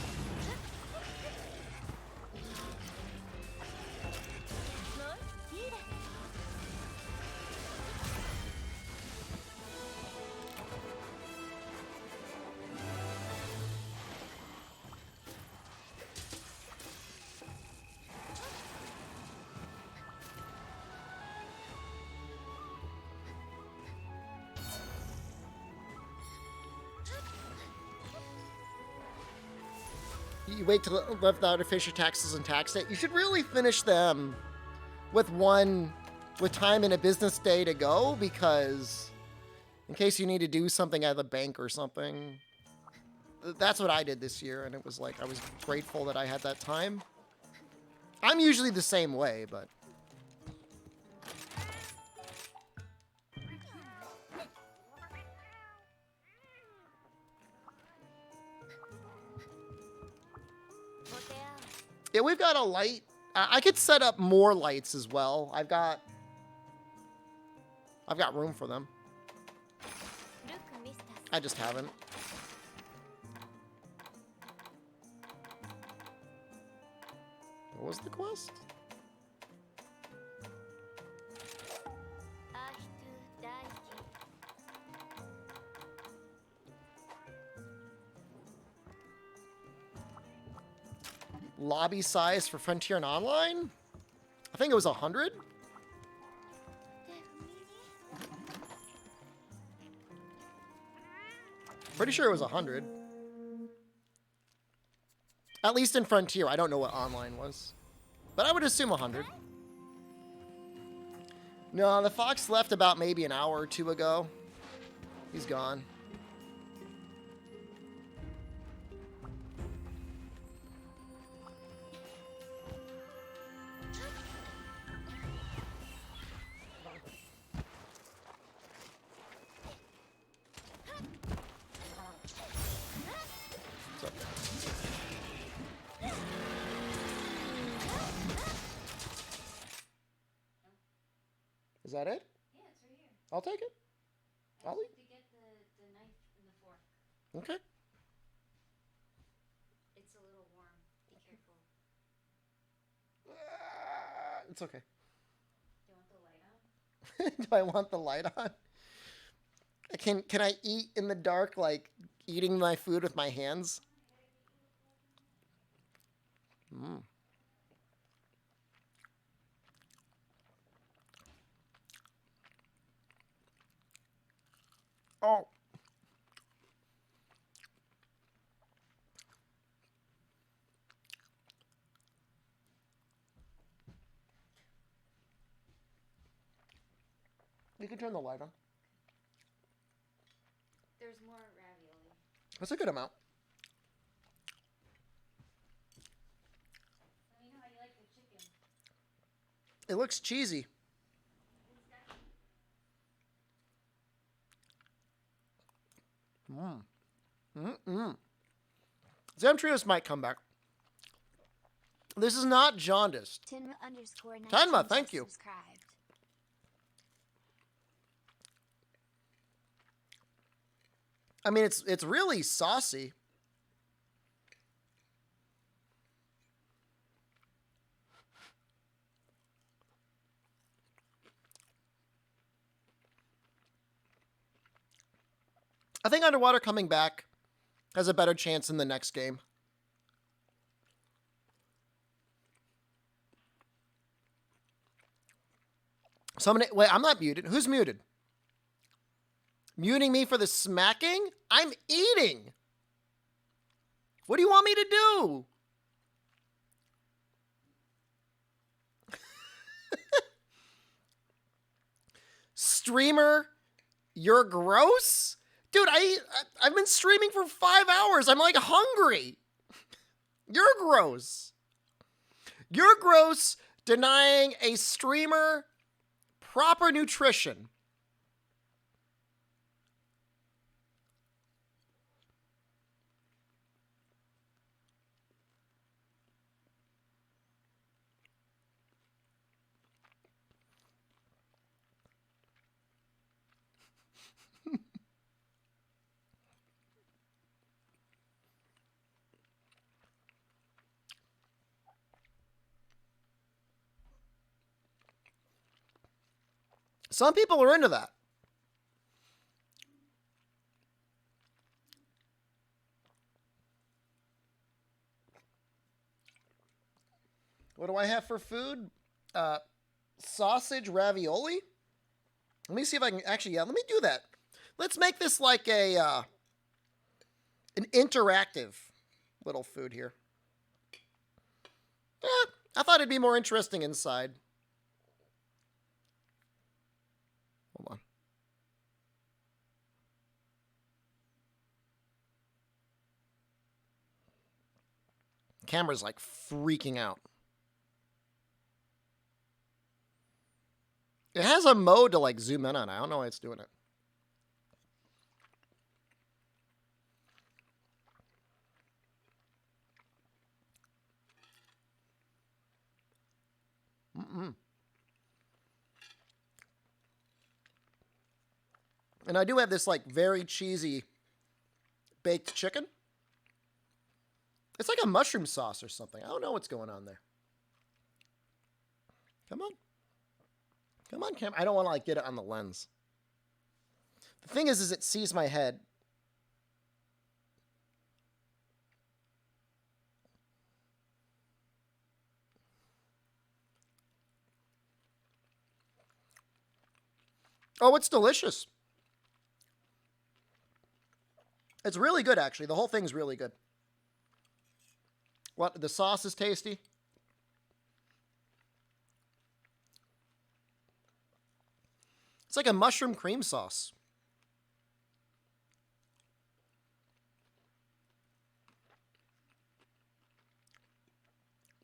You wait till left out of Fisher taxes and tax it. You should really finish them with time in a business day to go, because in case you need to do something at the bank or something. That's what I did this year, and it was like I was grateful that I had that time. I'm usually the same way, but yeah, we've got a light. I could set up more lights as well. I've got room for them. I just haven't. What was the quest? Lobby size for Frontier and Online? I think it was 100. Pretty sure it was 100. At least in Frontier. I don't know what Online was. But I would assume 100. No, the Fox left about maybe an hour or two ago. He's gone. Is that it? Yeah, it's right here. I'll take it. I'll eat. To get the knife and the fork. Okay. It's a little warm. Be careful. It's okay. Do you want the light on? Do I want the light on? Can I eat in the dark, like eating my food with my hands? Mm. Oh. You can turn the light on. There's more ravioli. That's a good amount. Let me know how you like the chicken. It looks cheesy. Zemtrios might come back. This is not jaundiced. Tenma, thank you. Subscribed. I mean, it's really saucy. I think Underwater coming back has a better chance in the next game. Wait, I'm not muted. Who's muted? Muting me for the smacking? I'm eating. What do you want me to do? streamer, you're gross? Dude, I've been streaming for 5 hours. I'm like hungry. You're gross. You're gross denying a streamer proper nutrition. Some people are into that. What do I have for food? Sausage ravioli? Let me see if I can actually, yeah, let me do that. Let's make this like a an interactive little food here. I thought it'd be more interesting inside. Hold on. Camera's like freaking out. It has a mode to like zoom in on. I don't know why it's doing it. And I do have this like very cheesy baked chicken. It's like a mushroom sauce or something. I don't know what's going on there. Come on. Come on, Cam. I don't want to like get it on the lens. The thing is it sees my head. Oh, it's delicious. It's really good, actually. The whole thing's really good. What? The sauce is tasty. It's like a mushroom cream sauce.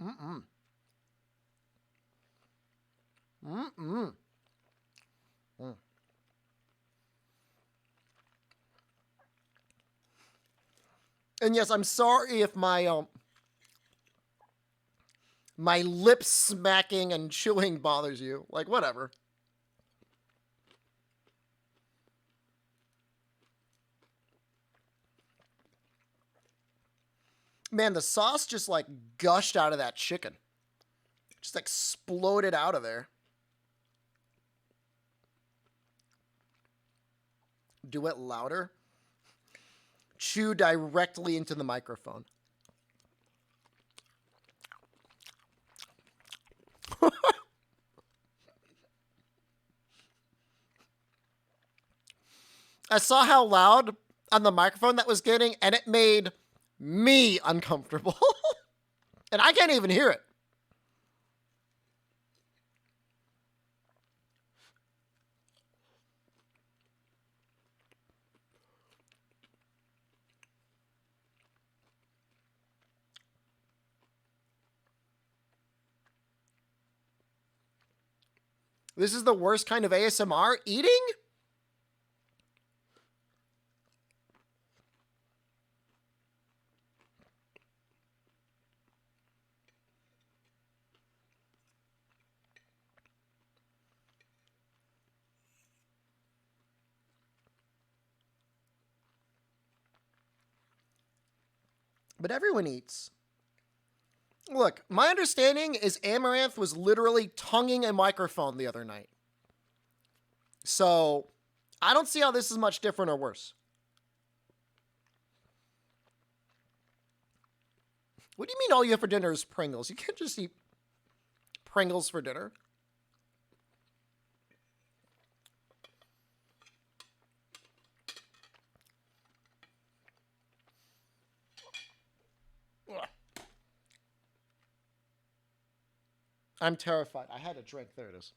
Mm-mm. Mm-mm. Mm. And yes, I'm sorry if my my lip smacking and chewing bothers you. Like, whatever. Man, the sauce just like gushed out of that chicken. Just exploded out of there. Do it louder. Chew directly into the microphone. I saw how loud on the microphone that was getting, and it made me uncomfortable. And I can't even hear it. This is the worst kind of ASMR? Eating? But everyone eats. Look, my understanding is Amaranth was literally tonguing a microphone the other night. So, I don't see how this is much different or worse. What do you mean all you have for dinner is Pringles? You can't just eat Pringles for dinner. I'm terrified. I had a drink. There it is.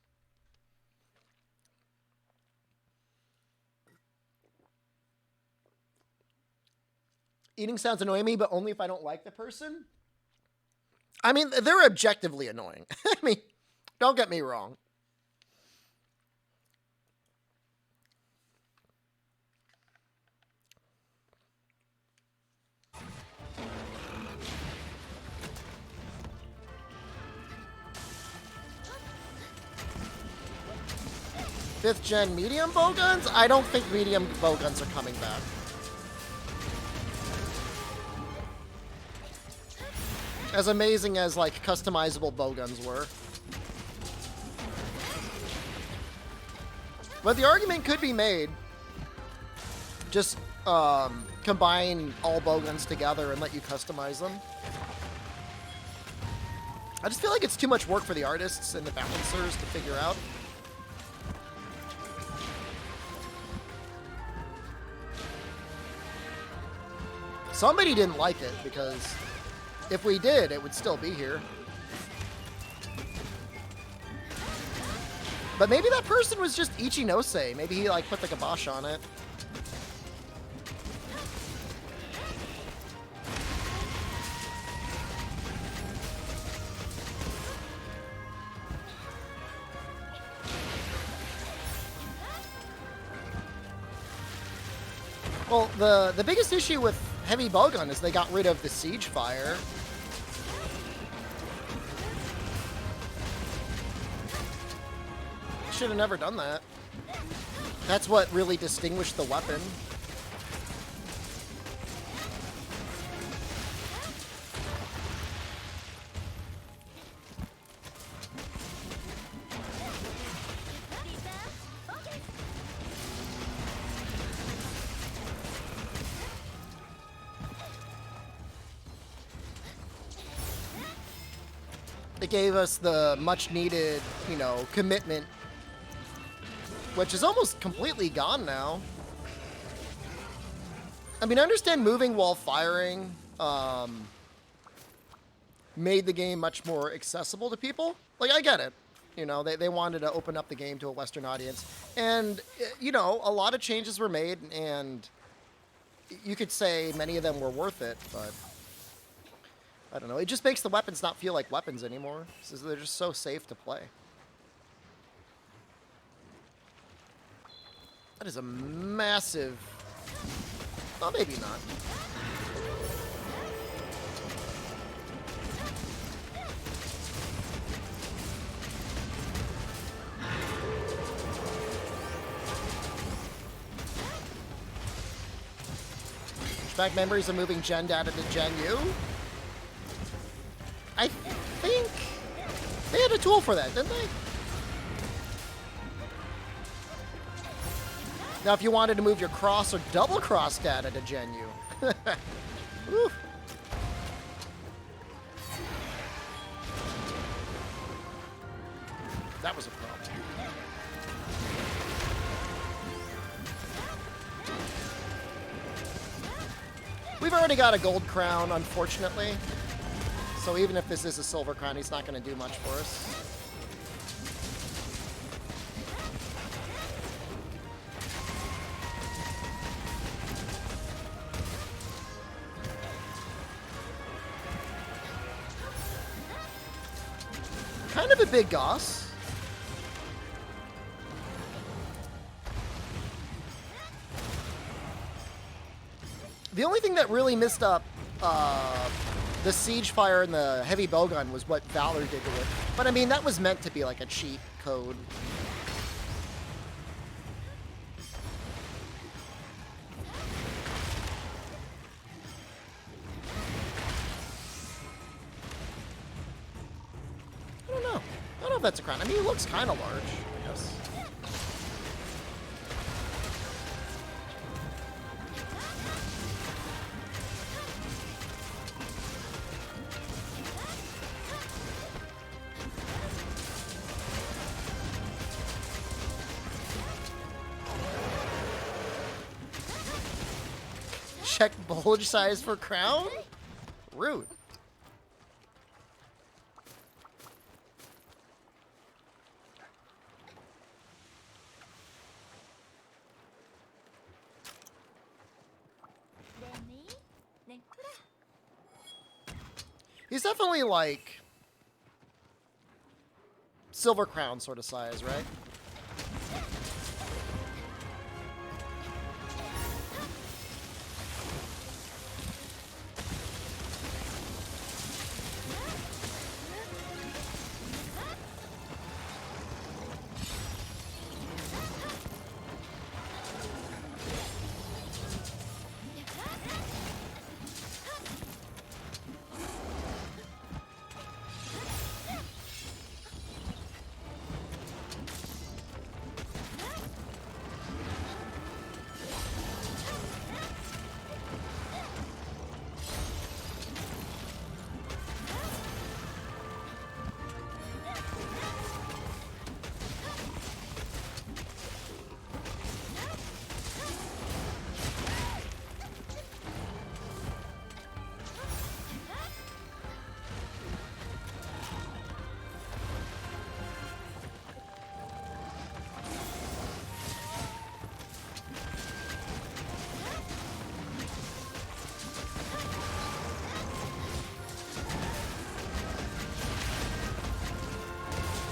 eating sounds annoy me, but only if I don't like the person. I mean, they're objectively annoying. I mean, don't get me wrong. Fifth gen medium bowguns? I don't think medium bowguns are coming back. As amazing as like customizable bowguns were. But the argument could be made. Just combine all bowguns together and let you customize them. I just feel like it's too much work for the artists and the balancers to figure out. Somebody didn't like it, because if we did, it would still be here. But maybe that person was just Ichinose. Maybe he like put the kibosh on it. Well, the biggest issue with heavy bowgun is they got rid of the siege fire. Should have never done that. That's what really distinguished the weapon. It gave us the much needed, you know, commitment, which is almost completely gone now. I mean, I understand moving while firing made the game much more accessible to people. Like, I get it. You know, they wanted to open up the game to a Western audience. And, you know, a lot of changes were made, and you could say many of them were worth it, but I don't know. It just makes the weapons not feel like weapons anymore. So they're just so safe to play. That is a massive... Well, maybe not. Back memories of moving Gen data to Gen U? I think they had a tool for that, didn't they? Now, if you wanted to move your cross or double cross data to Gen U. Woo. That was a problem. We've already got a gold crown, unfortunately. So even if this is a silver crown, he's not going to do much for us. Kind of a big goss. The only thing that really messed up the siege fire and the heavy bowgun was what Valor did to it. But I mean, that was meant to be like a cheat code. I don't know. I don't know if that's a crown. I mean, it looks kind of large, I guess. Check bulge size for crown? Rude. 네, He's definitely like Silver Crown sort of size, right?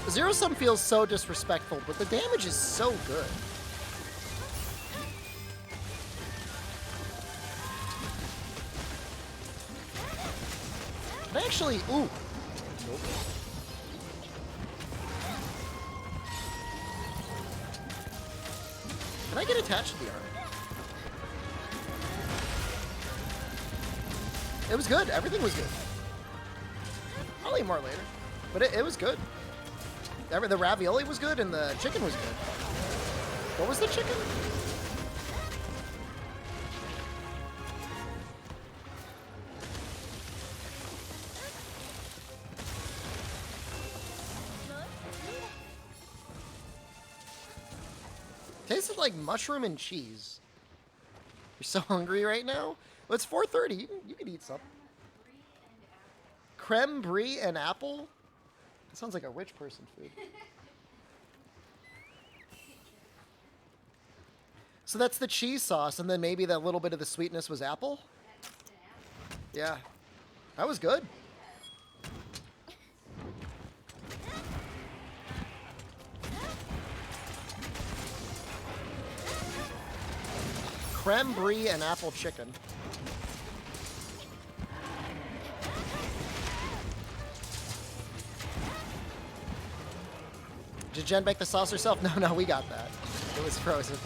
Zero Sum feels so disrespectful, but the damage is so good. And actually, ooh. Nope. Can I get attached to the arm? It was good. Everything was good. I'll eat more later. But it was good. The ravioli was good and the chicken was good. What was the chicken? Tasted like mushroom and cheese. You're so hungry right now? Well, it's 4:30. You can eat something. Creme brie and apple? That sounds like a rich person food. So that's the cheese sauce, and then maybe that little bit of the sweetness was apple? Yeah. That was good. Creme brie and apple chicken. Did Jen make the sauce herself? No, we got that. It was frozen.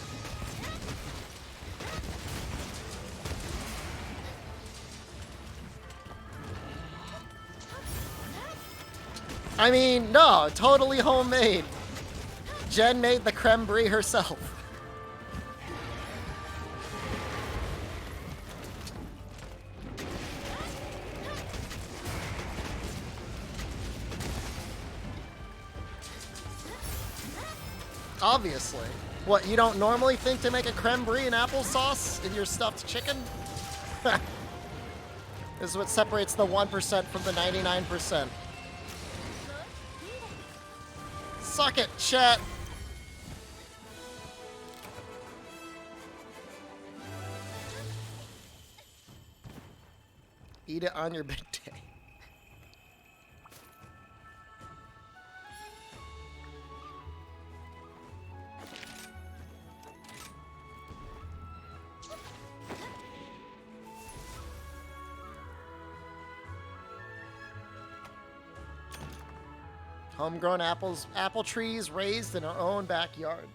I mean, no, totally homemade. Jen made the creme brie herself. Obviously. What, you don't normally think to make a creme brie and applesauce in your stuffed chicken? This is what separates the 1% from the 99%. Suck it, chat. Eat it on your big day. Homegrown apple trees raised in our own backyard.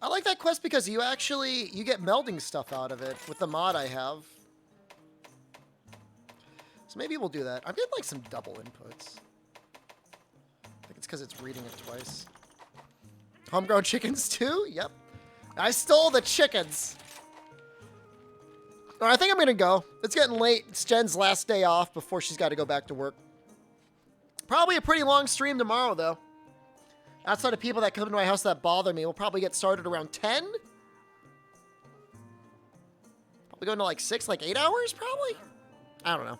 I like that quest because you get melding stuff out of it with the mod I have. So maybe we'll do that. I'm getting like some double inputs. I think it's because it's reading it twice. Homegrown chickens too? Yep. I stole the chickens. All right, I think I'm going to go. It's getting late. It's Jen's last day off before she's got to go back to work. Probably a pretty long stream tomorrow, though. Outside of people that come to my house that bother me, we'll probably get started around 10? Probably going to like 6, like 8 hours, probably? I don't know.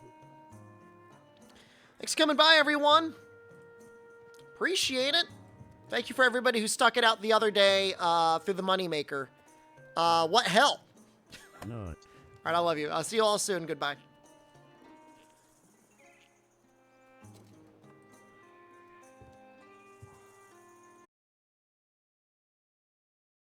Thanks for coming by, everyone. Appreciate it. Thank you for everybody who stuck it out the other day through the Moneymaker. What hell? Not. All right, I love you. I'll see you all soon. Goodbye.